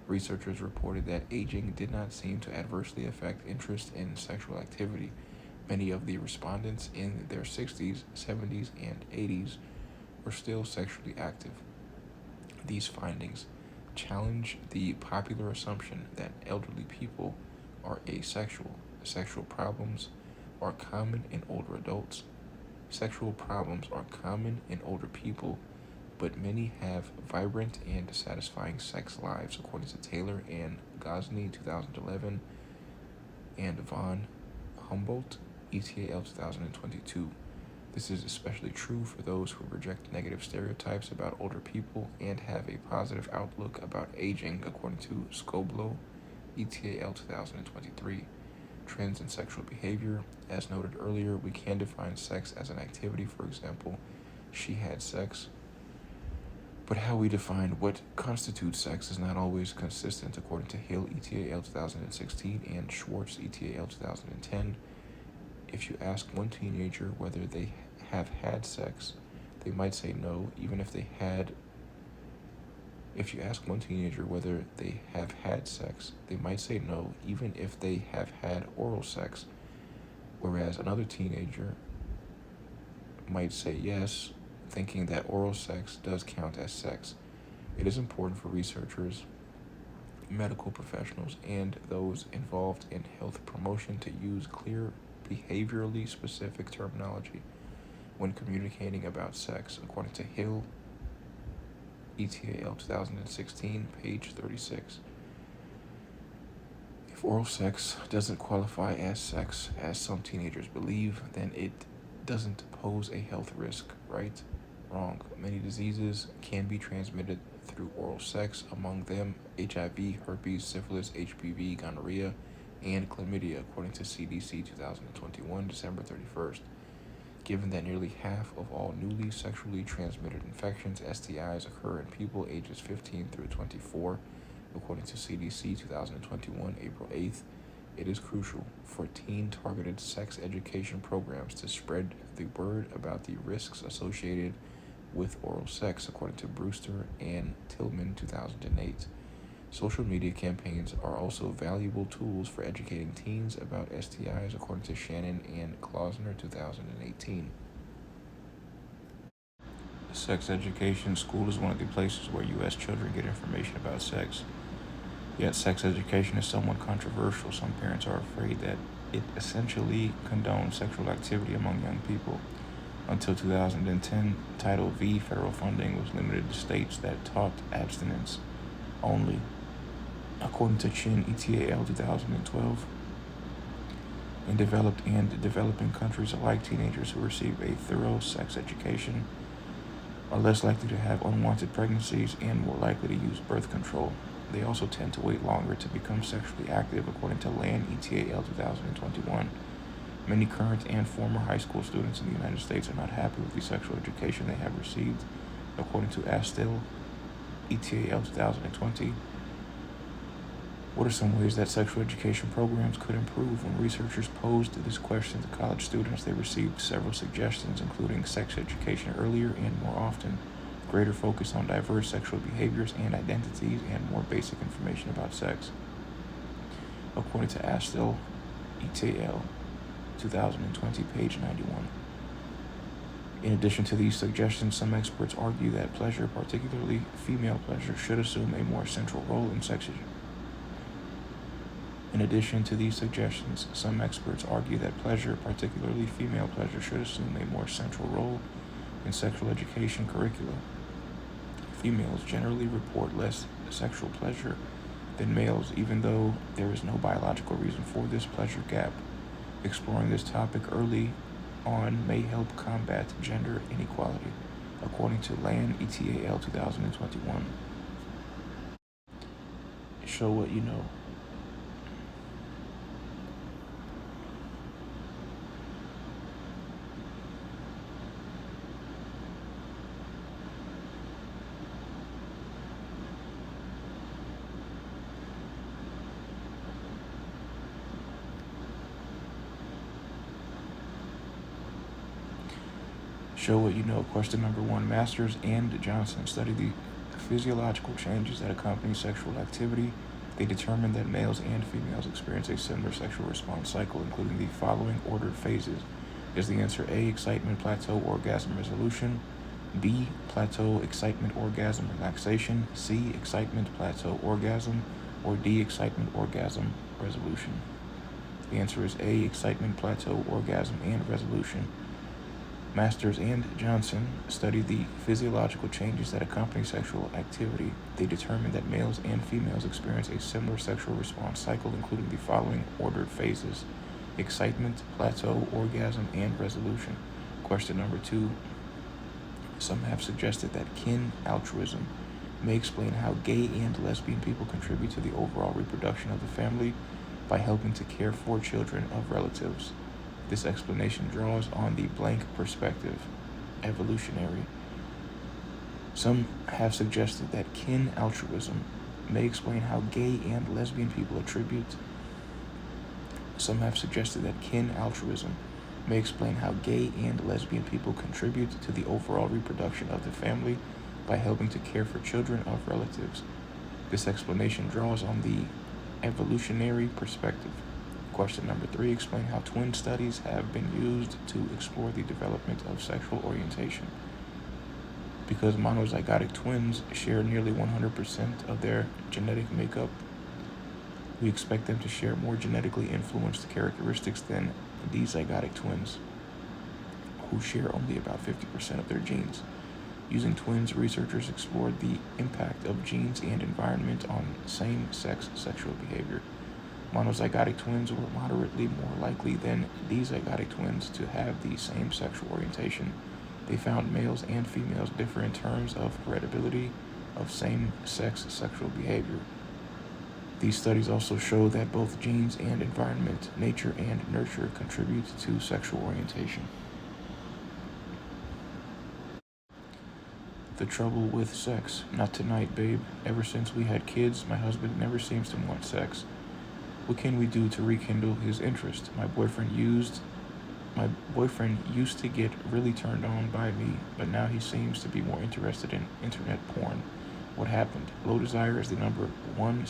researchers reported that aging did not seem to adversely affect interest in sexual activity. Many of the respondents in their 60s, 70s, and 80s were still sexually active. These findings challenge the popular assumption that elderly people are asexual. Sexual problems are common in older adults. Sexual problems are common in older people, but many have vibrant and satisfying sex lives, according to Taylor and Gosney 2011 and von Humboldt ETAL 2022. This is especially true for those who reject negative stereotypes about older people and have a positive outlook about aging, according to Scoblo ETAL 2023. Trends in sexual behavior. As noted earlier, we can define sex as an activity. For example, she had sex. But how we define what constitutes sex is not always consistent, according to Hill ETAL 2016 and Schwartz ETAL 2010. If you ask one teenager whether they have had sex, they might say no, even if they had. If you ask one teenager whether they have had sex, they might say no, even if they have had oral sex, whereas another teenager might say yes, thinking that oral sex does count as sex. It is important for researchers, medical professionals, and those involved in health promotion to use clear, behaviorally specific terminology when communicating about sex, according to Hill ETAL 2016, page 36. If oral sex doesn't qualify as sex, as some teenagers believe, then it doesn't pose a health risk, right? Wrong. Many diseases can be transmitted through oral sex, among them HIV, herpes, syphilis, HPV, gonorrhea, and chlamydia, according to CDC 2021, December 31st. Given that nearly half of all newly sexually transmitted infections, STIs, occur in people ages 15 through 24, according to CDC 2021, April 8th, it is crucial for teen-targeted sex education programs to spread the word about the risks associated with oral sex, according to Brewster and Tillman 2008. Social media campaigns are also valuable tools for educating teens about STIs, according to Shannon and Klausner 2018. Sex education. School is one of the places where U.S. children get information about sex. Yet sex education is somewhat controversial. Some parents are afraid that it essentially condones sexual activity among young people. Until 2010, Title V federal funding was limited to states that taught abstinence only. According to Chin ETAL 2012, in developed and developing countries alike, teenagers who receive a thorough sex education are less likely to have unwanted pregnancies and more likely to use birth control. They also tend to wait longer to become sexually active, according to Land ETAL 2021. Many current and former high school students in the United States are not happy with the sexual education they have received, according to Astil ETAL 2020. What are some ways that sexual education programs could improve? When researchers posed this question to college students, they received several suggestions, including sex education earlier and more often, greater focus on diverse sexual behaviors and identities, and more basic information about sex. According to Astil ETAL 2020, page 91. In addition to these suggestions, some experts argue that pleasure, particularly female pleasure, should assume a more central role in sex education. In addition to these suggestions, some experts argue that pleasure, particularly female pleasure, should assume a more central role in sexual education curricula. Females generally report less sexual pleasure than males, even though there is no biological reason for this pleasure gap. Exploring this topic early on may help combat gender inequality, according to Land ETAL 2021. Show what you know. Show what you know. Question number 1. Masters and Johnson study the physiological changes that accompany sexual activity. They determined that males and females experience a similar sexual response cycle, including the following ordered phases. Is the answer A, excitement, plateau, orgasm, resolution? B, plateau, excitement, orgasm, relaxation? C, excitement, plateau, orgasm? Or D, excitement, orgasm, resolution? The answer is A, excitement, plateau, orgasm, and resolution. Masters and Johnson studied the physiological changes that accompany sexual activity. They determined that males and females experience a similar sexual response cycle, including the following ordered phases: excitement, plateau, orgasm, and resolution. Question number 2. Some have suggested that kin altruism may explain how gay and lesbian people contribute to the overall reproduction of the family by helping to care for children of relatives. This explanation draws on the blank perspective, evolutionary. Some have suggested that kin altruism may explain how gay and lesbian people contribute. Some have suggested that kin altruism may explain how gay and lesbian people contribute to the overall reproduction of the family by helping to care for children of relatives. This explanation draws on the evolutionary perspective. Question number 3. Explain how twin studies have been used to explore the development of sexual orientation. Because monozygotic twins share nearly 100% of their genetic makeup, we expect them to share more genetically influenced characteristics than dizygotic twins, who share only about 50% of their genes. Using twins, researchers explored the impact of genes and environment on same-sex sexual behavior. Monozygotic twins were moderately more likely than dizygotic twins to have the same sexual orientation. They found males and females differ in terms of heritability of same-sex sexual behavior. These studies also show that both genes and environment, nature and nurture, contribute to sexual orientation. The trouble with sex. Not tonight, babe. Ever since we had kids, my husband never seems to want sex. What can we do to rekindle his interest? My boyfriend used to get really turned on by me, but now he seems to be more interested in internet porn. What happened? Low desire is the number one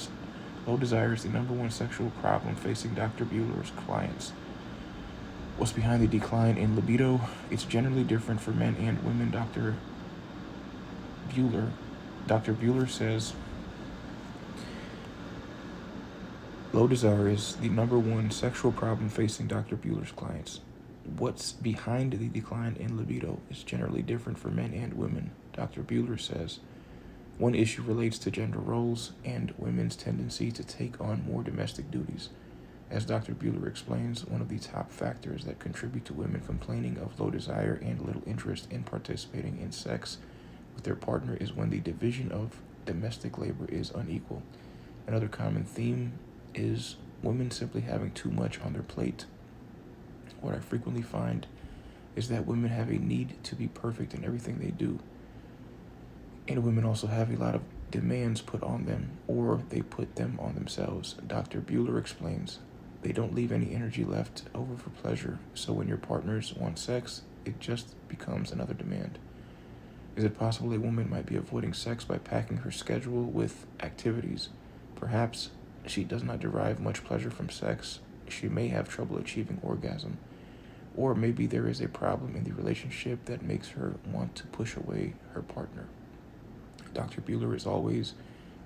sexual problem facing Dr. Bueller's clients. What's behind the decline in libido? It's generally different for men and women. Dr. Bueller says low desire is the number one sexual problem facing Dr. Bueller's clients. What's behind the decline in libido is generally different for men and women. Dr. Bueller says one issue relates to gender roles and women's tendency to take on more domestic duties. As Dr. Bueller explains, one of the top factors that contribute to women complaining of low desire and little interest in participating in sex with their partner is when the division of domestic labor is unequal. Another common theme is women simply having too much on their plate. What I frequently find is that women have a need to be perfect in everything they do. And women also have a lot of demands put on them, or they put them on themselves. Dr. Bueller explains, they don't leave any energy left over for pleasure, so when your partners want sex, it just becomes another demand. Is it possible a woman might be avoiding sex by packing her schedule with activities? Perhaps she does not derive much pleasure from sex. She may have trouble achieving orgasm. Or maybe there is a problem in the relationship that makes her want to push away her partner. Dr. Bueller is always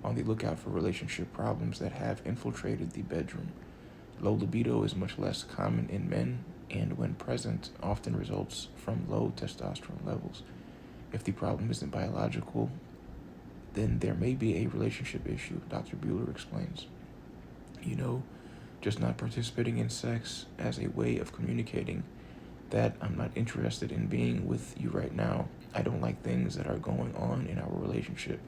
on the lookout for relationship problems that have infiltrated the bedroom. Low libido is much less common in men, and when present, often results from low testosterone levels. If the problem isn't biological, then there may be a relationship issue, Dr. Bueller explains. Just not participating in sex as a way of communicating that I'm not interested in being with you right now. I don't like things that are going on in our relationship.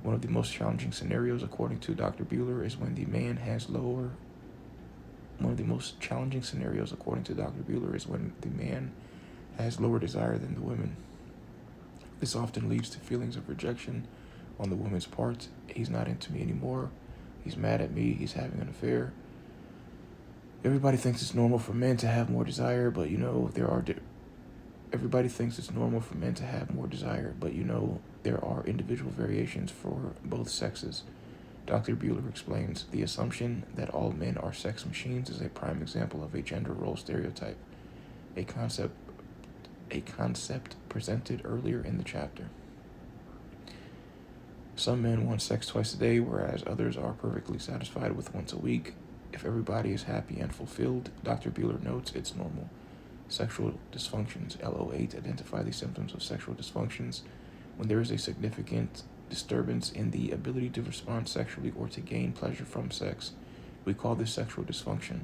One of the most challenging scenarios, according to Dr. Bueller, is when the man has lower. One of the most challenging scenarios, according to Dr. Bueller, is when the man has lower desire than the woman. This often leads to feelings of rejection on the woman's part. He's not into me anymore. He's mad at me. He's having an affair. Everybody thinks it's normal for men to have more desire, but everybody thinks it's normal for men to have more desire, but there are individual variations for both sexes. Dr. Bueller explains, the assumption that all men are sex machines is a prime example of a gender role stereotype, a concept presented earlier in the chapter. Some men want sex twice a day, whereas others are perfectly satisfied with once a week. If everybody is happy and fulfilled, Dr. Bueller notes it's normal. Sexual dysfunctions, LO8, identify the symptoms of sexual dysfunctions when there is a significant disturbance in the ability to respond sexually or to gain pleasure from sex. We call this sexual dysfunction.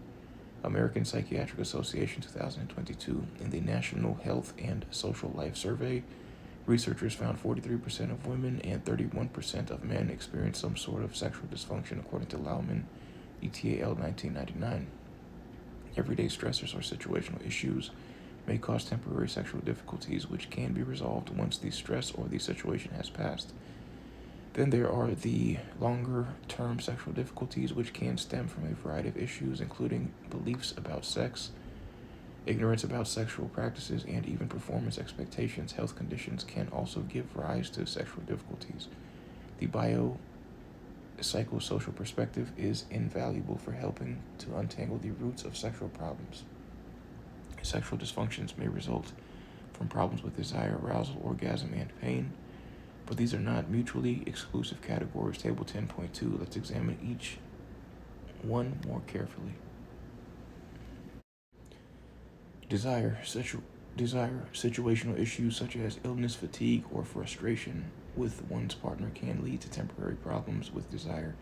American Psychiatric Association 2022. In the National Health and Social Life Survey, researchers found 43% of women and 31% of men experience some sort of sexual dysfunction, according to Lauman, ETAL 1999. Everyday stressors or situational issues may cause temporary sexual difficulties, which can be resolved once the stress or the situation has passed. Then there are the longer-term sexual difficulties, which can stem from a variety of issues, including beliefs about sex, ignorance about sexual practices, and even performance expectations. Health conditions can also give rise to sexual difficulties. The biopsychosocial perspective is invaluable for helping to untangle the roots of sexual problems. Sexual dysfunctions may result from problems with desire, arousal, orgasm, and pain, but these are not mutually exclusive categories. Table 10.2, let's examine each one more carefully. Desire, situational issues such as illness, fatigue, or frustration with one's partner can lead to temporary problems with desire.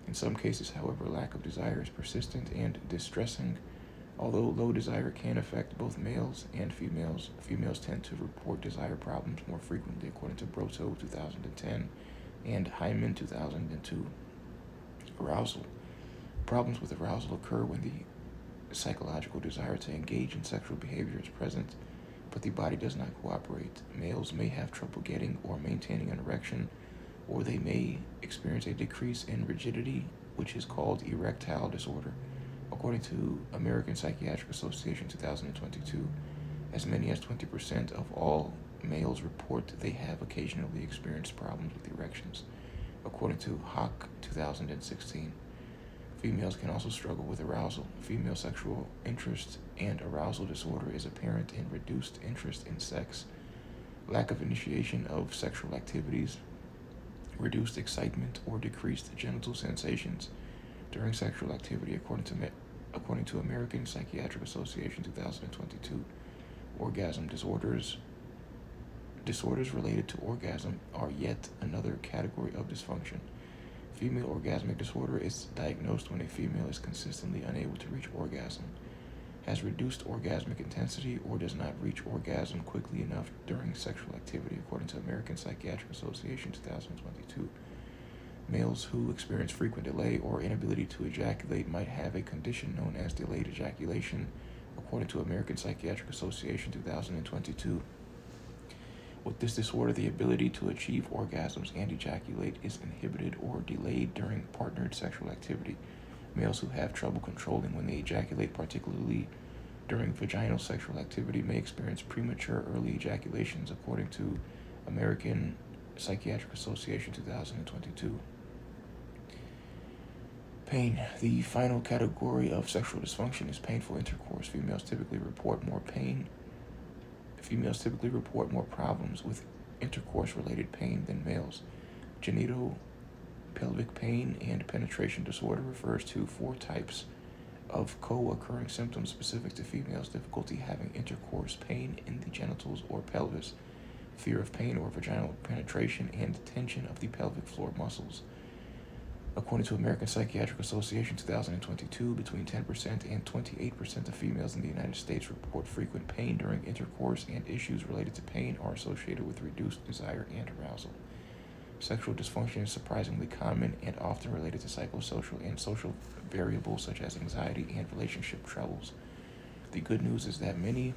In some cases, however, lack of desire is persistent and distressing. Although low desire can affect both males and females, females tend to report desire problems more frequently, according to Broto 2010 and Hyman 2002. Arousal. Problems with arousal occur when the psychological desire to engage in sexual behavior is present, but the body does not cooperate. Males may have trouble getting or maintaining an erection, or they may experience a decrease in rigidity, which is called erectile disorder. According to American Psychiatric Association 2022, as many as 20% of all males report they have occasionally experienced problems with erections. According to Hock 2016, females can also struggle with arousal. Female sexual interest and arousal disorder is apparent in reduced interest in sex, lack of initiation of sexual activities, reduced excitement, or decreased genital sensations during sexual activity, according to American Psychiatric Association 2022. Orgasm disorders related to orgasm are yet another category of dysfunction. Female orgasmic disorder is diagnosed when a female is consistently unable to reach orgasm, has reduced orgasmic intensity, or does not reach orgasm quickly enough during sexual activity, according to American Psychiatric Association 2022. Males who experience frequent delay or inability to ejaculate might have a condition known as delayed ejaculation, according to American Psychiatric Association 2022. With this disorder, the ability to achieve orgasms and ejaculate is inhibited or delayed during partnered sexual activity. Males who have trouble controlling when they ejaculate, particularly during vaginal sexual activity, may experience premature early ejaculations, according to American Psychiatric Association 2022. Pain. The final category of sexual dysfunction is painful intercourse. Females typically report more problems with intercourse-related pain than males. Genital pelvic pain and penetration disorder refers to 4 types of co-occurring symptoms specific to females: difficulty having intercourse, pain in the genitals or pelvis, fear of pain or vaginal penetration, and tension of the pelvic floor muscles. According to American Psychiatric Association 2022, between 10% and 28% of females in the United States report frequent pain during intercourse, and issues related to pain are associated with reduced desire and arousal. Sexual dysfunction is surprisingly common and often related to psychosocial and social variables such as anxiety and relationship troubles. The good news is that many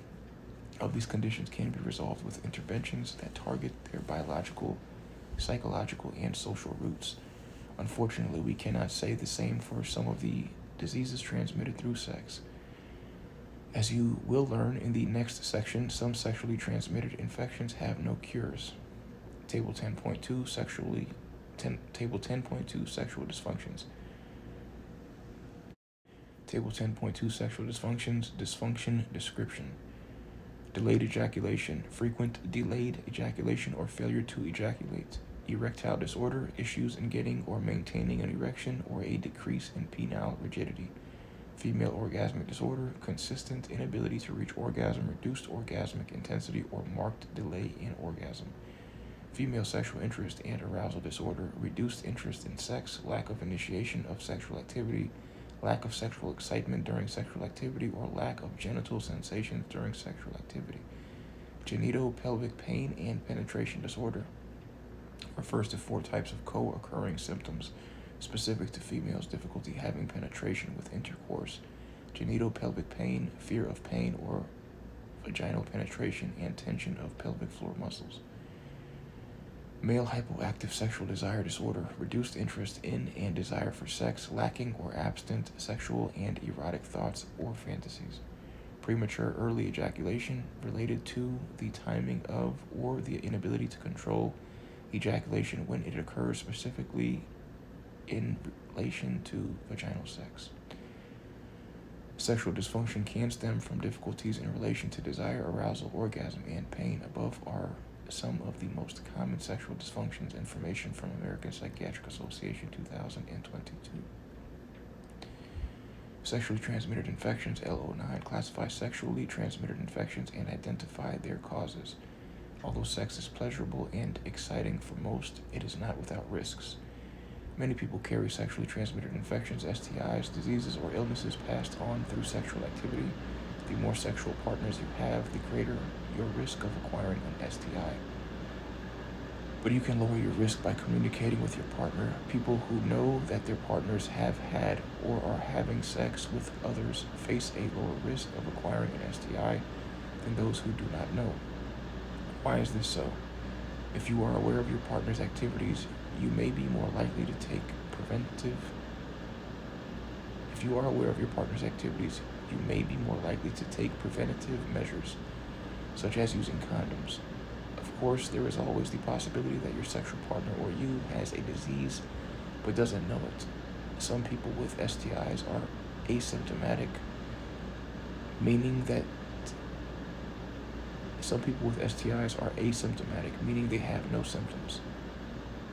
of these conditions can be resolved with interventions that target their biological, psychological, and social roots. Unfortunately, we cannot say the same for some of the diseases transmitted through sex. As you will learn in the next section, some sexually transmitted infections have no cures. Table 10.2 Table 10.2 Sexual dysfunctions. Table 10.2 Sexual dysfunctions. Dysfunction description. Delayed ejaculation, frequent delayed ejaculation or failure to ejaculate. Erectile disorder, issues in getting or maintaining an erection or a decrease in penile rigidity. Female orgasmic disorder, consistent inability to reach orgasm, reduced orgasmic intensity, or marked delay in orgasm. Female sexual interest and arousal disorder, reduced interest in sex, lack of initiation of sexual activity, lack of sexual excitement during sexual activity, or lack of genital sensations during sexual activity. Genitopelvic pain and penetration disorder refers to 4 types of co-occurring symptoms specific to females: difficulty having penetration with intercourse, genitopelvic pain, fear of pain or vaginal penetration, and tension of pelvic floor muscles. Male hypoactive sexual desire disorder, reduced interest in and desire for sex, lacking or absent sexual and erotic thoughts or fantasies. Premature early ejaculation, related to the timing of or the inability to control ejaculation when it occurs, specifically in relation to vaginal sex. Sexual dysfunction can stem from difficulties in relation to desire, arousal, orgasm, and pain. Above are some of the most common sexual dysfunctions. Information from American Psychiatric Association 2022. Sexually transmitted infections, LO9, classify sexually transmitted infections and identify their causes. Although sex is pleasurable and exciting for most, it is not without risks. Many people carry sexually transmitted infections, STIs, diseases, or illnesses passed on through sexual activity. The more sexual partners you have, the greater your risk of acquiring an STI. But you can lower your risk by communicating with your partner. People who know that their partners have had or are having sex with others face a lower risk of acquiring an STI than those who do not know. Why is this so? If you are aware of your partner's activities, you may be more likely to take preventative measures, such as using condoms. Of course, there is always the possibility that your sexual partner or you has a disease but doesn't know it. Some people with STIs are asymptomatic, meaning they have no symptoms.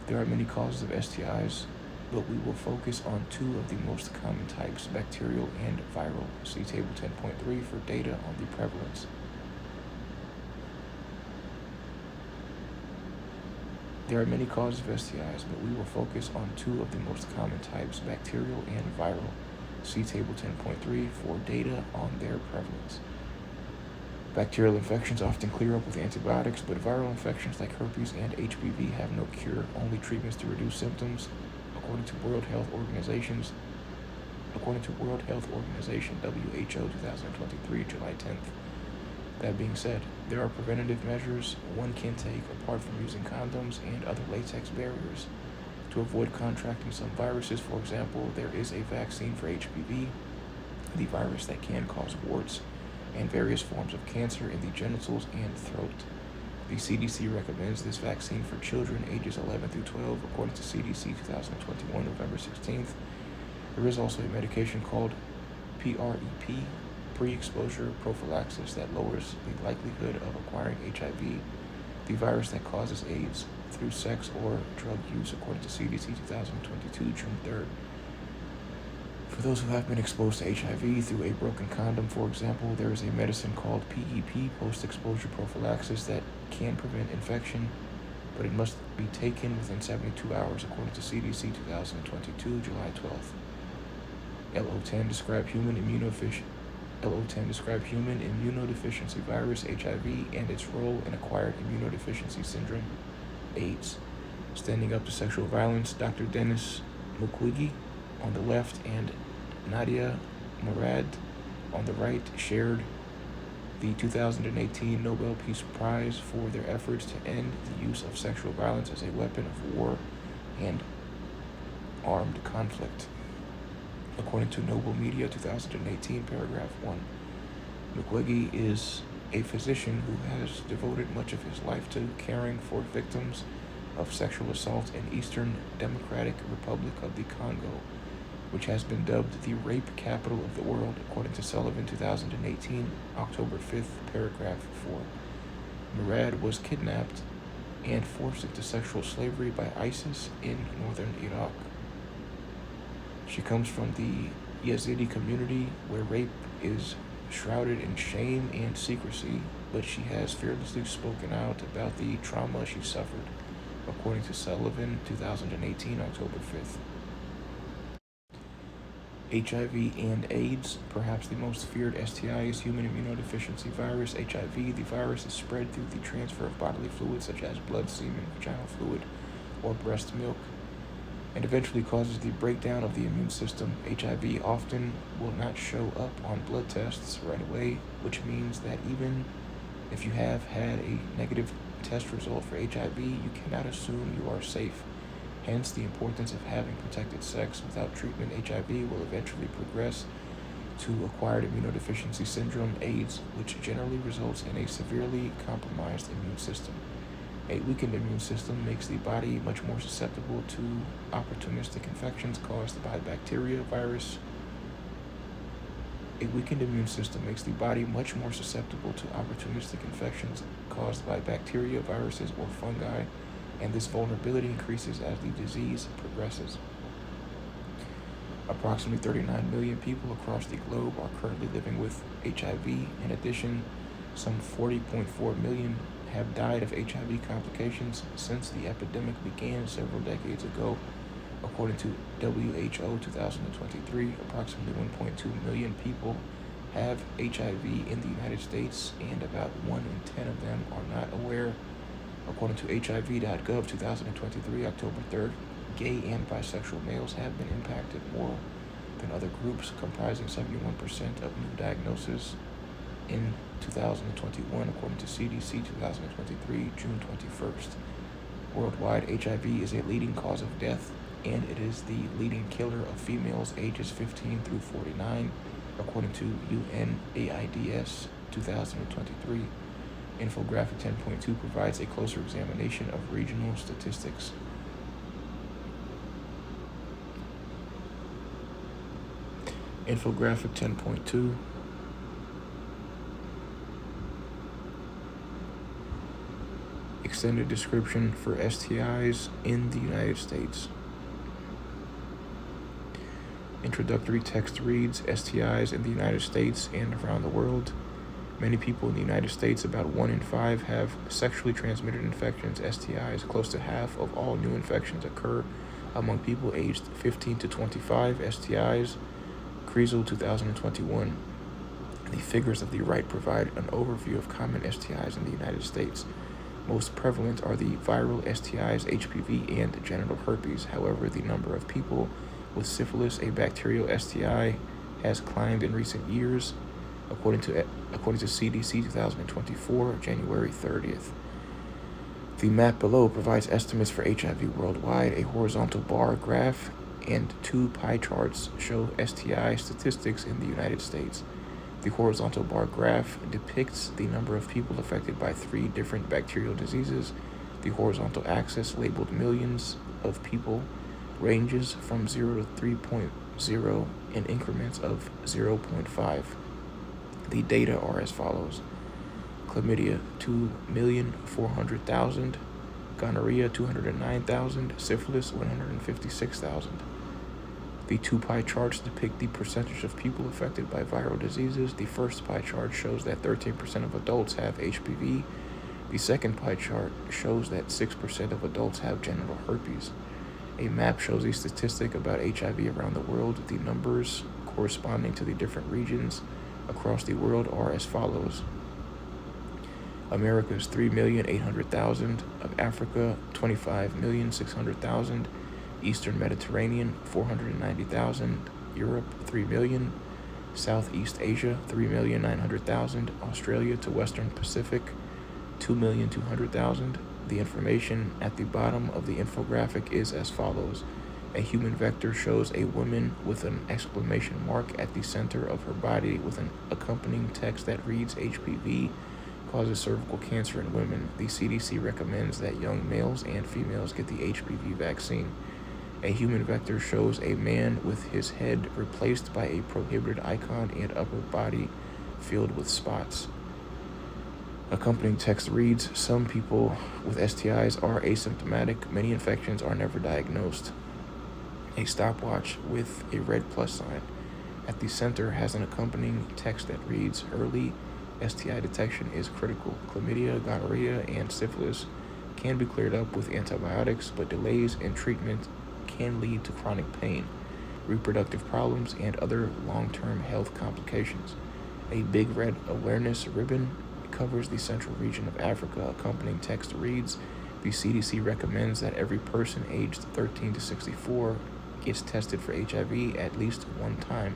There are many causes of STIs, but we will focus on 2 of the most common types, bacterial and viral. See Table 10.3 for data on the prevalence. There are many causes of STIs, but we will focus on 2 of the most common types, bacterial and viral. See Table 10.3 for data on their prevalence. Bacterial infections often clear up with antibiotics, but viral infections like herpes and HPV have no cure, only treatments to reduce symptoms, according to World Health Organization, WHO 2023, July 10th. That being said, there are preventative measures one can take apart from using condoms and other latex barriers to avoid contracting some viruses. For example, there is a vaccine for HPV, the virus that can cause warts, and various forms of cancer in the genitals and throat. The CDC recommends this vaccine for children ages 11 through 12, according to CDC 2021, November 16th. There is also a medication called PrEP, pre-exposure prophylaxis, that lowers the likelihood of acquiring HIV, the virus that causes AIDS, through sex or drug use, according to CDC 2022, June 3rd. For those who have been exposed to HIV through a broken condom, for example, there is a medicine called PEP, post-exposure prophylaxis, that can prevent infection, but it must be taken within 72 hours, according to CDC 2022, July 12th. LO10 describe human immunodeficiency virus, HIV, and its role in acquired immunodeficiency syndrome, AIDS. Standing Up to Sexual Violence, Dr. Dennis Mukwege on the left and Nadia Murad on the right shared the 2018 Nobel Peace Prize for their efforts to end the use of sexual violence as a weapon of war and armed conflict. According to Noble Media 2018, paragraph 1, Mukwege is a physician who has devoted much of his life to caring for victims of sexual assault in Eastern Democratic Republic of the Congo, which has been dubbed the rape capital of the world, according to Sullivan 2018, October 5th, paragraph 4. Murad was kidnapped and forced into sexual slavery by ISIS in northern Iraq. She comes from the Yazidi community where rape is shrouded in shame and secrecy, but she has fearlessly spoken out about the trauma she suffered, according to Sullivan 2018, October 5th. HIV and AIDS, perhaps the most feared STI is human immunodeficiency virus, HIV. The virus is spread through the transfer of bodily fluids such as blood, semen, vaginal fluid, or breast milk, and eventually causes the breakdown of the immune system. HIV often will not show up on blood tests right away, which means that even if you have had a negative test result for HIV, you cannot assume you are safe. Hence, the importance of having protected sex. Without treatment, HIV will eventually progress to acquired immunodeficiency syndrome, AIDS, which generally results in a severely compromised immune system. A weakened immune system makes the body much more susceptible to opportunistic infections caused by bacteria, virus. A weakened immune system makes the body much more susceptible to opportunistic infections caused by bacteria, viruses, or fungi, and this vulnerability increases as the disease progresses. Approximately 39 million people across the globe are currently living with HIV. In addition, some 40.4 million have died of HIV complications since the epidemic began several decades ago. According to WHO 2023, approximately 1.2 million people have HIV in the United States, and about 1 in 10 of them are not aware. According to HIV.gov 2023, October 3rd, gay and bisexual males have been impacted more than other groups, comprising 71% of new diagnoses in 2021, according to CDC 2023, June 21st. Worldwide, HIV is a leading cause of death, and it is the leading killer of females ages 15 through 49, according to UNAIDS 2023. Infographic 10.2 provides a closer examination of regional statistics. Infographic 10.2 extended description for STIs in the United States. Introductory text reads, STIs in the United States and around the world. Many people in the United States, about 1 in 5, have sexually transmitted infections, STIs. Close to half of all new infections occur among people aged 15 to 25, STIs. Kreisel 2021. The figures of the right provide an overview of common STIs in the United States. Most prevalent are the viral STIs, HPV, and genital herpes. However, the number of people with syphilis, a bacterial STI, has climbed in recent years, according to CDC 2024, January 30th. The map below provides estimates for HIV worldwide. A horizontal bar graph and 2 pie charts show STI statistics in the United States. The horizontal bar graph depicts the number of people affected by 3 different bacterial diseases. The horizontal axis, labeled millions of people, ranges from 0 to 3.0 in increments of 0.5. The data are as follows. Chlamydia, 2,400,000. Gonorrhea, 209,000. Syphilis, 156,000. The 2 pie charts depict the percentage of people affected by viral diseases. The first pie chart shows that 13% of adults have HPV. The second pie chart shows that 6% of adults have genital herpes. A map shows a statistic about HIV around the world. The numbers corresponding to the different regions across the world are as follows. America's 3,800,000, of Africa 25,600,000, Eastern Mediterranean 490,000, Europe 3 million, Southeast Asia 3,900,000, Australia to Western Pacific 2,200,000. The information at the bottom of the infographic is as follows. A human vector shows a woman with an exclamation mark at the center of her body with an accompanying text that reads HPV causes cervical cancer in women. The CDC recommends that young males and females get the HPV vaccine. A human vector shows a man with his head replaced by a prohibited icon and upper body filled with spots. Accompanying text reads, some people with STIs are asymptomatic. Many infections are never diagnosed. A stopwatch with a red plus sign at the center has an accompanying text that reads, early STI detection is critical. Chlamydia, gonorrhea, and syphilis can be cleared up with antibiotics, but delays in treatment can lead to chronic pain, reproductive problems, and other long-term health complications. A big red awareness ribbon covers the central region of Africa. Accompanying text reads, the CDC recommends that every person aged 13 to 64 gets tested for HIV at least one time.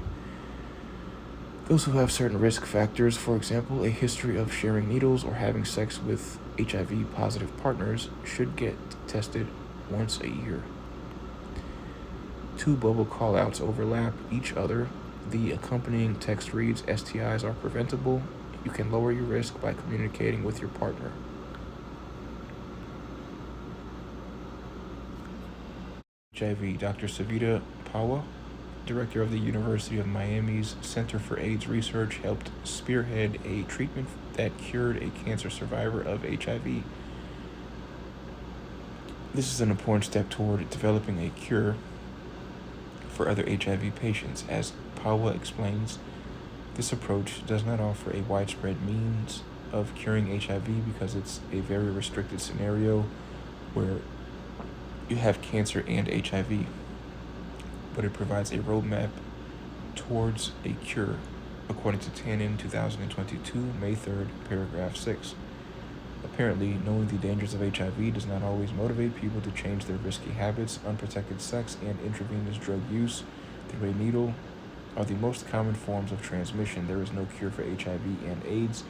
Those who have certain risk factors, for example, a history of sharing needles or having sex with HIV-positive partners, should get tested once a year. Two bubble callouts overlap each other. The accompanying text reads, STIs are preventable. You can lower your risk by communicating with your partner. HIV, Dr. Savita Pawa, director of the University of Miami's Center for AIDS Research, helped spearhead a treatment that cured a cancer survivor of HIV. This is an important step toward developing a cure for other HIV patients. As Pawa explains, this approach does not offer a widespread means of curing HIV because it's a very restricted scenario where you have cancer and HIV, but it provides a roadmap towards a cure, according to Tannen 2022, May 3rd, paragraph 6. Apparently, knowing the dangers of HIV does not always motivate people to change their risky habits. Unprotected sex and intravenous drug use through a needle are the most common forms of transmission. There is no cure for HIV and AIDS,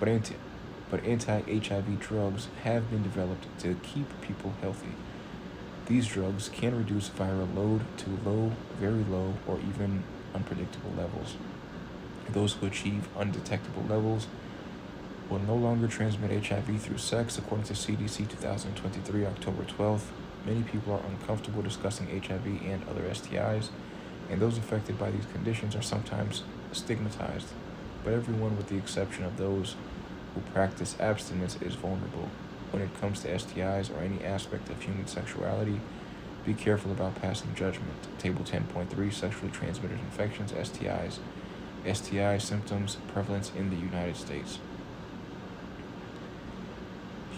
but anti-HIV drugs have been developed to keep people healthy. These drugs can reduce viral load to low, very low, or even unpredictable levels. Those who achieve undetectable levels will no longer transmit HIV through sex, according to CDC 2023, October 12th. Many people are uncomfortable discussing HIV and other STIs, and those affected by these conditions are sometimes stigmatized. But everyone, with the exception of those who practice abstinence, is vulnerable. When it comes to STIs or any aspect of human sexuality, be careful about passing judgment. Table 10.3, Sexually Transmitted Infections, STIs. STI symptoms, prevalence in the United States.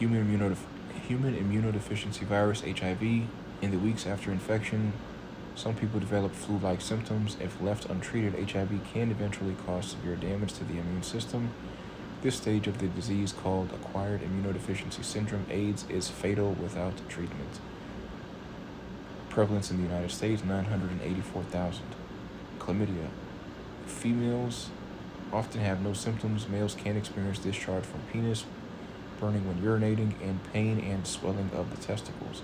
Human immunodeficiency virus, HIV. In the weeks after infection, some people develop flu-like symptoms. If left untreated, HIV can eventually cause severe damage to the immune system. This stage of the disease, called acquired immunodeficiency syndrome, AIDS, is fatal without treatment. Prevalence in the United States, 984,000. Chlamydia. Females often have no symptoms. Males can experience discharge from penis, burning when urinating, and pain and swelling of the testicles.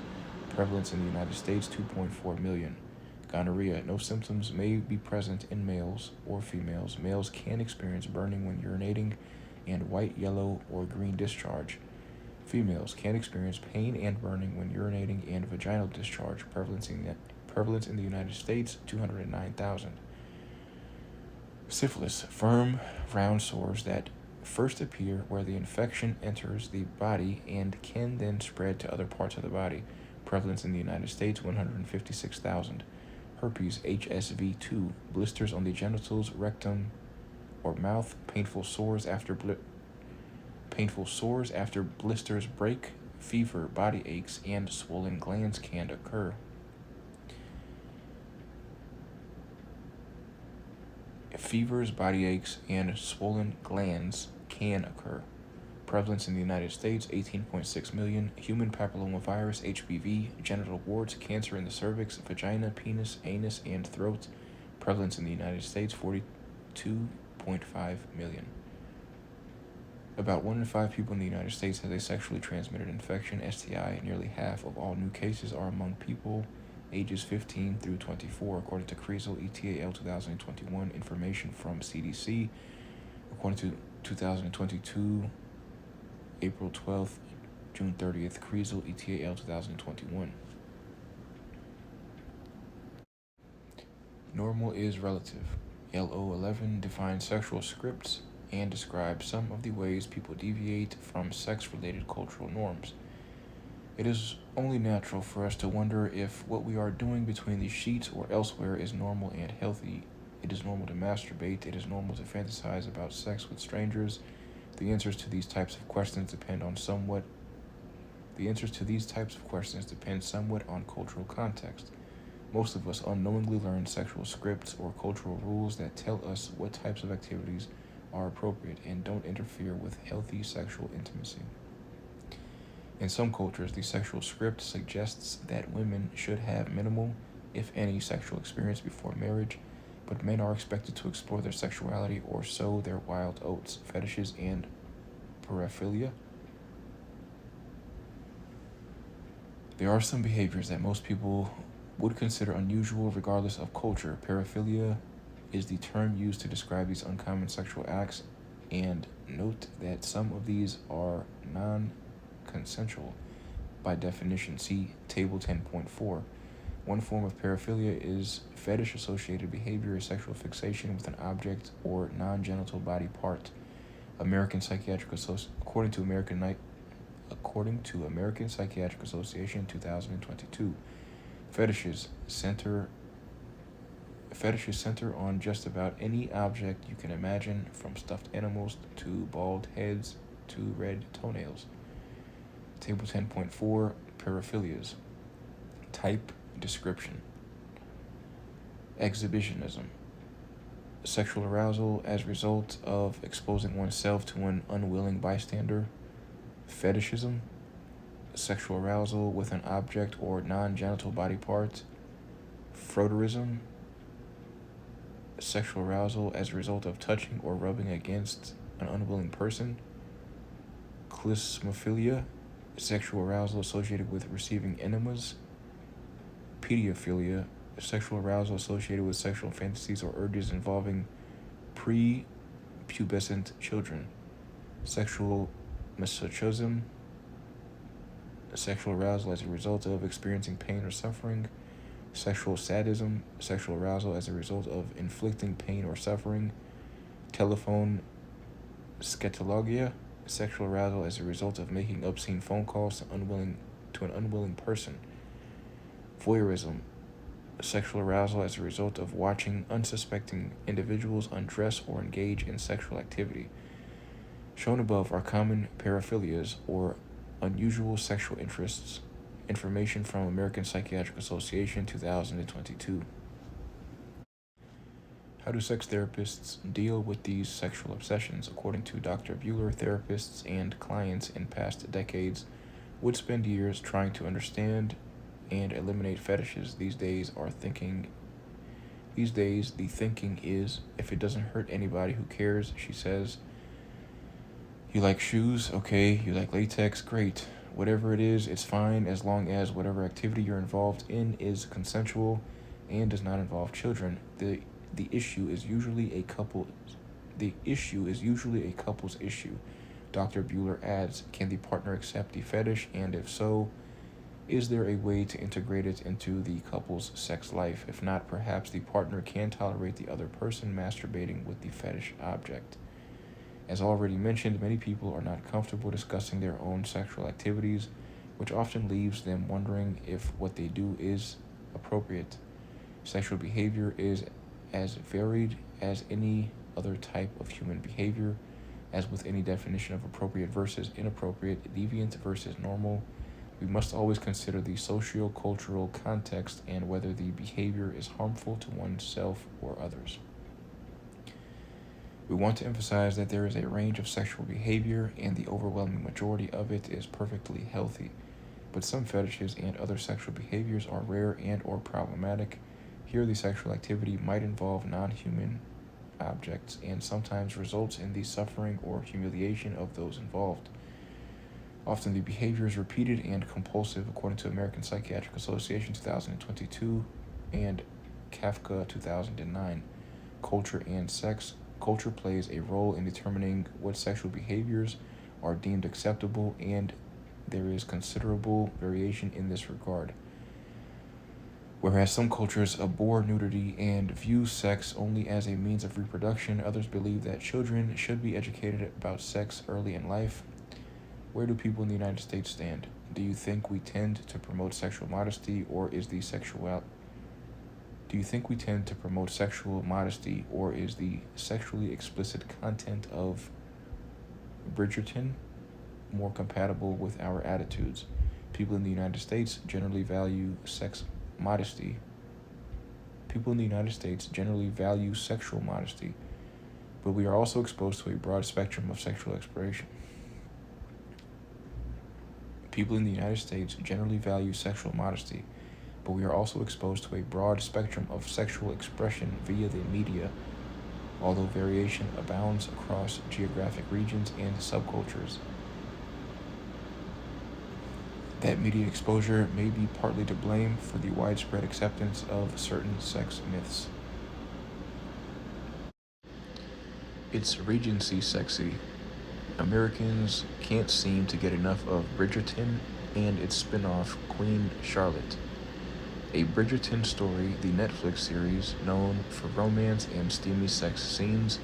Prevalence in the United States, 2.4 million. Gonorrhea. No symptoms may be present in males or females. Males can experience burning when urinating and white, yellow, or green discharge. Females can experience pain and burning when urinating and vaginal discharge. Prevalence in the United States, 209,000. Syphilis. Firm, round sores that first appear where the infection enters the body and can then spread to other parts of the body. Prevalence in the United States, 156,000. Herpes, HSV2. Blisters on the genitals, rectum, or mouth. Painful sores after blisters break. Fever, body aches, and swollen glands can occur. Fevers, body aches, and swollen glands can occur. Prevalence in the United States, 18.6 million. Human papillomavirus, HPV, genital warts, cancer in the cervix, vagina, penis, anus, and throat. Prevalence in the United States, 42.5 million. About 1 in 5 people in the United States has a sexually transmitted infection, STI. Nearly half of all new cases are among people ages 15 through 24, according to Kriesel ETAL 2021 information from CDC. According to 2022, April 12th, June 30th, Kriesel ETAL 2021. Normal is relative. LO11 defines sexual scripts and describes some of the ways people deviate from sex-related cultural norms. It is only natural for us to wonder if what we are doing between the sheets or elsewhere is normal and healthy. It is normal to masturbate. It is normal to fantasize about sex with strangers. The answers to these types of questions depend somewhat on cultural context. Most of us unknowingly learn sexual scripts or cultural rules that tell us what types of activities are appropriate and don't interfere with healthy sexual intimacy. In some cultures, the sexual script suggests that women should have minimal, if any, sexual experience before marriage, but men are expected to explore their sexuality or sow their wild oats, fetishes, and paraphilia. There are some behaviors that most people would consider unusual regardless of culture. Paraphilia is the term used to describe these uncommon sexual acts, and note that some of these are non-consensual by definition. See Table 10.4. One form of paraphilia is fetish-associated behavior, sexual fixation with an object or non-genital body part. According to American Psychiatric Association 2022, fetishes center on just about any object you can imagine, from stuffed animals to bald heads to red toenails. Table 10.4, Paraphilias. Type, description. Exhibitionism. Sexual arousal as a result of exposing oneself to an unwilling bystander. Fetishism. Sexual arousal with an object or non-genital body part. Frotteurism. Sexual arousal as a result of touching or rubbing against an unwilling person. Klismophilia. Sexual arousal associated with receiving enemas. Pedophilia. Sexual arousal associated with sexual fantasies or urges involving pre-pubescent children. Sexual masochism. Sexual arousal as a result of experiencing pain or suffering. Sexual sadism. Sexual arousal as a result of inflicting pain or suffering. Telephone scatologia. Sexual arousal as a result of making obscene phone calls to an unwilling person. Voyeurism. Sexual arousal as a result of watching unsuspecting individuals undress or engage in sexual activity. Shown above are common paraphilias or unusual sexual interests. Information from American Psychiatric Association 2022. How do sex therapists deal with these sexual obsessions? According to Dr. Bueller, therapists and clients in past decades would spend years trying to understand and eliminate fetishes. These days, the thinking is, if it doesn't hurt anybody, who cares? She says, you like shoes? Okay. You like latex? Great. Whatever it is, it's fine as long as whatever activity you're involved in is consensual and does not involve children. The issue is usually a couple's issue. Dr. Bueller adds, can the partner accept the fetish, and if so, is there a way to integrate it into the couple's sex life? If not, perhaps the partner can tolerate the other person masturbating with the fetish object. As already mentioned, many people are not comfortable discussing their own sexual activities, which often leaves them wondering if what they do is appropriate. Sexual behavior is as varied as any other type of human behavior. As with any definition of appropriate versus inappropriate, deviant versus normal, we must always consider the socio-cultural context and whether the behavior is harmful to oneself or others. We want to emphasize that there is a range of sexual behavior, and the overwhelming majority of it is perfectly healthy. But some fetishes and other sexual behaviors are rare and or problematic. Here, the sexual activity might involve non-human objects and sometimes results in the suffering or humiliation of those involved. Often the behavior is repeated and compulsive, according to American Psychiatric Association 2022 and Kafka 2009. Culture and sex. Culture plays a role in determining what sexual behaviors are deemed acceptable, and there is considerable variation in this regard. Whereas some cultures abhor nudity and view sex only as a means of reproduction, others believe that children should be educated about sex early in life. Where do people in the United States stand? Do you think we tend to promote sexual modesty, or is the sexually explicit content of Bridgerton more compatible with our attitudes? People in the United States generally value sexual modesty, but we are also exposed to a broad spectrum of sexual expression. People in the United States generally value sexual modesty, but we are also exposed to a broad spectrum of sexual expression via the media, although variation abounds across geographic regions and subcultures. That media exposure may be partly to blame for the widespread acceptance of certain sex myths. It's Regency sexy. Americans can't seem to get enough of Bridgerton and its spin-off Queen Charlotte. A Bridgerton Story, the Netflix series known for romance and steamy sex scenes.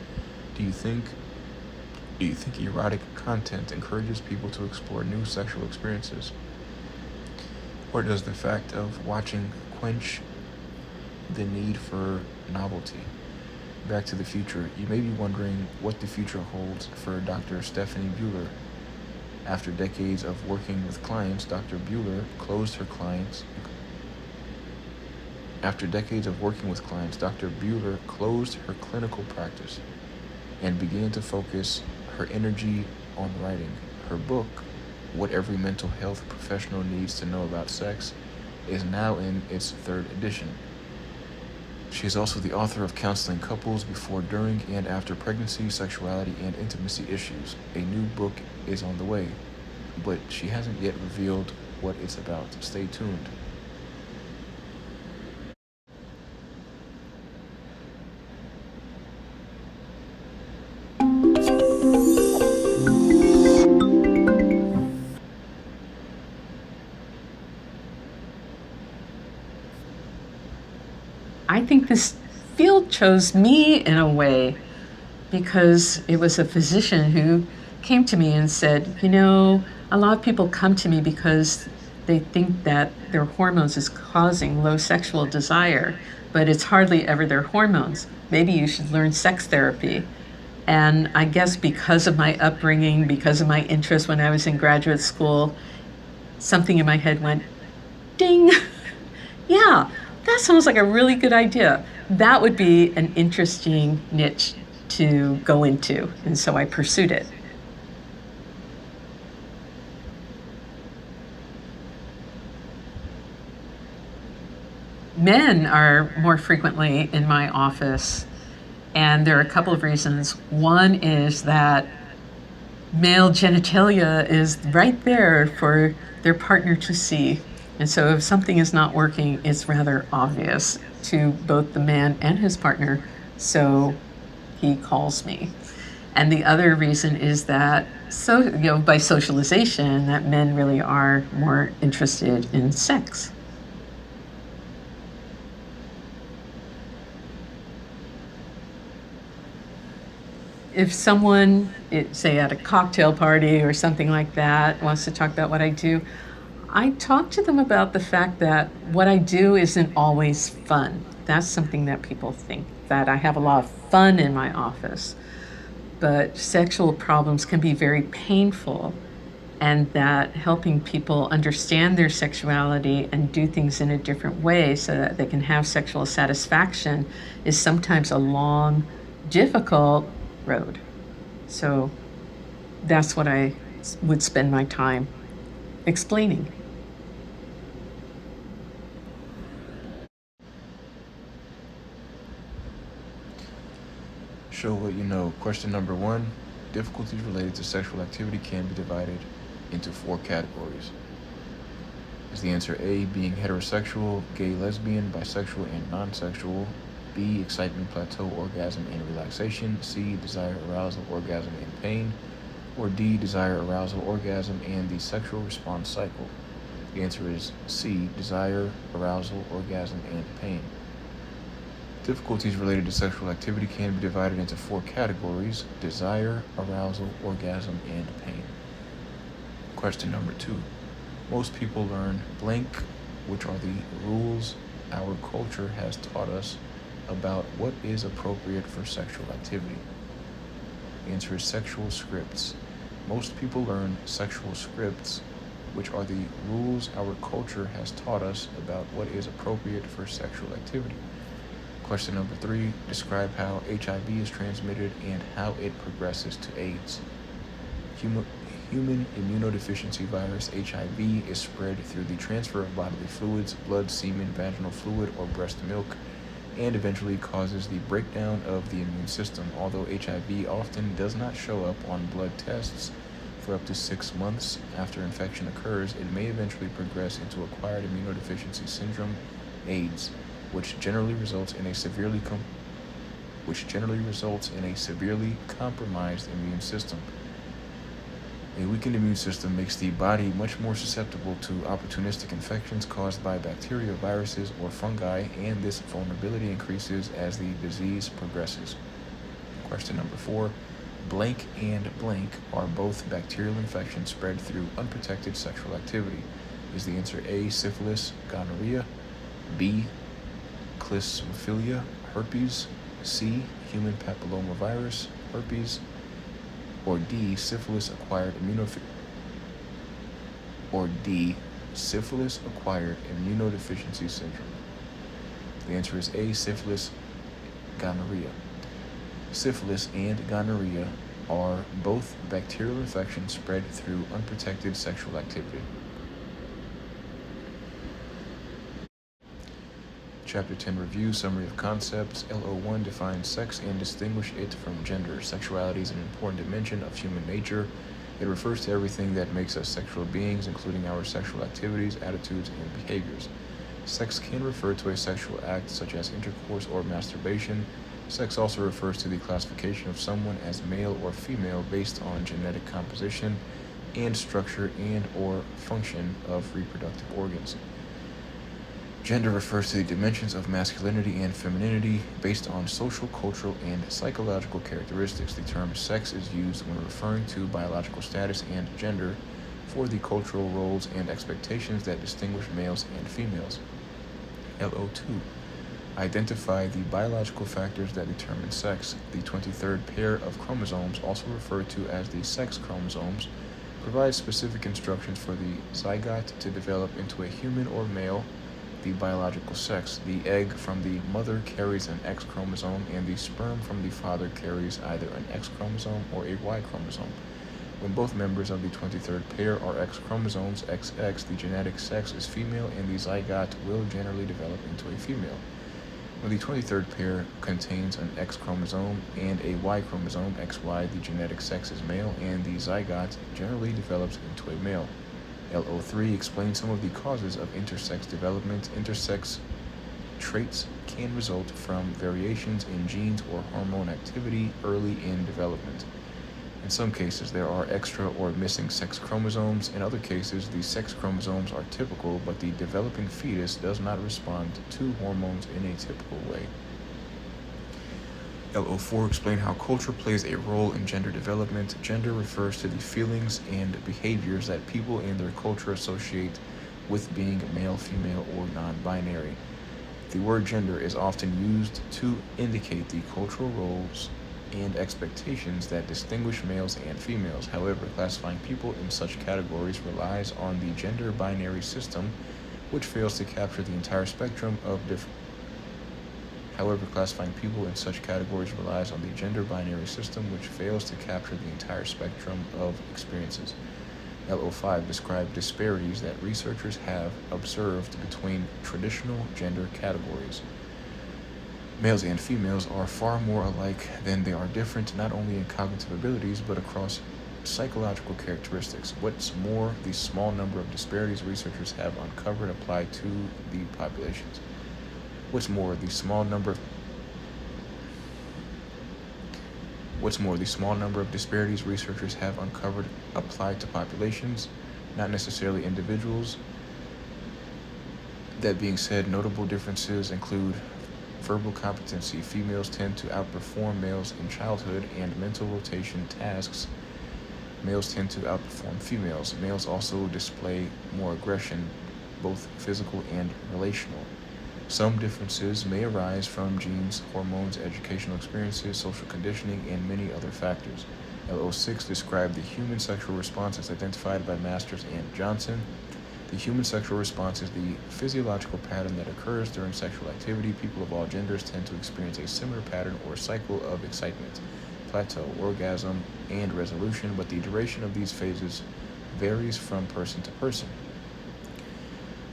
Do you think erotic content encourages people to explore new sexual experiences? Or does the fact of watching quench the need for novelty? Back to the Future. You may be wondering what the future holds for Dr. Stephanie Bueller. After decades of working with clients, Dr. Bueller closed her clinical practice and began to focus her energy on writing. Her book, What Every Mental Health Professional Needs to Know About Sex, is now in its 3rd edition. She is also the author of Counseling Couples Before, During, and After Pregnancy, Sexuality, and Intimacy Issues. A new book is on the way, but she hasn't yet revealed what it's about. Stay tuned. I think this field chose me in a way because it was a physician who came to me and said, a lot of people come to me because they think that their hormones is causing low sexual desire, but it's hardly ever their hormones. Maybe you should learn sex therapy. And I guess because of my upbringing, because of my interest when I was in graduate school, something in my head went, ding, yeah, that sounds like a really good idea. That would be an interesting niche to go into, and so I pursued it. Men are more frequently in my office, and there are a couple of reasons. One is that male genitalia is right there for their partner to see. And so if something is not working, it's rather obvious to both the man and his partner, so he calls me. And the other reason is that, by socialization, that men really are more interested in sex. If someone, say at a cocktail party or something like that, wants to talk about what I do, I talk to them about the fact that what I do isn't always fun. That's something that people think, that I have a lot of fun in my office. But sexual problems can be very painful, and that helping people understand their sexuality and do things in a different way so that they can have sexual satisfaction is sometimes a long, difficult, road. So that's what I would spend my time explaining. Show what you know. Question number 1. Difficulties related to sexual activity can be divided into 4 categories. Is the answer A, being heterosexual, gay, lesbian, bisexual, and non-sexual? B, excitement, plateau, orgasm, and relaxation? C, desire, arousal, orgasm, and pain? Or D, desire, arousal, orgasm, and the sexual response cycle? The answer is C, desire, arousal, orgasm, and pain. Difficulties related to sexual activity can be divided into 4 categories: desire, arousal, orgasm, and pain. Question number 2. Most people learn blank, which are the rules our culture has taught us about what is appropriate for sexual activity. The answer is sexual scripts. Most people learn sexual scripts, which are the rules our culture has taught us about what is appropriate for sexual activity. Question number 3. Describe how HIV is transmitted and how it progresses to AIDS. Human immunodeficiency virus HIV is spread through the transfer of bodily fluids, blood, semen, vaginal fluid, or breast milk, and eventually causes the breakdown of the immune system. Although HIV often does not show up on blood tests for up to 6 months after infection occurs, it may eventually progress into acquired immunodeficiency syndrome, AIDS, which generally results in a severely compromised immune system. A weakened immune system makes the body much more susceptible to opportunistic infections caused by bacteria, viruses, or fungi, and this vulnerability increases as the disease progresses. Question number 4. Blank and blank are both bacterial infections spread through unprotected sexual activity. Is the answer A, syphilis, gonorrhea, B, clismophilia, herpes, C, human papillomavirus, herpes, or D, syphilis acquired immunodeficiency syndrome? The answer is A, syphilis, gonorrhea. Syphilis and gonorrhea are both bacterial infections spread through unprotected sexual activity. Chapter 10 Review, Summary of Concepts. LO1 defines sex and distinguish it from gender. Sexuality is an important dimension of human nature. It refers to everything that makes us sexual beings, including our sexual activities, attitudes, and behaviors. Sex can refer to a sexual act such as intercourse or masturbation. Sex also refers to the classification of someone as male or female based on genetic composition and structure and or function of reproductive organs. Gender refers to the dimensions of masculinity and femininity based on social, cultural, and psychological characteristics. The term sex is used when referring to biological status and gender for the cultural roles and expectations that distinguish males and females. LO2. Identify the biological factors that determine sex. The 23rd pair of chromosomes, also referred to as the sex chromosomes, provides specific instructions for the zygote to develop into a human or male, the biological sex. The egg from the mother carries an X chromosome, and the sperm from the father carries either an X chromosome or a Y chromosome. When both members of the 23rd pair are X chromosomes, XX, the genetic sex is female, and the zygote will generally develop into a female. When the 23rd pair contains an X chromosome and a Y chromosome, XY, the genetic sex is male, and the zygote generally develops into a male. LO3 explains some of the causes of intersex development. Intersex traits can result from variations in genes or hormone activity early in development. In some cases, there are extra or missing sex chromosomes. In other cases, the sex chromosomes are typical, but the developing fetus does not respond to hormones in a typical way. LO4 explain how culture plays a role in gender development. Gender refers to the feelings and behaviors that people in their culture associate with being male, female, or non-binary. The word gender is often used to indicate the cultural roles and expectations that distinguish males and females. However, classifying people in such categories relies on the gender binary system, which fails to capture the entire spectrum of However, classifying people in such categories relies on the gender binary system, which fails to capture the entire spectrum of experiences. LO5 described disparities that researchers have observed between traditional gender categories. Males and females are far more alike than they are different, not only in cognitive abilities, but across psychological characteristics. What's more, the small number of disparities researchers have uncovered apply to the populations. What's more, the small number of disparities researchers have uncovered apply to populations, not necessarily individuals. That being said, notable differences include verbal competency. Females tend to outperform males in childhood and mental rotation tasks. Males tend to outperform females. Males also display more aggression, both physical and relational. Some differences may arise from genes, hormones, educational experiences, social conditioning, and many other factors. LO6 described the human sexual response as identified by Masters and Johnson. The human sexual response is the physiological pattern that occurs during sexual activity. People of all genders tend to experience a similar pattern or cycle of excitement, plateau, orgasm, and resolution, but the duration of these phases varies from person to person.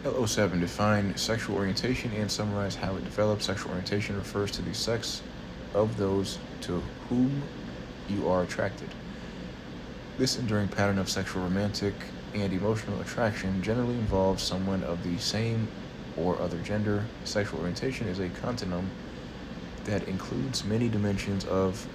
LO7 define sexual orientation and summarize how it develops. Sexual orientation refers to the sex of those to whom you are attracted. This enduring pattern of sexual, romantic, and emotional attraction generally involves someone of the same or other gender. Sexual orientation is a continuum that includes many dimensions of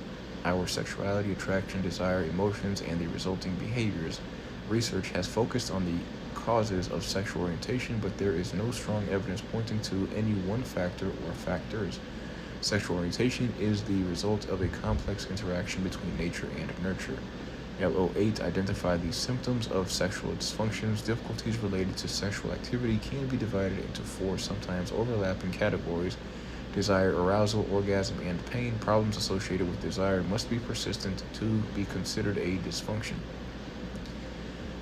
our sexuality, attraction, desire, emotions, and the resulting behaviors. Research has focused on the causes of sexual orientation, but there is no strong evidence pointing to any one factor or factors. Sexual orientation is the result of a complex interaction between nature and nurture. LO8 identified the symptoms of sexual dysfunctions. Difficulties related to sexual activity can be divided into four sometimes overlapping categories: desire, arousal, orgasm, and pain. Problems associated with desire must be persistent to be considered a dysfunction.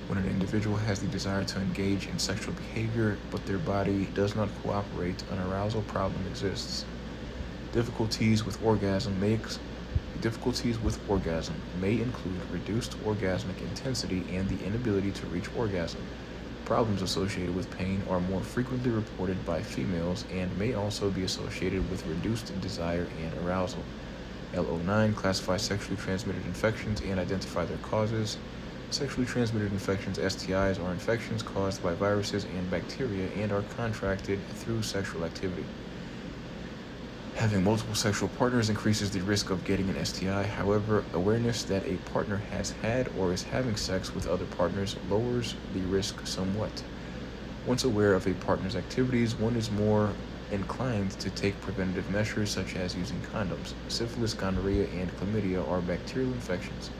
When an individual has the desire to engage in sexual behavior, but their body does not cooperate, an arousal problem exists. Difficulties with orgasm may include reduced orgasmic intensity and the inability to reach orgasm. Problems associated with pain are more frequently reported by females and may also be associated with reduced desire and arousal. LO9 classifies sexually transmitted infections and identify their causes. Sexually transmitted infections, STIs, are infections caused by viruses and bacteria and are contracted through sexual activity. Having multiple sexual partners increases the risk of getting an STI. However, awareness that a partner has had or is having sex with other partners lowers the risk somewhat. Once aware of a partner's activities, one is more inclined to take preventative measures such as using condoms. Syphilis, gonorrhea, and chlamydia are bacterial infections.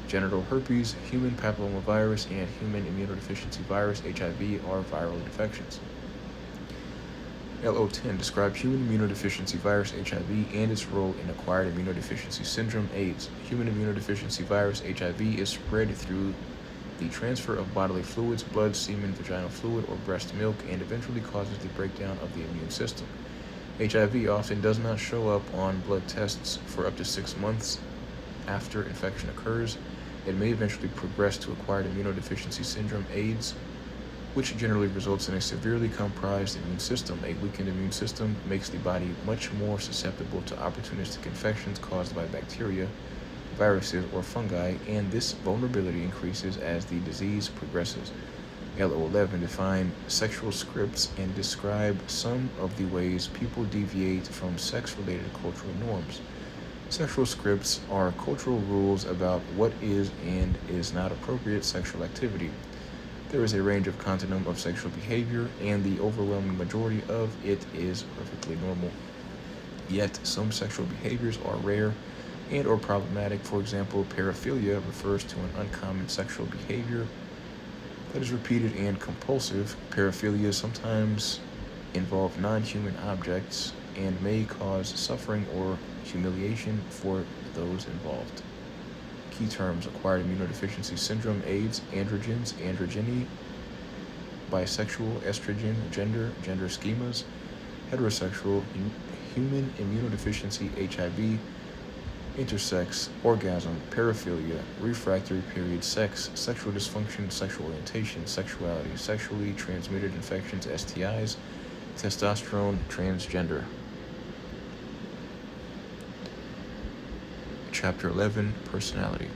Genital herpes, human papillomavirus, and human immunodeficiency virus, HIV, are viral infections. LO10 describes human immunodeficiency virus, HIV, and its role in acquired immunodeficiency syndrome, AIDS. Human immunodeficiency virus, HIV, is spread through the transfer of bodily fluids, blood, semen, vaginal fluid, or breast milk, and eventually causes the breakdown of the immune system. HIV often does not show up on blood tests for up to 6 months after infection occurs. It may eventually progress to acquired immunodeficiency syndrome, AIDS, which generally results in a severely compromised immune system. A weakened immune system makes the body much more susceptible to opportunistic infections caused by bacteria, viruses, or fungi, and this vulnerability increases as the disease progresses. LO11 define sexual scripts and describe some of the ways people deviate from sex-related cultural norms. Sexual scripts are cultural rules about what is and is not appropriate sexual activity. There is a range of continuum of sexual behavior, and the overwhelming majority of it is perfectly normal. Yet, some sexual behaviors are rare and or problematic. For example, paraphilia refers to an uncommon sexual behavior that is repeated and compulsive. Paraphilia sometimes involve non-human objects and may cause suffering or humiliation for those involved. Key terms: acquired immunodeficiency syndrome, AIDS, androgens, androgyny, bisexual, estrogen, gender schemas, heterosexual, human immunodeficiency, HIV, intersex, orgasm, paraphilia, refractory period, sex, sexual dysfunction, sexual orientation, sexuality, sexually transmitted infections, STIs, testosterone, transgender. Chapter 11, Personality.